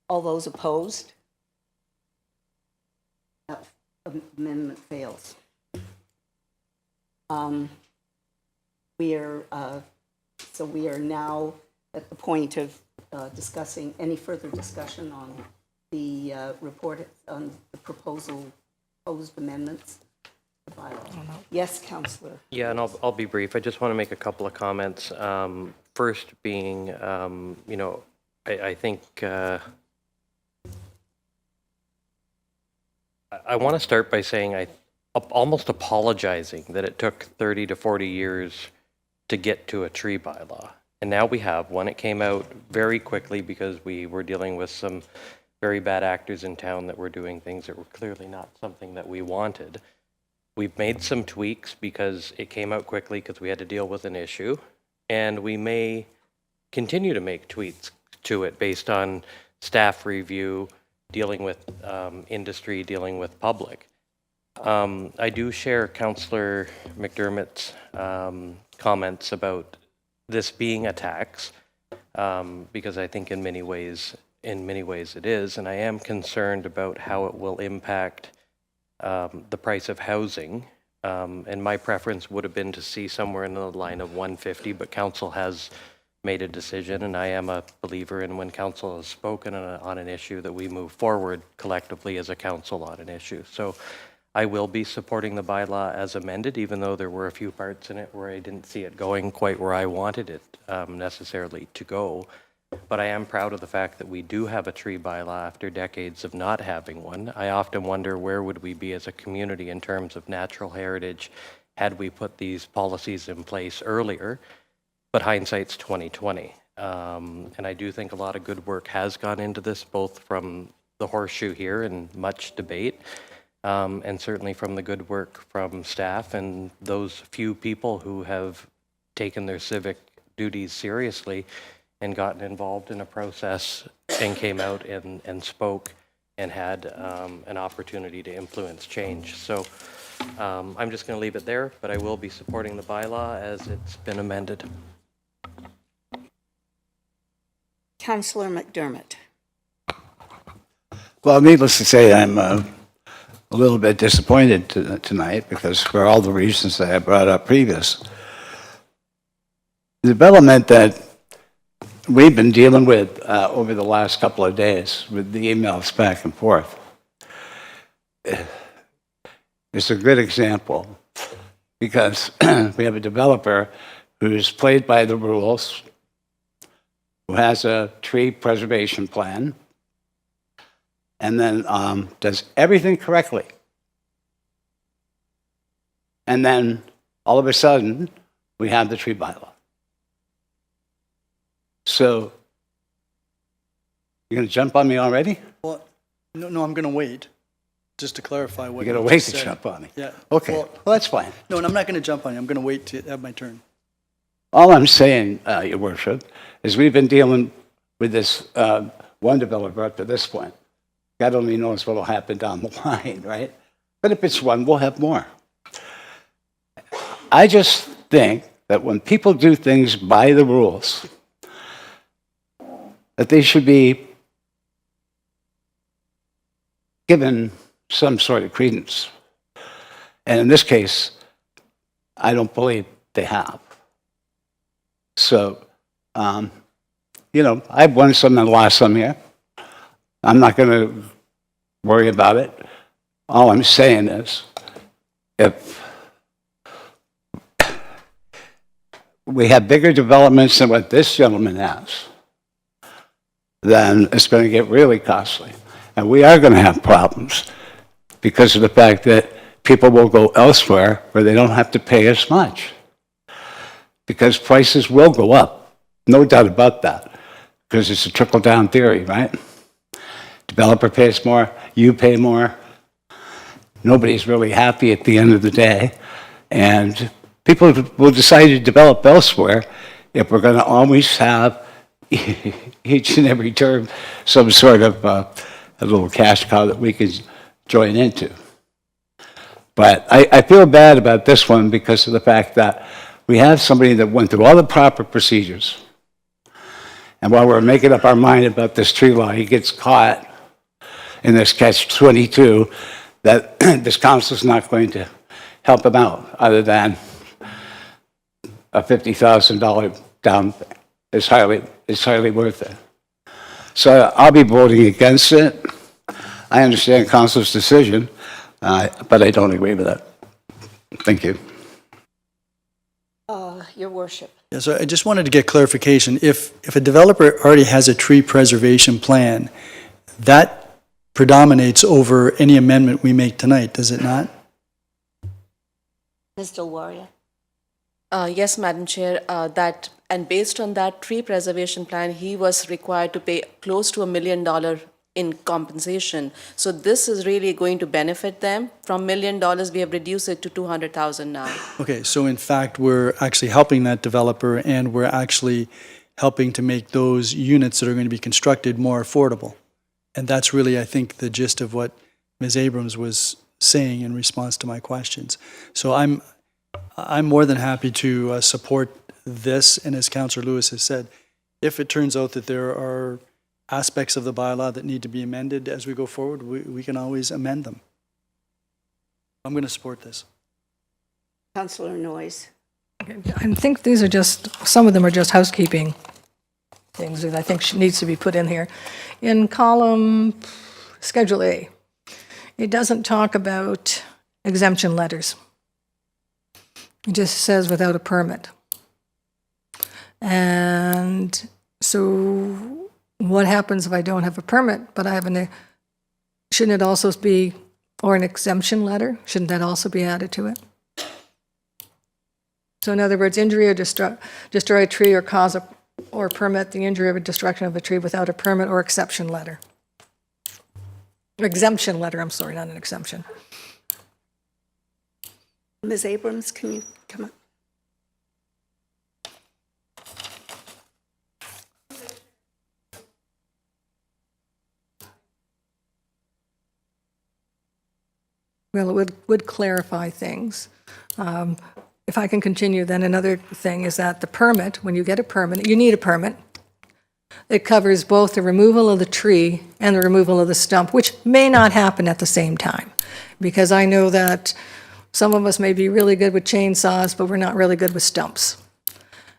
All those opposed? That amendment fails. We are now at the point of discussing any further discussion on the report, on the proposed amendments. Yes, Councillor. Yeah, and I'll be brief. I just want to make a couple of comments. First being, I think I want to start by saying almost apologizing that it took 30 to 40 years to get to a tree bylaw. And now we have one. It came out very quickly because we were dealing with some very bad actors in town that were doing things that were clearly not something that we wanted. We've made some tweaks because it came out quickly because we had to deal with an issue. And we may continue to make tweaks to it based on staff review, dealing with industry, dealing with public. I do share Councillor McDermott's comments about this being a tax, because I think in many ways in many ways it is, and I am concerned about how it will impact the price of housing. And my preference would have been to see somewhere in the line of 150, but council has made a decision, and I am a believer in when council has spoken on an issue that we move forward collectively as a council on an issue. So I will be supporting the bylaw as amended, even though there were a few parts in it where I didn't see it going quite where I wanted it necessarily to go. But I am proud of the fact that we do have a tree bylaw after decades of not having one. I often wonder where would we be as a community in terms of natural heritage had we put these policies in place earlier. But hindsight's 2020. And I do think a lot of good work has gone into this, both from the horseshoe here and much debate, and certainly from the good work from staff and those few people who have taken their civic duties seriously and gotten involved in a process and came out and spoke and had an opportunity to influence change. So I'm just going to leave it there, but I will be supporting the bylaw as it's been amended. Councillor McDermott. Well, needless to say, I'm a little bit disappointed tonight because for all the reasons that I brought up previous. The development that we've been dealing with over the last couple of days with the emails back and forth is a good example because we have a developer who's played by the rules, who has a tree preservation plan, and then does everything correctly. And then all of a sudden, we have the tree bylaw. So, you're going to jump on me already? Well, no, I'm going to wait, just to clarify what You're going you to wait just to said. jump on me? Yeah. Okay, Well, well, that's fine. no, and I'm not going to jump on you. I'm going to wait to have my turn. All I'm saying, Your Worship, is we've been dealing with this one developer up to this point. God only knows what will happen down the line, right? But if it's one, we'll have more. I just think that when people do things by the rules, that they should be given some sort of credence. And in this case, I don't believe they have. So, I've won some and lost some here. I'm not going to worry about it. All I'm saying is, if we have bigger developments than what this gentleman has, then it's going to get really costly. And we are going to have problems because of the fact that people will go elsewhere where they don't have to pay as much. Because prices will go up, no doubt about that, because it's a trickle-down theory, right? Developer pays more, you pay more. Nobody's really happy at the end of the day. And people will decide to develop elsewhere if we're going to always have each and every term some sort of a little cash cow that we can join into. But I feel bad about this one because of the fact that we have somebody that went through all the proper procedures. And while we're making up our mind about this tree law, he gets caught in this catch-22 that this council's not going to help him out other than a $50,000 down is highly worth it. So I'll be voting against it. I understand council's decision, but I don't agree with it. Thank you. Your Worship. Yeah, so I just wanted to get clarification. If a developer already has a tree preservation plan, that predominates over any amendment we make tonight, does it not? Ms. Delwaria. Yes, Madam Chair, and based on that tree preservation plan, he was required to pay close to $1 million in compensation. So this is really going to benefit them. From $1 million, we have reduced it to $200,000 now. Okay, so in fact, we're actually helping that developer and we're actually helping to make those units that are going to be constructed more affordable. And that's really, I think, the gist of what Ms. Abrams was saying in response to my questions. So I'm more than happy to support this, and as Councillor Lewis has said, if it turns out that there are aspects of the bylaw that need to be amended as we go forward, we can always amend them. I'm going to support this. Councillor Noyes. I think these are just, some of them are just housekeeping things that I think needs to be put in here. In column Schedule A, it doesn't talk about exemption letters. It just says without a permit. And so what happens if I don't have a permit, but I have shouldn't it also be, or an exemption letter? Shouldn't that also be added to it? So in other words, injury or destroy a tree or cause or permit the injury or destruction of a tree without a permit or exception letter. Exemption letter, I'm sorry, not an exemption. Ms. Abrams, can you come up? Well, it would clarify things. If I can continue, then another thing is that the permit, when you get a permit, you need a permit. It covers both the removal of the tree and the removal of the stump, which may not happen at the same time. Because I know that some of us may be really good with chainsaws, but we're not really good with stumps.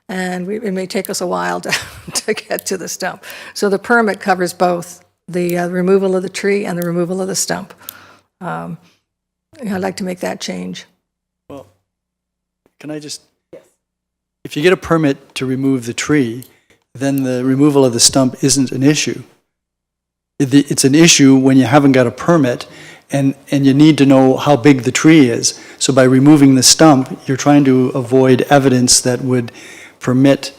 And it may take us a while to get to the stump. So the permit covers both the removal of the tree and the removal of the stump. I'd like to make that change. Well, can I just? Yes. If you get a permit to remove the tree, then the removal of the stump isn't an issue. It's an issue when you haven't got a permit and you need to know how big the tree is. So by removing the stump, you're trying to avoid evidence that would permit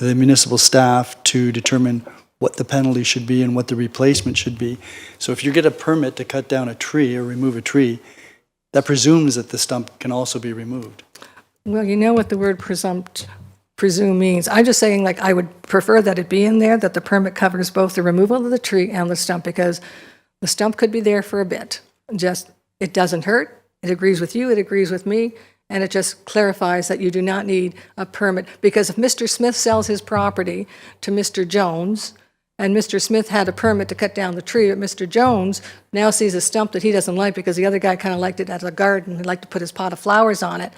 the municipal staff to determine what the penalty should be and what the replacement should be. So if you get a permit to cut down a tree or remove a tree, that presumes that the stump can also be removed. Well, you know what the word presume means. I'm just saying, like, I would prefer that it be in there, that the permit covers both the removal of the tree and the stump, because the stump could be there for a bit. Just, it doesn't hurt, it agrees with you, it agrees with me, and it just clarifies that you do not need a permit. Because if Mr. Smith sells his property to Mr. Jones, and Mr. Smith had a permit to cut down the tree, but Mr. Jones now sees a stump that he doesn't like because the other guy kind of liked it as a garden, he'd like to put his pot of flowers on it,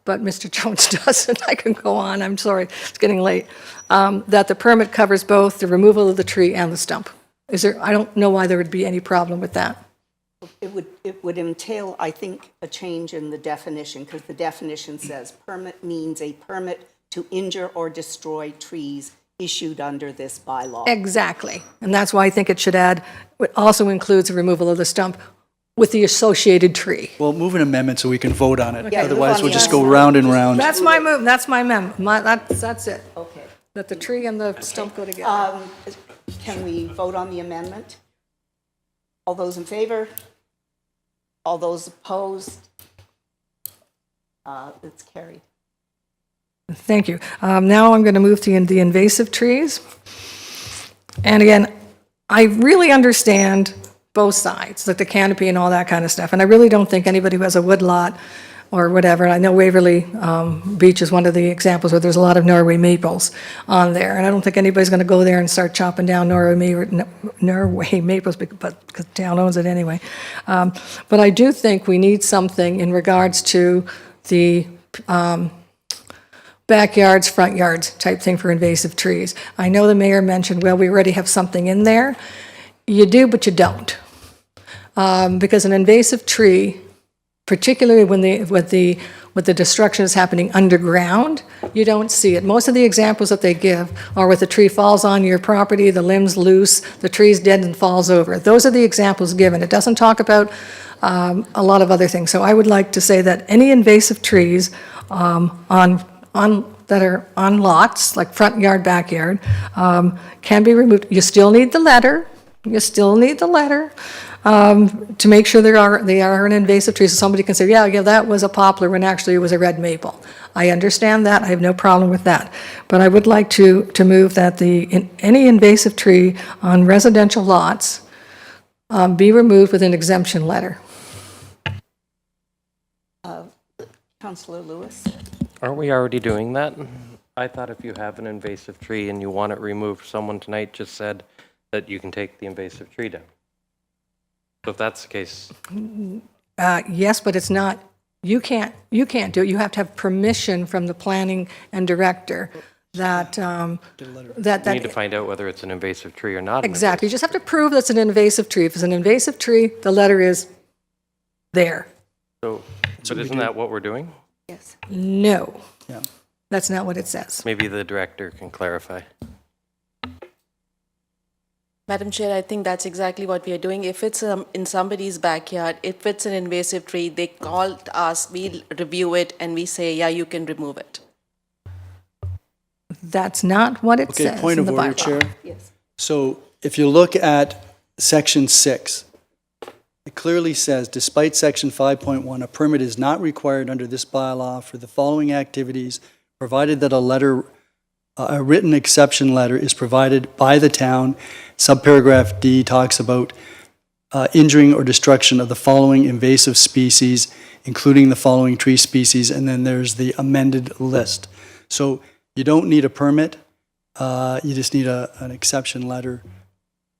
but Mr. Jones doesn't. I can go on, I'm sorry, it's getting late. That the permit covers both the removal of the tree and the stump. I don't know why there would be any problem with that. It would entail, I think, a change in the definition, because the definition says permit means a permit to injure or destroy trees issued under this bylaw. Exactly, and that's why I think it should add, it also includes the removal of the stump with the associated tree. Well, move an amendment so we can vote on it. Yeah, Otherwise, we'll just go amendment. round and round. That's my move, that's my that's it. Okay. That the tree and the stump go together. Can we vote on the amendment? All those in favor? All those opposed? It's carried. Thank you. Now I'm going to move to the invasive trees. And again, I really understand both sides, like the canopy and all that kind of stuff. And I really don't think anybody who has a wood lot or whatever, I know Waverly Beach is one of the examples where there's a lot of Norway maples on there. And I don't think anybody's going to go there and start chopping down Norway maples, because the town owns it anyway. But I do think we need something in regards to the backyards, front yards type thing for invasive trees. I know the mayor mentioned, well, we already have something in there. You do, but you don't. Because an invasive tree, particularly when with the destruction is happening underground, you don't see it. Most of the examples that they give are where the tree falls on your property, the limb's loose, the tree's dead and falls over. Those are the examples given. It doesn't talk about a lot of other things. So I would like to say that any invasive trees that are on lots, like front yard, backyard, can be removed. You still need the letter. You still need the letter to make sure they are an invasive tree. So somebody can say, yeah, that was a poplar when actually it was a red maple. I understand that. I have no problem with that. But I would like to move that any invasive tree on residential lots be removed with an exemption letter. Councillor Lewis? Aren't we already doing that? I thought if you have an invasive tree and you want it removed, someone tonight just said that you can take the invasive tree down. So if that's the case, Yes, but it's not, you can't do it. You have to have permission from the planning and director that, you need to find out whether it's an invasive tree or not. an exactly. You invasive just have to prove that's an invasive tree. If it's an invasive tree, the letter is there. So, but isn't that what we're doing? Yes. No. Yeah. That's not what it says. Maybe the director can clarify. Madam Chair, I think that's exactly what we are doing. If it's in somebody's backyard, if it's an invasive tree, they call us, we review it, and we say, yeah, you can remove it. That's not what it Okay, says point in of the order, bylaw. Chair. Yes. So if you look at section 6, it clearly says, despite section 5.1, a permit is not required under this bylaw for the following activities, provided that a written exception letter is provided by the town. Subparagraph D talks about injuring or destruction of the following invasive species, including the following tree species, and then there's the amended list. So you don't need a permit, you just need an exception letter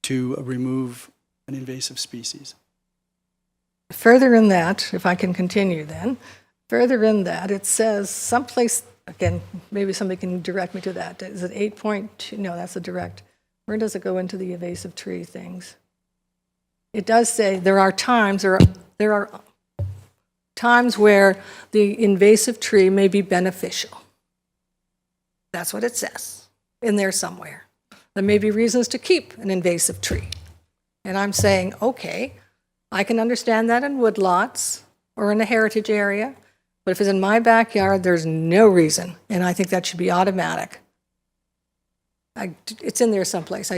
to remove an invasive species. Further in that, if I can continue then, further in that, it says someplace, again, maybe somebody can direct me to that. Is it 8.2? No, that's a direct. Where does it go into the invasive tree things? It does say there are times where the invasive tree may be beneficial. That's what it says in there somewhere. There may be reasons to keep an invasive tree. And I'm saying, okay, I can understand that in woodlots or in a heritage area, but if it's in my backyard, there's no reason, and I think that should be automatic. It's in there someplace.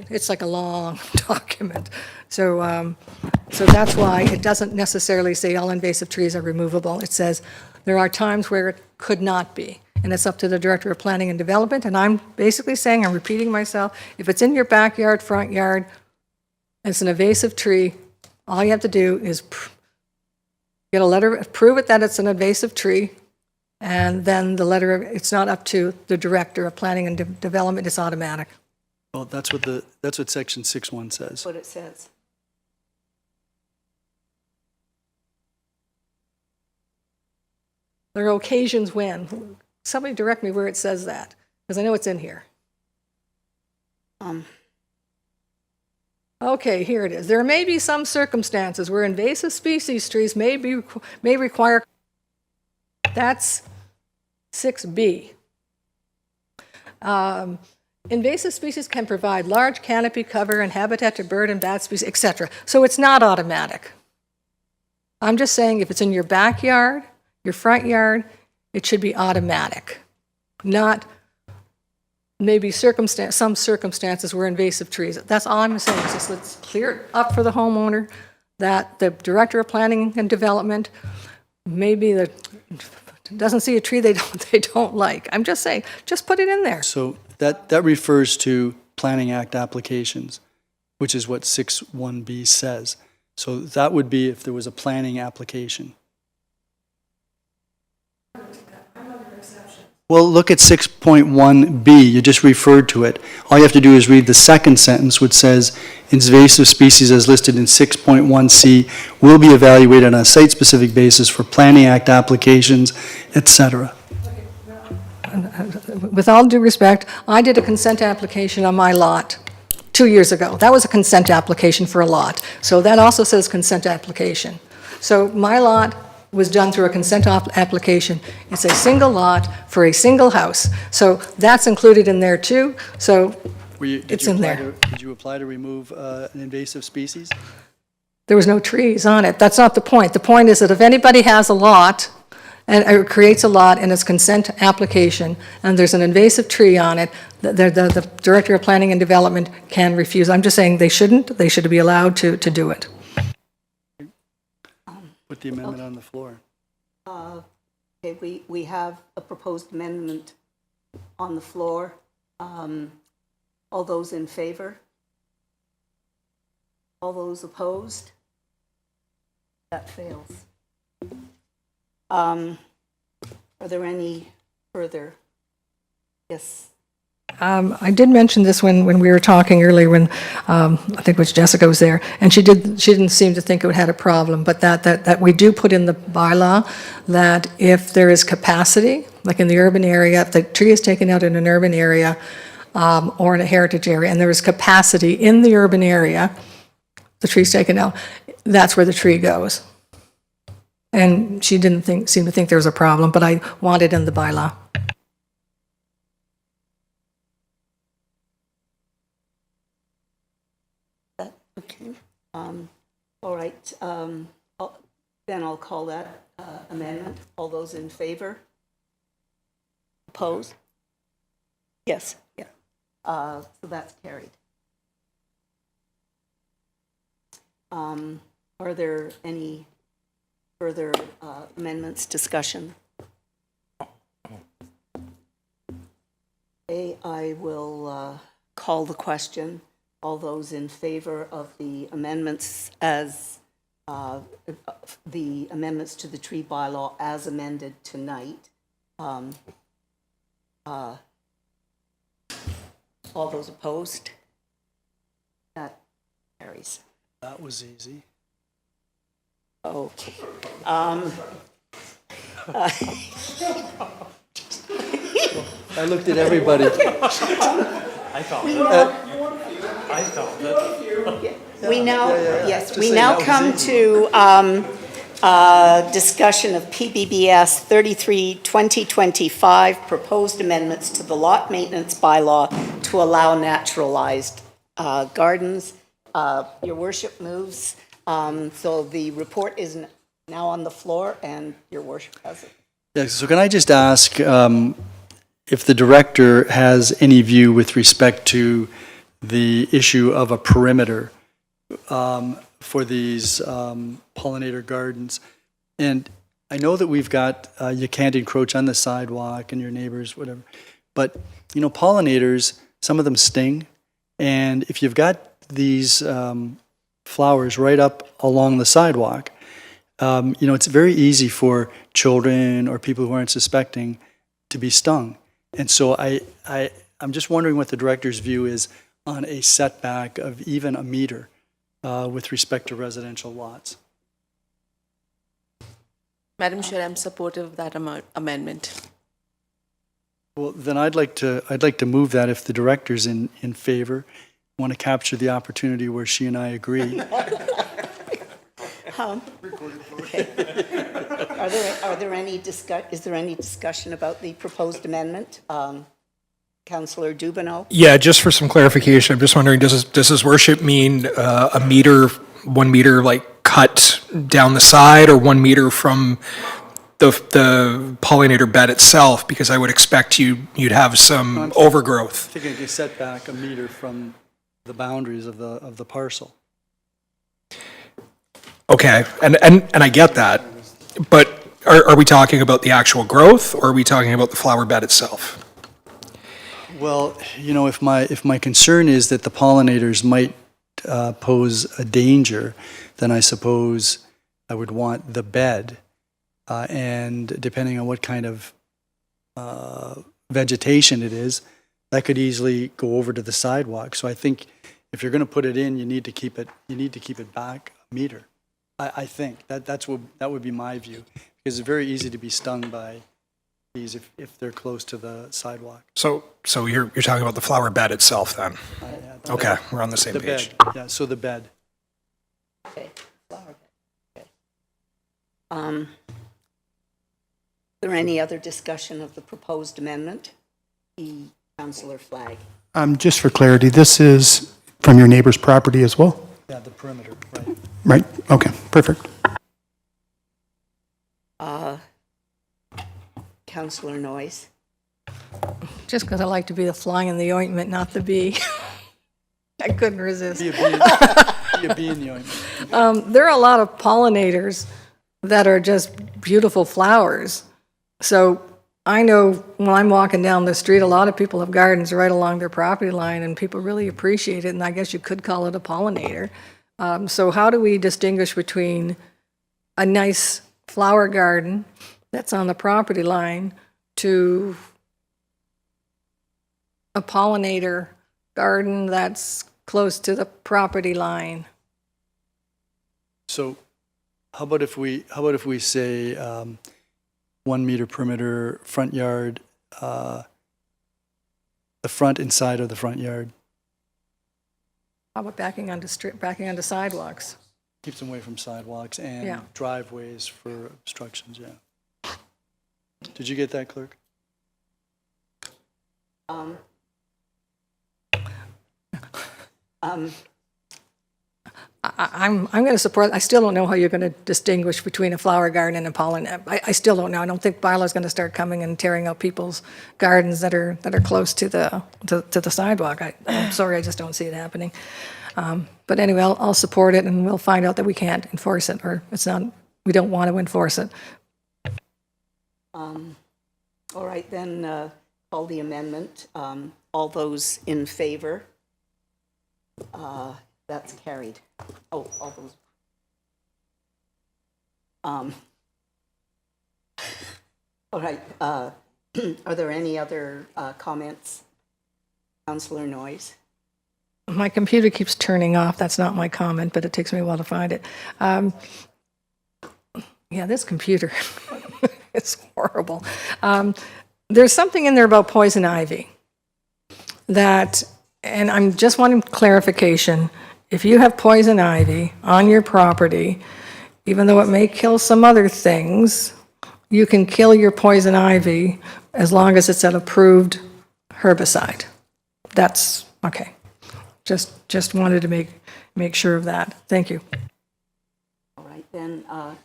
It's like a long document. So that's why it doesn't necessarily say all invasive trees are removable. It says there are times where it could not be, and it's up to the Director of Planning and Development, and I'm basically saying, I'm repeating myself, if it's in your backyard, front yard, and it's an invasive tree, all you have to do is get a letter, prove it that it's an invasive tree, and then the letter, it's not up to the Director of Planning and Development, it's automatic. Well, that's what section 6.1 says. That's what it says. There are occasions when, somebody direct me where it says that, because I know it's in here. Okay, here it is. There may be some circumstances where invasive species trees may require, that's 6B. Invasive species can provide large canopy cover and habitat to bird and bat species, etc. So it's not automatic. I'm just saying if it's in your backyard, your front yard, it should be automatic, not maybe some circumstances where invasive trees. That's all I'm saying. Just let's clear it up for the homeowner that the Director of Planning and Development maybe doesn't see a tree they don't like. I'm just saying, just put it in there. So that refers to Planning Act applications, which is what 6.1B says. So that would be if there was a planning application. Well, look at 6.1B, you just referred to it. All you have to do is read the second sentence, which says, invasive species as listed in 6.1C will be evaluated on a site-specific basis for Planning Act applications, etc. With all due respect, I did a consent application on my lot 2 years ago. That was a consent application for a lot. So that also says consent application. So my lot was done through a consent application. It's a single lot for a single house. So that's included in there too. So it's in there. Did you apply to remove an invasive species? There was no trees on it. That's not the point. The point is that if anybody has a lot or creates a lot in its consent application and there's an invasive tree on it, the Director of Planning and Development can refuse. I'm just saying they shouldn't. They should be allowed to do it. Put the amendment on the floor. Okay, we have a proposed amendment on the floor. All those in favor? All those opposed? That fails. Are there any further? Yes. I did mention this when we were talking earlier, when I think it was Jessica was there, and she didn't seem to think it had a problem, but that we do put in the bylaw that if there is capacity, like in the urban area, if the tree is taken out in an urban area or in a heritage area, and there is capacity in the urban area, the tree's taken out, that's where the tree goes. And she didn't seem to think there was a problem, but I want it in the bylaw. Okay. All right. Then I'll call that amendment. All those in favor? Oppose? Yes. Yeah. So that's carried. Are there any further amendments, discussion? Okay, I will call the question. All those in favor of the amendments as the amendments to the tree bylaw as amended tonight. All those opposed? That carries. That was easy. Okay. I looked at everybody. We now come to discussion of PBBS 33-2025, proposed amendments to the lot maintenance bylaw to allow naturalized gardens. Your worship moves. So the report is now on the floor, and your worship has it. Yeah, so can I just ask if the director has any view with respect to the issue of a perimeter for these pollinator gardens? And I know that we've got, you can't encroach on the sidewalk and your neighbors, whatever, but, you know, pollinators, some of them sting, and if you've got these flowers right up along the sidewalk, you know, it's very easy for children or people who aren't suspecting to be stung. And so I'm just wondering what the director's view is on a setback of even a meter with respect to residential lots. Madam Chair, I'm supportive of that amendment. Well, then I'd like to move that if the director's in favor. Want to capture the opportunity where she and I agree. Okay. Are there any is there any discussion about the proposed amendment? Councillor Dubanow? Yeah, just for some clarification, I'm just wondering, does his worship mean a meter, 1 meter, like cut down the side, or 1 meter from the pollinator bed itself? Because I would expect you'd have some overgrowth. I think a setback a meter from the boundaries of the parcel. Okay, and I get that, but are we talking about the actual growth, or are we talking about the flower bed itself? Well, you know, if my concern is that the pollinators might pose a danger, then I suppose I would want the bed, and depending on what kind of vegetation it is, that could easily go over to the sidewalk. So I think if you're going to put it in, you need to keep it back a meter. I think that would be my view, because it's very easy to be stung by bees if they're close to the sidewalk. So you're talking about the flower bed itself then? Okay, we're on the same page. Bed. Yeah, so the bed. Okay. Flower bed. Okay. Is there any other discussion of the proposed amendment? Councillor Flagg. Just for clarity, this is from your neighbor's property as well? Yeah, the perimeter, right. Right, okay, perfect. Councillor Noyes. Just because I like to be the fly in the ointment, not the bee. I couldn't resist. Be a bee in the ointment. There are a lot of pollinators that are just beautiful flowers. So I know when I'm walking down the street, a lot of people have gardens right along their property line, and people really appreciate it, and I guess you could call it a pollinator. So how do we distinguish between a nice flower garden that's on the property line to a pollinator garden that's close to the property line. So how about if we say 1 meter perimeter, front yard, the front and side of the front yard? How about backing onto sidewalks? Keeps them away from sidewalks and Yeah. driveways for obstructions, yeah. Did you get that, clerk? I'm going to support, I still don't know how you're going to distinguish between a flower garden and a pollen. I still don't know. I don't think bylaw's going to start coming and tearing out people's gardens that are close to the sidewalk. I'm sorry, I just don't see it happening. But anyway, I'll support it, and we'll find out that we can't enforce it, or we don't want to enforce it. All right, then, call the amendment. All those in favor? That's carried. Oh, all those. All right, are there any other comments? Councillor Noyes? My computer keeps turning off. That's not my comment, but it takes me a while to find it. Yeah, this computer is horrible. There's something in there about poison ivy and I'm just wanting clarification. If you have poison ivy on your property, even though it may kill some other things, you can kill your poison ivy as long as it's an approved herbicide. That's okay. Just wanted to make sure of that. Thank you. All right, then, are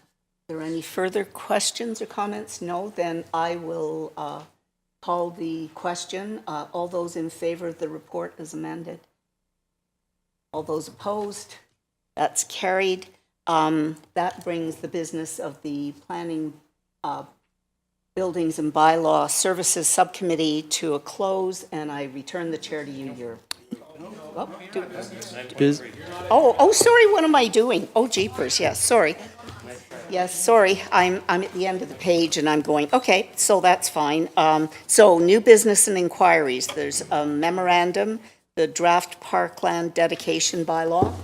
there any further questions or comments? No, then I will call the question. All those in favor of the report as amended? All those opposed? That's carried. That brings the business of the Planning, Buildings and Bylaw Services Subcommittee to a close, and I return the chair to you. Oh, sorry, what am I doing? Oh, jeepers, yes, sorry. Yes, sorry, I'm at the end of the page and I'm going, okay, so that's fine. So new business and inquiries, there's a memorandum, the draft parkland dedication bylaw.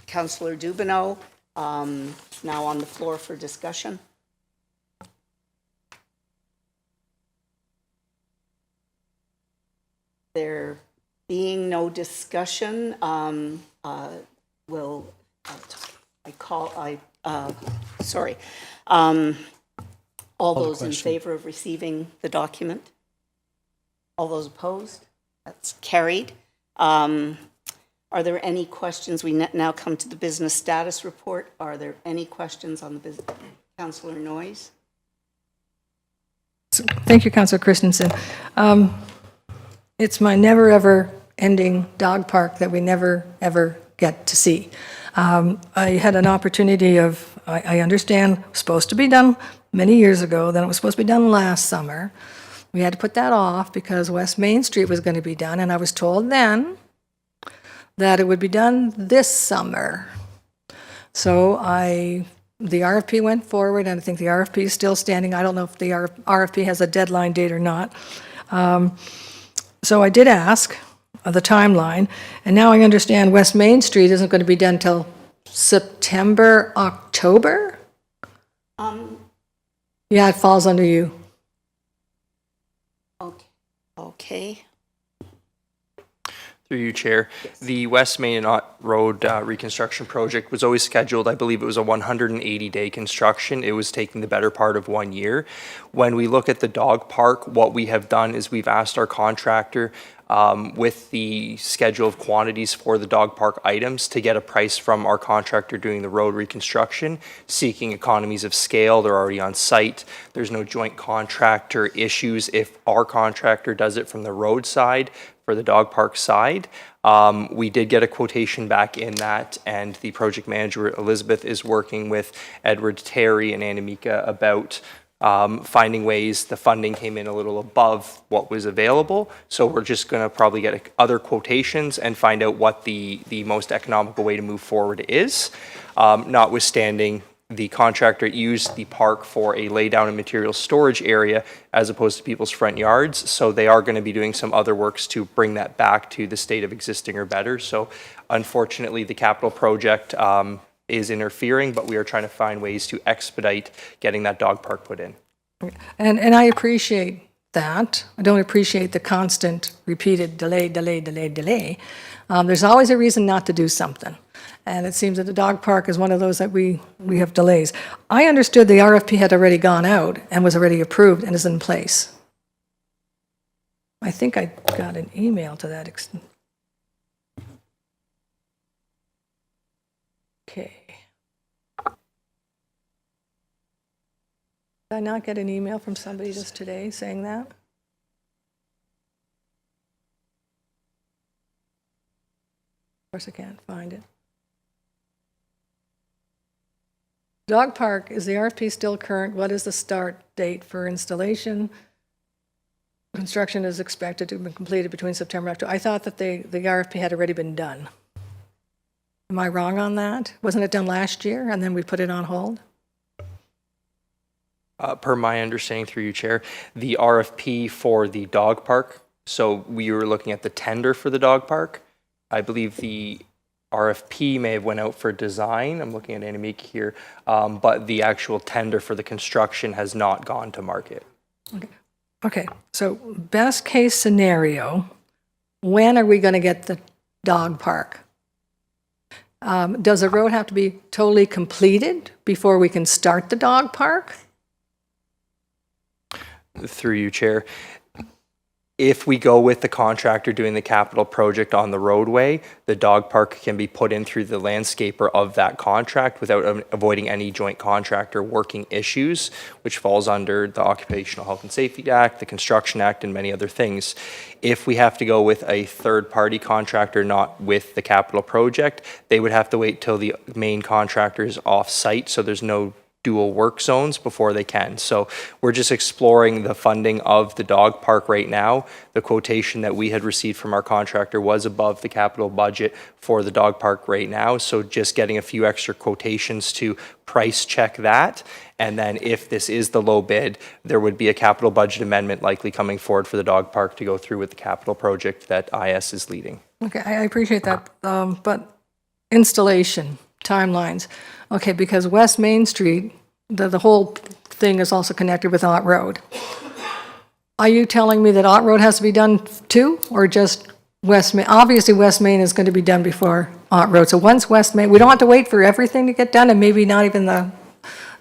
Councillor Dubanow, now on the floor for discussion. There being no discussion, all those in favor of receiving the document? All those opposed? That's carried. Are there any questions? We now come to the business status report. Are there any questions on the business? Councillor Noyes? Thank you, Councillor Christensen. It's my never ever ending dog park that we never ever get to see. I had an opportunity I understand, supposed to be done many years ago, then it was supposed to be done last summer. We had to put that off because West Main Street was going to be done, and I was told then that it would be done this summer. So the RFP went forward, and I think the RFP is still standing. I don't know if the RFP has a deadline date or not. So I did ask the timeline, and now I understand West Main Street isn't going to be done till September, October? Yeah, it falls under you. Okay. Through you, Chair. The West Main Road reconstruction project was always scheduled, I believe it was a 180-day construction. It was taking the better part of 1 year. When we look at the dog park, what we have done is we've asked our contractor with the schedule of quantities for the dog park items to get a price from our contractor doing the road reconstruction, seeking economies of scale. They're already on site. There's no joint contractor issues if our contractor does it from the road side for the dog park side. We did get a quotation back in that, and the project manager, Elizabeth, is working with Edward Terry and Anamika about finding ways. The funding came in a little above what was available, so we're just going to probably get other quotations and find out what the most economical way to move forward is, notwithstanding the contractor used the park for a laydown and material storage area as opposed to people's front yards. So they are going to be doing some other works to bring that back to the state of existing or better. So unfortunately, the capital project is interfering, but we are trying to find ways to expedite getting that dog park put in. And I appreciate that. I don't appreciate the constant repeated delay. There's always a reason not to do something. And it seems that the dog park is one of those that we have delays. I understood the RFP had already gone out and was already approved and is in place. I think I got an email to that extent. Okay. Did I not get an email from somebody just today saying that? Of course I can't find it. Dog park, is the RFP still current? What is the start date for installation? Construction is expected to be completed between September and October. I thought that the RFP had already been done. Am I wrong on that? Wasn't it done last year and then we put it on hold? Per my understanding through you, Chair, the RFP for the dog park, so we were looking at the tender for the dog park. I believe the RFP may have went out for design. I'm looking at Annemiek here, but the actual tender for the construction has not gone to market. Okay, so best case scenario, when are we going to get the dog park? Does the road have to be totally completed before we can start the dog park? Through you, Chair. If we go with the contractor doing the capital project on the roadway, the dog park can be put in through the landscaper of that contract without avoiding any joint contractor working issues, which falls under the Occupational Health and Safety Act, the Construction Act, and many other things. If we have to go with a third-party contractor, not with the capital project, they would have to wait till the main contractor is off-site, so there's no dual work zones before they can. So we're just exploring the funding of the dog park right now. The quotation that we had received from our contractor was above the capital budget for the dog park right now. So just getting a few extra quotations to price check that. And then if this is the low bid, there would be a capital budget amendment likely coming forward for the dog park to go through with the capital project that IS is leading. Okay, I appreciate that, but installation, timelines. Okay, because West Main Street, the whole thing is also connected with Ott Road. Are you telling me that Ott Road has to be done too, or just West Main? Obviously, West Main is going to be done before Ott Road. So once West Main, we don't have to wait for everything to get done, and maybe not even the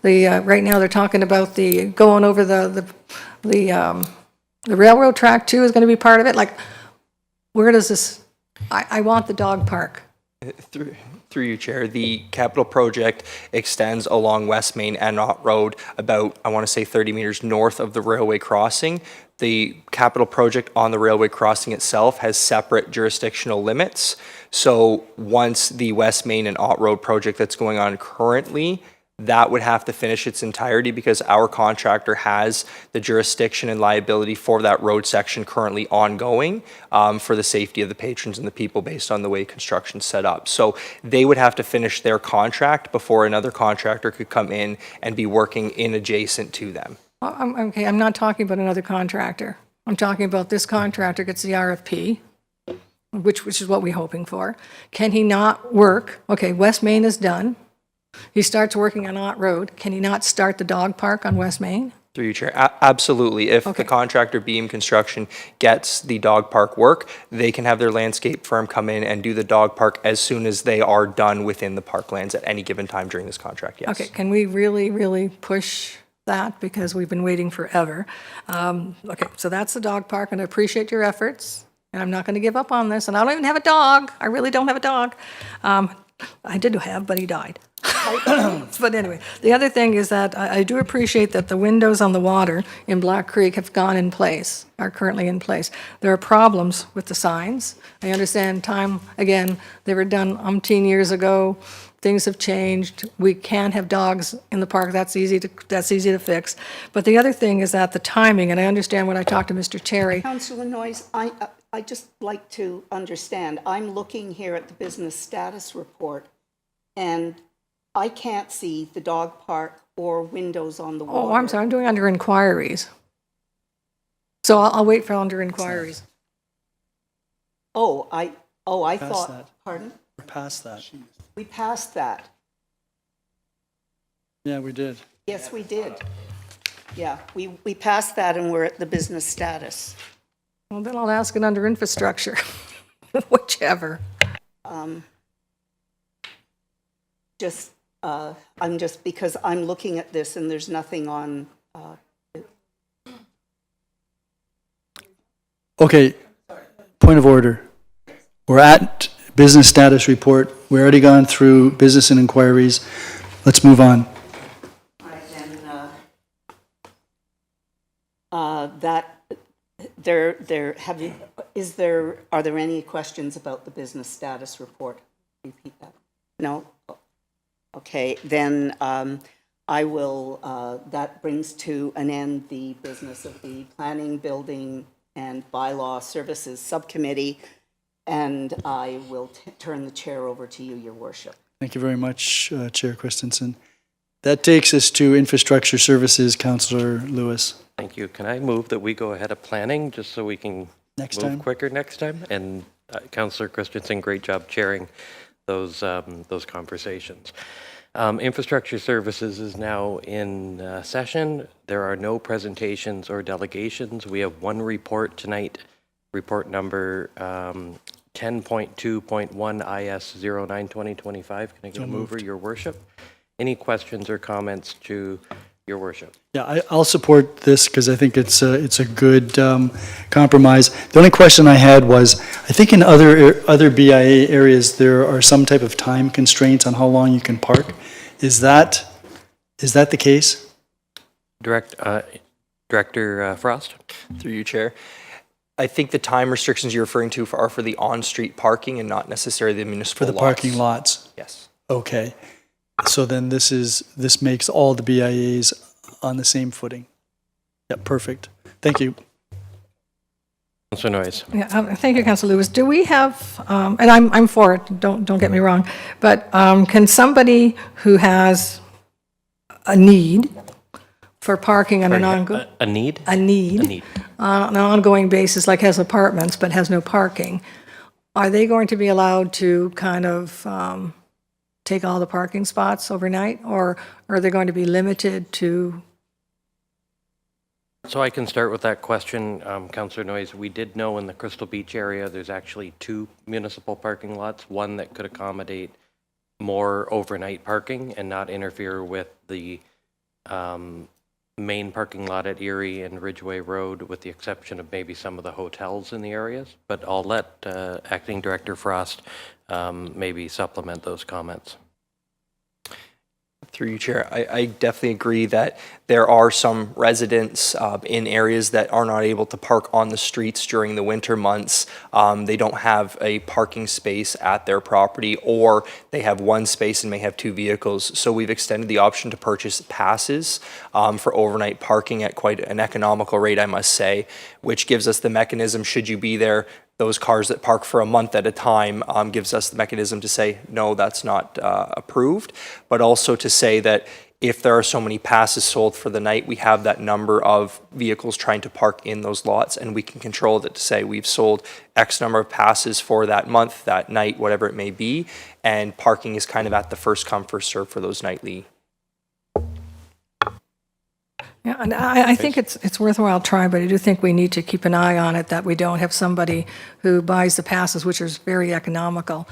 right now they're talking about the going over the railroad track too is going to be part of it. Like, where does this? I want the dog park. Through you, Chair, the capital project extends along West Main and Ott Road about, I want to say 30 meters north of the railway crossing. The capital project on the railway crossing itself has separate jurisdictional limits. So once the West Main and Ott Road project that's going on currently, that would have to finish its entirety because our contractor has the jurisdiction and liability for that road section currently ongoing for the safety of the patrons and the people based on the way construction's set up. So they would have to finish their contract before another contractor could come in and be working in adjacent to them. Okay, I'm not talking about another contractor. I'm talking about this contractor gets the RFP, which is what we're hoping for. Can he not work? Okay, West Main is done. He starts working on Ott Road. Can he not start the dog park on West Main? Through you, Chair. Absolutely. If the contractor, Beam Construction, gets the dog park work, they can have their landscape firm come in and do the dog park as soon as they are done within the parklands at any given time during this contract, yes. Okay, can we really, really push that? Because we've been waiting forever. Okay, so that's the dog park, and I appreciate your efforts. And I'm not going to give up on this. And I don't even have a dog. I really don't have a dog. I did have, but he died. But anyway, the other thing is that I do appreciate that the windows on the water in Black Creek have gone in place, are currently in place. There are problems with the signs. I understand time, again, they were done umpteen years ago. Things have changed. We can't have dogs in the park. That's easy to fix. But the other thing is that the timing, and I understand when I talked to Mr. Terry. Councillor Noyes, I just like to understand. I'm looking here at the business status report, and I can't see the dog park or windows on the water. Oh, I'm sorry, I'm doing under inquiries. So I'll wait for under inquiries. I Past thought, that. pardon? We're past that. We passed that. Yeah, we did. Yes, we did. Yeah, we passed that and we're at the business status. Well, then I'll ask it under infrastructure, whichever. I'm just, because I'm looking at this and there's nothing on, Okay, point of order. We're at business status report. We've already gone through business and inquiries. Let's move on. are there any questions about the business status report? Repeat that. No? Okay, then I will, that brings to an end the business of the Planning, Building, and Bylaw Services Subcommittee, and I will turn the chair over to you, Your Worship. Thank you very much, Chair Christensen. That takes us to Infrastructure Services, Councillor Lewis. Thank you. Can I move that we go ahead of planning just so we can move quicker next time? And Councillor Christensen, great job chairing those conversations. Infrastructure Services is now in session. There are no presentations or delegations. We have one report tonight, report number 10.2.1 IS 09-2025. Can I get a mover, Your Worship? Any questions or comments to Your Worship? Yeah, I'll support this because I think it's a good compromise. The only question I had was, I think in other BIA areas, there are some type of time constraints on how long you can park. Is that the case? Director Frost? Through you, Chair. I think the time restrictions you're referring to are for the on-street parking and not necessarily the municipal For the lots. parking lots? Yes. Okay. So then this makes all the BIAs on the same footing. Yeah, perfect. Thank you. Councillor Noyes. Yeah, thank you, Councillor Lewis. Do we have, and I'm for it, don't get me wrong, but can somebody who has a need for parking on an ongoing... A need? A need. A need. On an ongoing basis, like has apartments but has no parking, are they going to be allowed to kind of take all the parking spots overnight, or are they going to be limited to... So I can start with that question, Councillor Noyes. We did know in the Crystal Beach area, there's actually 2 municipal parking lots, one that could accommodate more overnight parking and not interfere with the main parking lot at Erie and Ridgeway Road, with the exception of maybe some of the hotels in the areas. But I'll let Acting Director Frost maybe supplement those comments. Through you, Chair, I definitely agree that there are some residents in areas that are not able to park on the streets during the winter months. They don't have a parking space at their property, or they have one space and may have 2 vehicles. So we've extended the option to purchase passes for overnight parking at quite an economical rate, I must say, which gives us the mechanism, should you be there, those cars that park for a month at a time, gives us the mechanism to say, no, that's not approved, but also to say that if there are so many passes sold for the night, we have that number of vehicles trying to park in those lots, and we can control that to say we've sold X number of passes for that month, that night, whatever it may be, and parking is kind of at the first come, first serve for those nightly. Yeah, and I think it's worthwhile trying, but I do think we need to keep an eye on it, that we don't have somebody who buys the passes, which is very economical,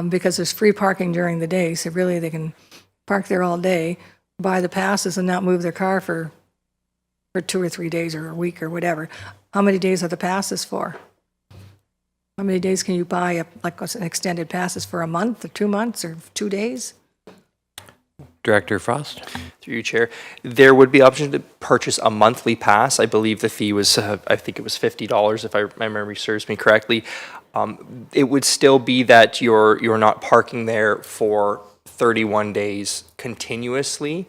because there's free parking during the day, so really they can park there all day, buy the passes, and not move their car for 2 or 3 days or a week or whatever. How many days are the passes for? How many days can you buy like an extended passes for, a month or 2 months or 2 days? Director Frost? Through you, Chair. There would be option to purchase a monthly pass. I believe the fee was, I think it was $50, if my memory serves me correctly. It would still be that you're not parking there for 31 days continuously,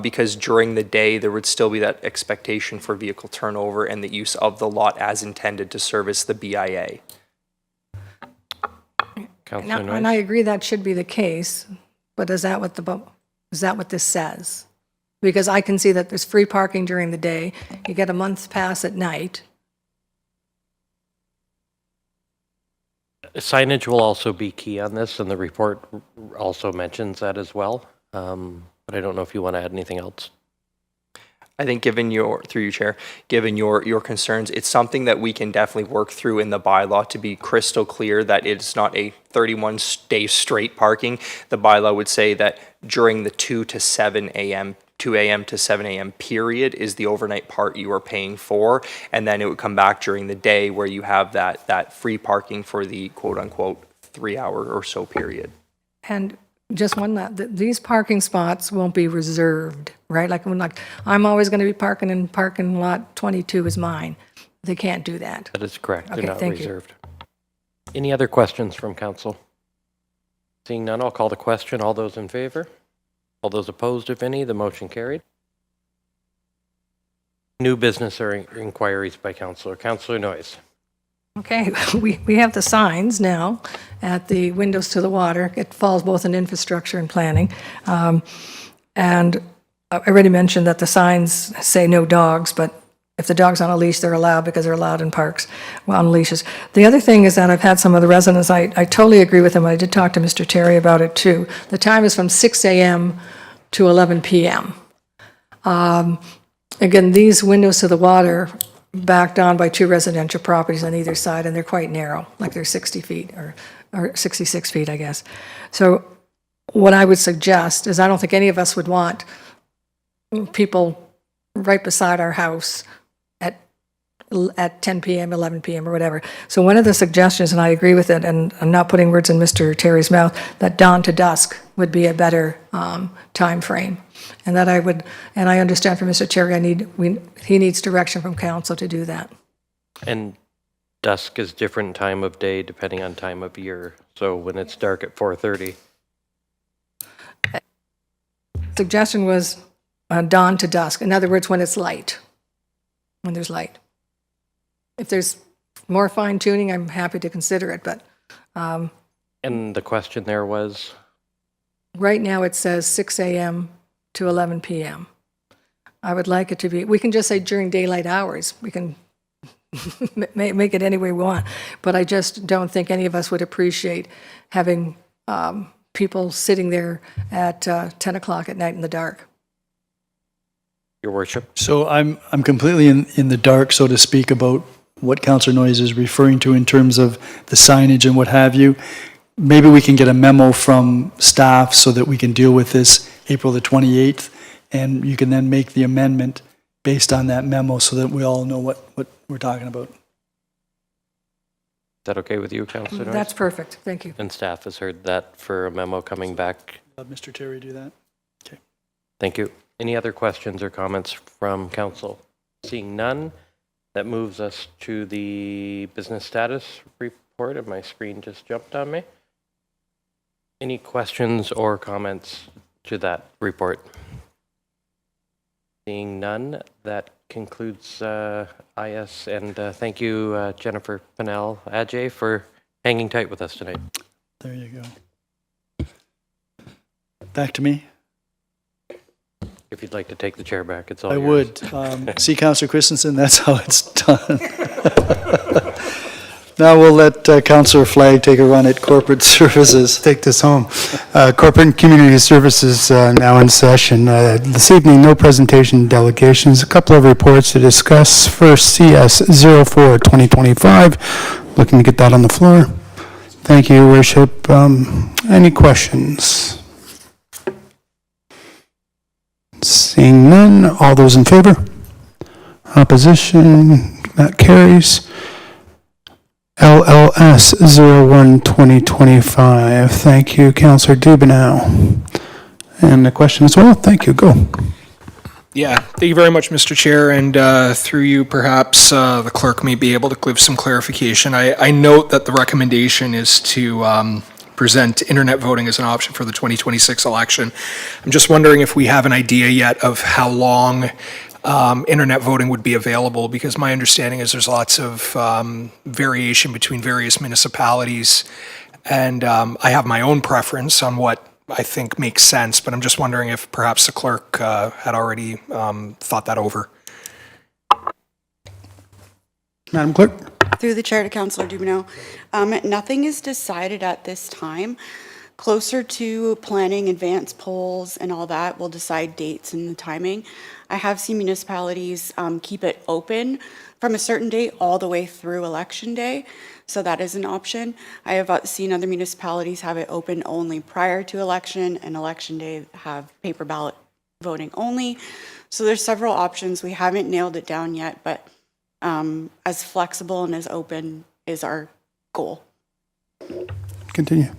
because during the day there would still be that expectation for vehicle turnover and the use of the lot as intended to service the BIA. Councillor Noyes? And I agree that should be the case, but is that what the Is that what this says? Because I can see that there's free parking during the day, you get a month's pass at night. Signage will also be key on this, and the report also mentions that as well. But I don't know if you want to add anything else. I think given your, through you, Chair, given your concerns, it's something that we can definitely work through in the bylaw to be crystal clear that it's not a 31-day straight parking. The bylaw would say that during the 2 to 7 a.m., 2 a.m. to 7 a.m. period is the overnight part you are paying for, and then it would come back during the day where you have that free parking for the quote-unquote 3-hour or so period. And just one, these parking spots won't be reserved, right? Like, I'm always going to be parking in parking lot 22 is mine. They can't do that. That is correct. Okay, They're not thank you. reserved. Any other questions from council? Seeing none, I'll call the question. All those in favor? All those opposed, if any, the motion carried. New business or inquiries by councillor. Councillor Noyes. Okay, we have the signs now at the windows to the water. It falls both in infrastructure and planning. And I already mentioned that the signs say no dogs, but if the dog's on a leash, they're allowed because they're allowed in parks on leashes. The other thing is that I've had some of the residents, I totally agree with them. I did talk to Mr. Terry about it too. The time is from 6 a.m. to 11 p.m. Again, these windows to the water backed on by 2 residential properties on either side, and they're quite narrow, like they're 60 feet or 66 feet, I guess. So what I would suggest is I don't think any of us would want people right beside our house at 10 p.m., 11 p.m., or whatever. So one of the suggestions, and I agree with it, and I'm not putting words in Mr. Terry's mouth, that dawn to dusk would be a better time frame. And that I would, and I understand from Mr. Terry, he needs direction from council to do that. And dusk is different time of day depending on time of year. So when it's dark at 4:30. Suggestion was dawn to dusk. In other words, when it's light, when there's light. If there's more fine tuning, I'm happy to consider it, but And the question there was? right now it says 6 a.m. to 11 p.m. I would like it to be, we can just say during daylight hours. We can make it any way we want, but I just don't think any of us would appreciate having people sitting there at 10 o'clock at night in the dark. Your worship. So I'm completely in the dark, so to speak, about what Councillor Noyes is referring to in terms of the signage and what have you. Maybe we can get a memo from staff so that we can deal with this April the 28th, and you can then make the amendment based on that memo so that we all know what we're talking about. Is that okay with you, Councillor Noyes? That's perfect. Thank you. And staff has heard that for a memo coming back. Let Mr. Terry do that. Okay. Thank you. Any other questions or comments from council? Seeing none, that moves us to the business status report, and my screen just jumped on me. Any questions or comments to that report? Seeing none, that concludes IS, and thank you, Jennifer Pennell Ajay, for hanging tight with us tonight. There you go. Back to me. If you'd like to take the chair back, it's all I yours. would. See, Councillor Christensen, that's how it's done. Now we'll let Councillor Flagg take a run at corporate services. Take this home. Corporate and Community Services now in session. This evening, no presentation delegations. A couple of reports to discuss. First, CS 04 2025. Looking to get that on the floor. Thank you, Your Worship. Any questions? Seeing none, all those in favor? Opposition? That carries. LLS 01 2025. Thank you, Councillor Dubanow. And the question as well. Thank you. Go. Yeah, thank you very much, Mr. Chair, and through you, perhaps the clerk may be able to give some clarification. I note that the recommendation is to present internet voting as an option for the 2026 election. I'm just wondering if we have an idea yet of how long internet voting would be available, because my understanding is there's lots of variation between various municipalities, and I have my own preference on what I think makes sense, but I'm just wondering if perhaps the clerk had already thought that over. Madam Clerk? Through the chair to Councillor Dubanow. Nothing is decided at this time. Closer to planning advance polls and all that, we'll decide dates and the timing. I have seen municipalities keep it open from a certain date all the way through election day, so that is an option. I have seen other municipalities have it open only prior to election, and election day have paper ballot voting only. So there's several options. We haven't nailed it down yet, but as flexible and as open is our goal. Continue.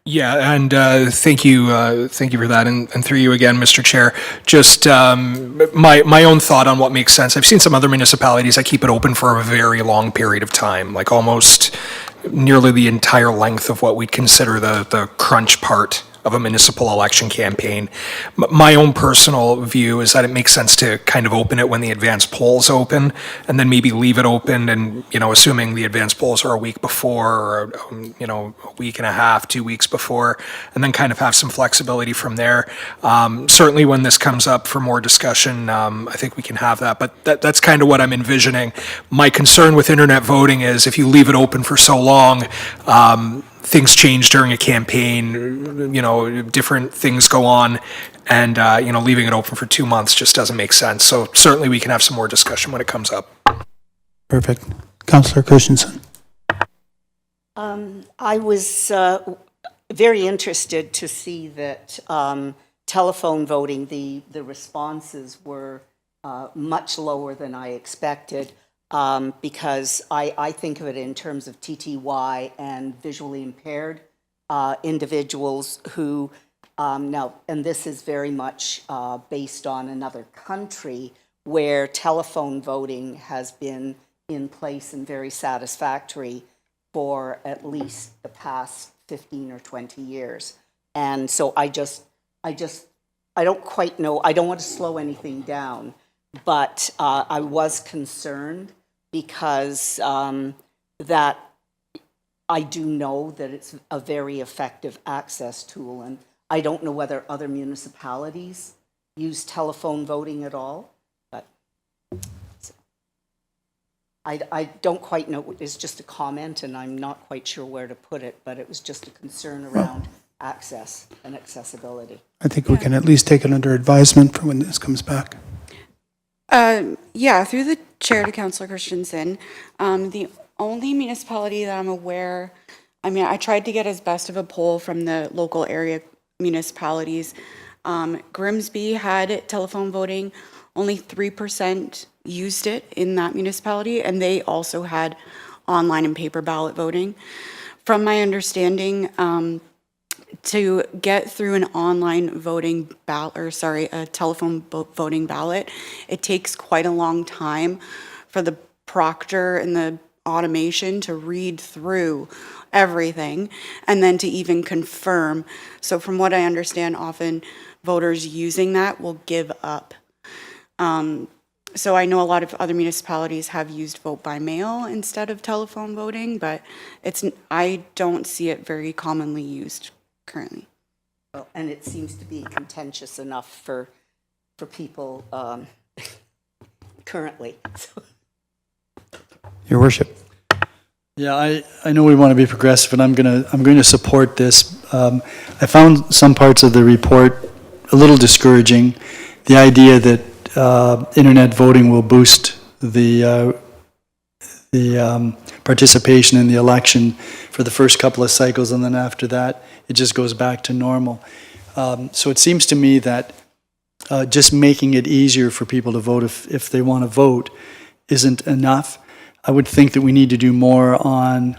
Yeah, and thank you for that, and through you again, Mr. Chair. Just my own thought on what makes sense. I've seen some other municipalities that keep it open for a very long period of time, like almost nearly the entire length of what we'd consider the crunch part of a municipal election campaign. My own personal view is that it makes sense to kind of open it when the advance polls open, and then maybe leave it open, and assuming the advance polls are a week before, or a week and a half, 2 weeks before, and then kind of have some flexibility from there. Certainly, when this comes up for more discussion, I think we can have that. But that's kind of what I'm envisioning. My concern with internet voting is if you leave it open for so long, things change during a campaign, different things go on, and, leaving it open for 2 months just doesn't make sense. So certainly we can have some more discussion when it comes up. Perfect. Councillor Christensen. I was very interested to see that telephone voting, the responses were much lower than I expected. Because I think of it in terms of TTY and visually impaired individuals who, now, and this is very much based on another country where telephone voting has been in place and very satisfactory for at least the past 15 or 20 years. And so I don't quite know, I don't want to slow anything down, but I was concerned because that I do know that it's a very effective access tool, and I don't know whether other municipalities use telephone voting at all, but I don't quite know. It's just a comment, and I'm not quite sure where to put it, but it was just a concern around access and accessibility. I think we can at least take it under advisement for when this comes back. Yeah, through the chair to Councillor Christensen, the only municipality that I'm aware, I tried to get as best of a poll from the local area municipalities. Grimsby had telephone voting, only 3% used it in that municipality, and they also had online and paper ballot voting. From my understanding, to get through an online voting ballot, a telephone voting ballot, it takes quite a long time for the proctor and the automation to read through everything and then to even confirm. So from what I understand, often voters using that will give up. So I know a lot of other municipalities have used vote by mail instead of telephone voting, but I don't see it very commonly used currently. Well, and it seems to be contentious enough for people currently. Your Worship. Yeah, I know we want to be progressive, and I'm going to support this. I found some parts of the report a little discouraging. The idea that internet voting will boost the participation in the election for the first couple of cycles, and then after that, it just goes back to normal. So it seems to me that just making it easier for people to vote if they want to vote isn't enough. I would think that we need to do more on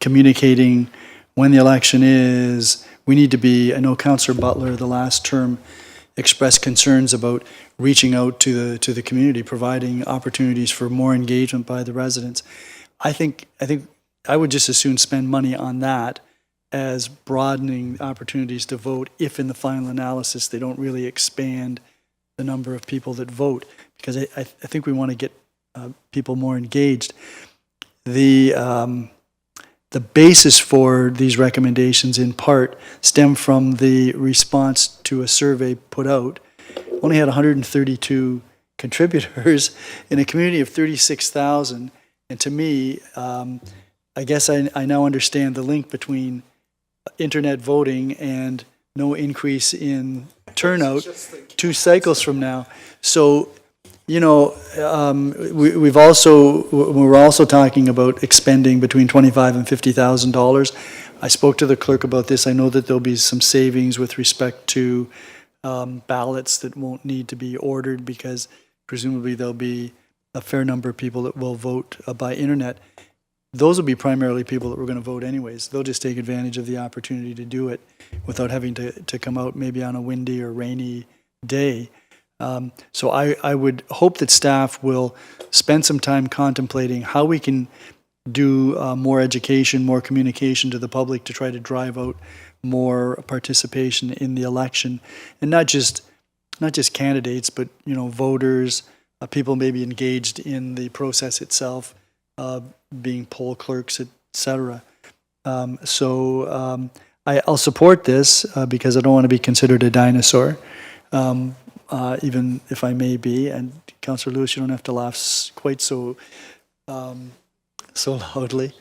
communicating when the election is. We need to be, I know Councillor Butler, the last term, expressed concerns about reaching out to the community, providing opportunities for more engagement by the residents. I think I would just as soon spend money on that as broadening opportunities to vote if in the final analysis they don't really expand the number of people that vote, because I think we want to get people more engaged. The the basis for these recommendations in part stem from the response to a survey put out. Only had 132 contributors in a community of 36,000. And to me, I guess I now understand the link between internet voting and no increase in turnout 2 cycles from now. So, you know, we're also talking about expending between $25,000 and $50,000. I spoke to the clerk about this. I know that there'll be some savings with respect to ballots that won't need to be ordered because presumably there'll be a fair number of people that will vote by internet. Those will be primarily people that were going to vote anyways. They'll just take advantage of the opportunity to do it without having to come out maybe on a windy or rainy day. So I would hope that staff will spend some time contemplating how we can do more education, more communication to the public to try to drive out more participation in the election, and not just candidates, but voters, people maybe engaged in the process itself, being poll clerks, etc. I'll support this because I don't want to be considered a dinosaur. Even if I may be, and Councillor Lewis, you don't have to laugh quite so loudly.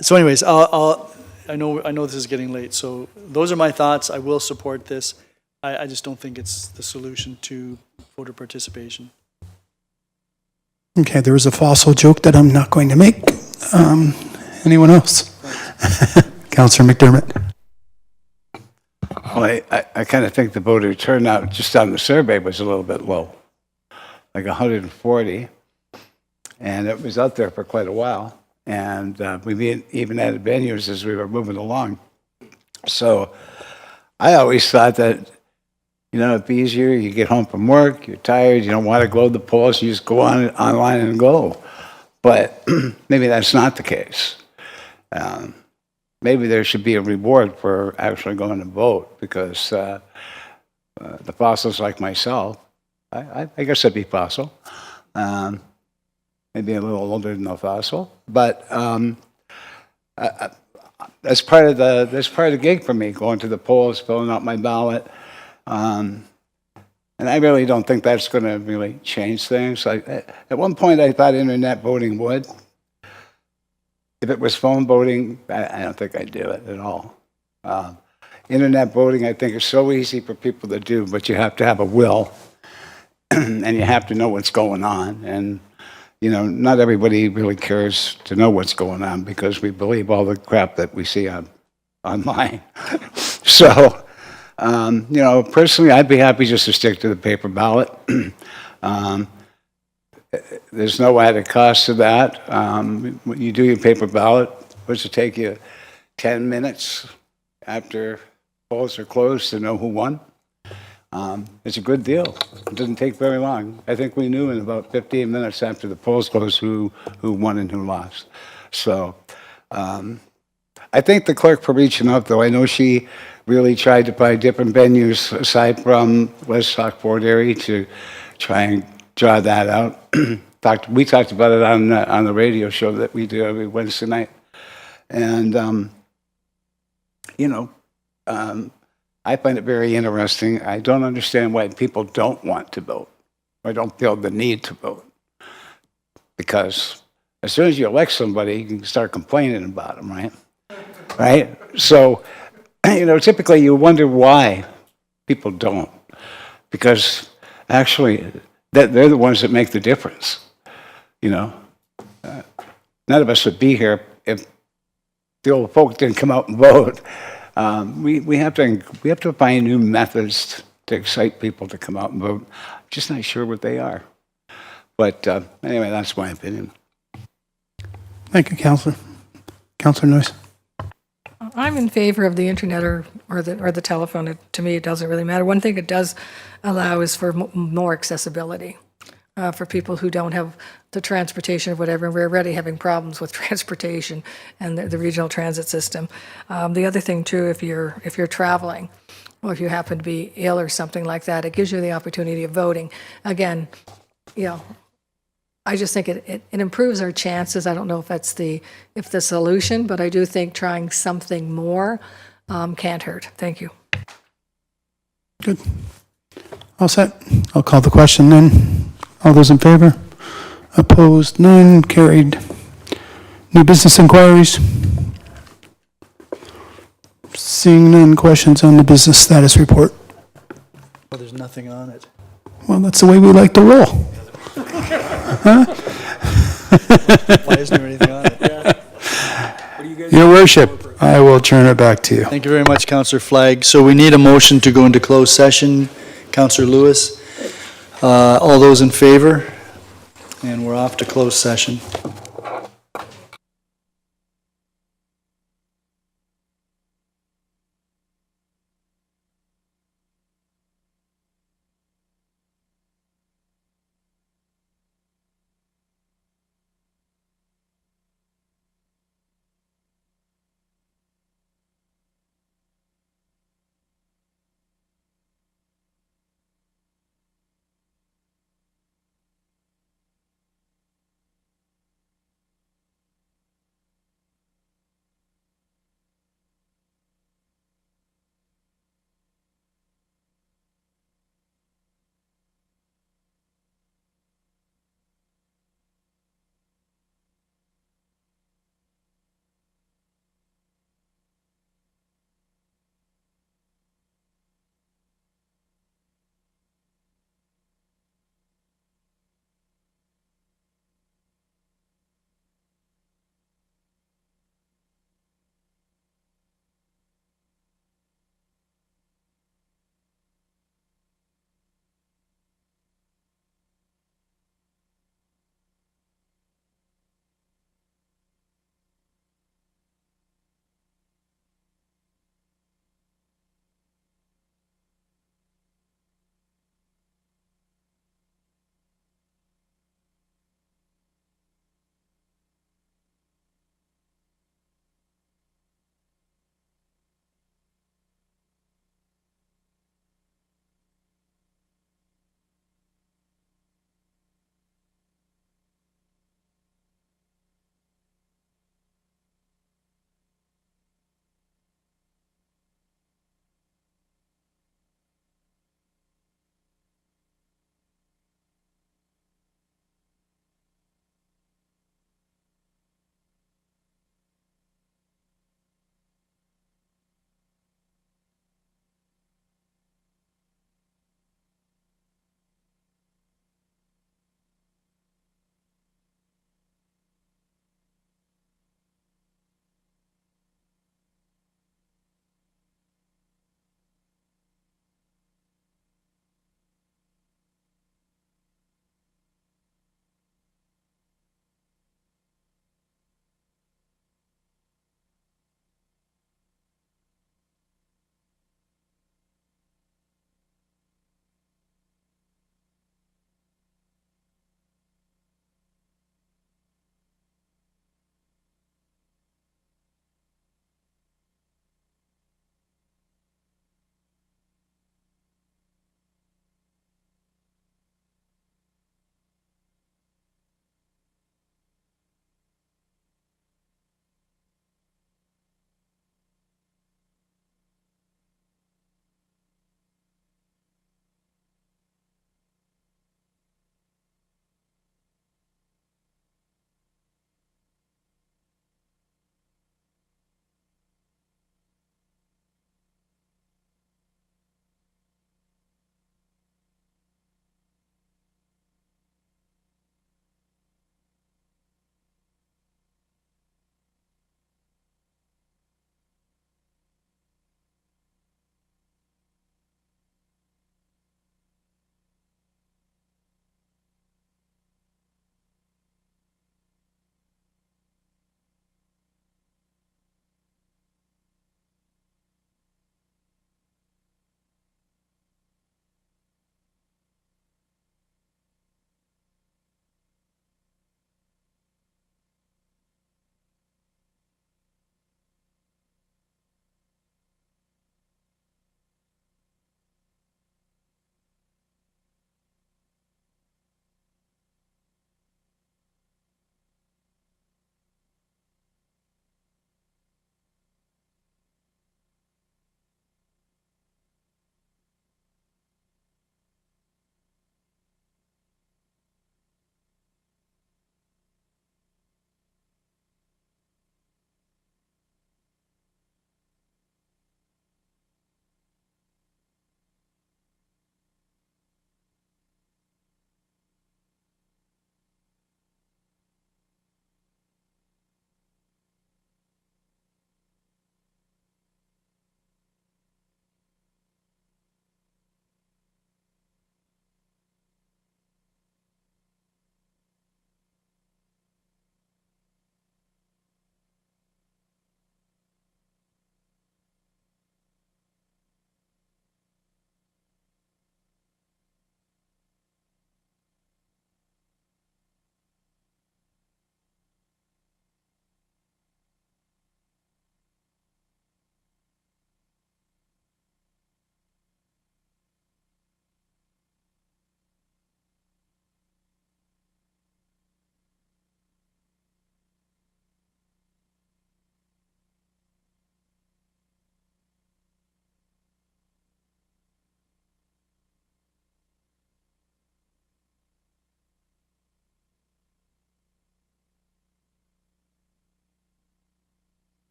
So anyways, I know this is getting late, so those are my thoughts. I will support this. I just don't think it's the solution to voter participation. Okay, there was a fossil joke that I'm not going to make. Anyone else? Councillor McDermott. Well, I kind of think the voter turnout just on the survey was a little bit low, like 140, and it was out there for quite a while. And we even added venues as we were moving along. So I always thought that, it'd be easier. You get home from work, you're tired, you don't want to go to the polls, you just go online and go. But maybe that's not the case. Maybe there should be a reward for actually going to vote because the fossils like myself, I guess I'd be fossil. Maybe a little older than a fossil, but that's part of the gig for me, going to the polls, filling out my ballot. And I really don't think that's going to really change things. At one point, I thought internet voting would. If it was phone voting, I don't think I'd do it at all. Internet voting, I think, is so easy for people to do, but you have to have a will, and you have to know what's going on. And, not everybody really cares to know what's going on because we believe all the crap that we see online. So, personally, I'd be happy just to stick to the paper ballot. There's no added cost to that. When you do your paper ballot, what's it take you 10 minutes after polls are closed to know who won? It's a good deal. It doesn't take very long. I think we knew in about 15 minutes after the polls closed who won and who lost. So I thank the clerk for reaching out, though. I know she really tried to find different venues aside from West Stockport Erie to try and draw that out. We talked about it on the radio show that we do every Wednesday night. And, I find it very interesting. I don't understand why people don't want to vote or don't feel the need to vote. Because as soon as you elect somebody, you can start complaining about them, right? Right? So, typically you wonder why people don't. Because actually, they're the ones that make the difference. None of us would be here if the old folk didn't come out and vote. We have to find new methods to excite people to come out and vote. I'm just not sure what they are. But anyway, that's my opinion. Thank you, Councillor. Councillor Noyes. I'm in favor of the internet or the telephone. To me, it doesn't really matter. One thing it does allow is for more accessibility for people who don't have the transportation or whatever. And we're already having problems with transportation and the regional transit system. The other thing too, if you're traveling or if you happen to be ill or something like that, it gives you the opportunity of voting. Again, I just think it improves our chances. I don't know if that's the solution, but I do think trying something more can't hurt. Thank you. Good. All set. I'll call the question then. All those in favor? Opposed? None. Carried. New business inquiries? Seeing none. Questions on the business status report? Well, there's nothing on it. Well, that's the way we like to roll. Huh? Why isn't there anything on it? Your worship, I will turn it back to you. Thank you very much, Councillor Flagg. So we need a motion to go into closed session. Councillor Lewis, all those in favor? And we're off to closed session.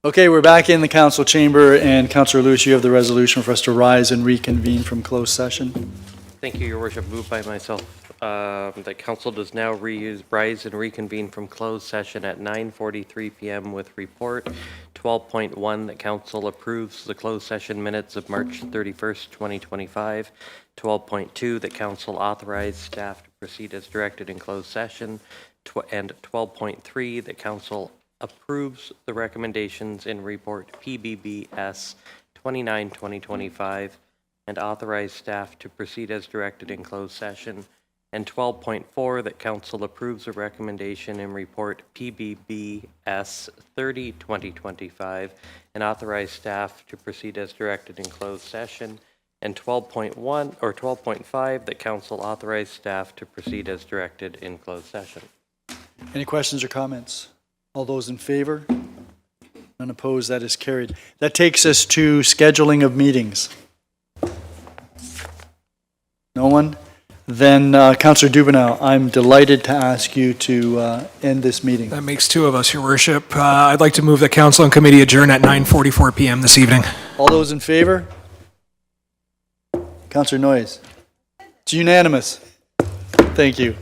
Okay, we're back in the council chamber, and Councillor Lewis, you have the resolution for us to rise and reconvene from closed session. Thank you, Your Worship. Moved by myself. The council does now rise and reconvene from closed session at 9:43 p.m. with report 12.1 that council approves the closed session minutes of March 31st, 2025. 12.2 that council authorized staff to proceed as directed in closed session. And 12.3 that council approves the recommendations in report PBBS 29/2025 and authorize staff to proceed as directed in closed session. And 12.4 that council approves a recommendation in report PBBS 30/2025 and authorize staff to proceed as directed in closed session. And 12.1 or 12.5 that council authorize staff to proceed as directed in closed session. Any questions or comments? All those in favor? None opposed, that is carried. That takes us to scheduling of meetings. No one? Then, Councillor Dubanow, I'm delighted to ask you to end this meeting. That makes two of us, Your Worship. I'd like to move that council and committee adjourn at 9:44 p.m. this evening. All those in favor? Councillor Noyes? It's unanimous. Thank you.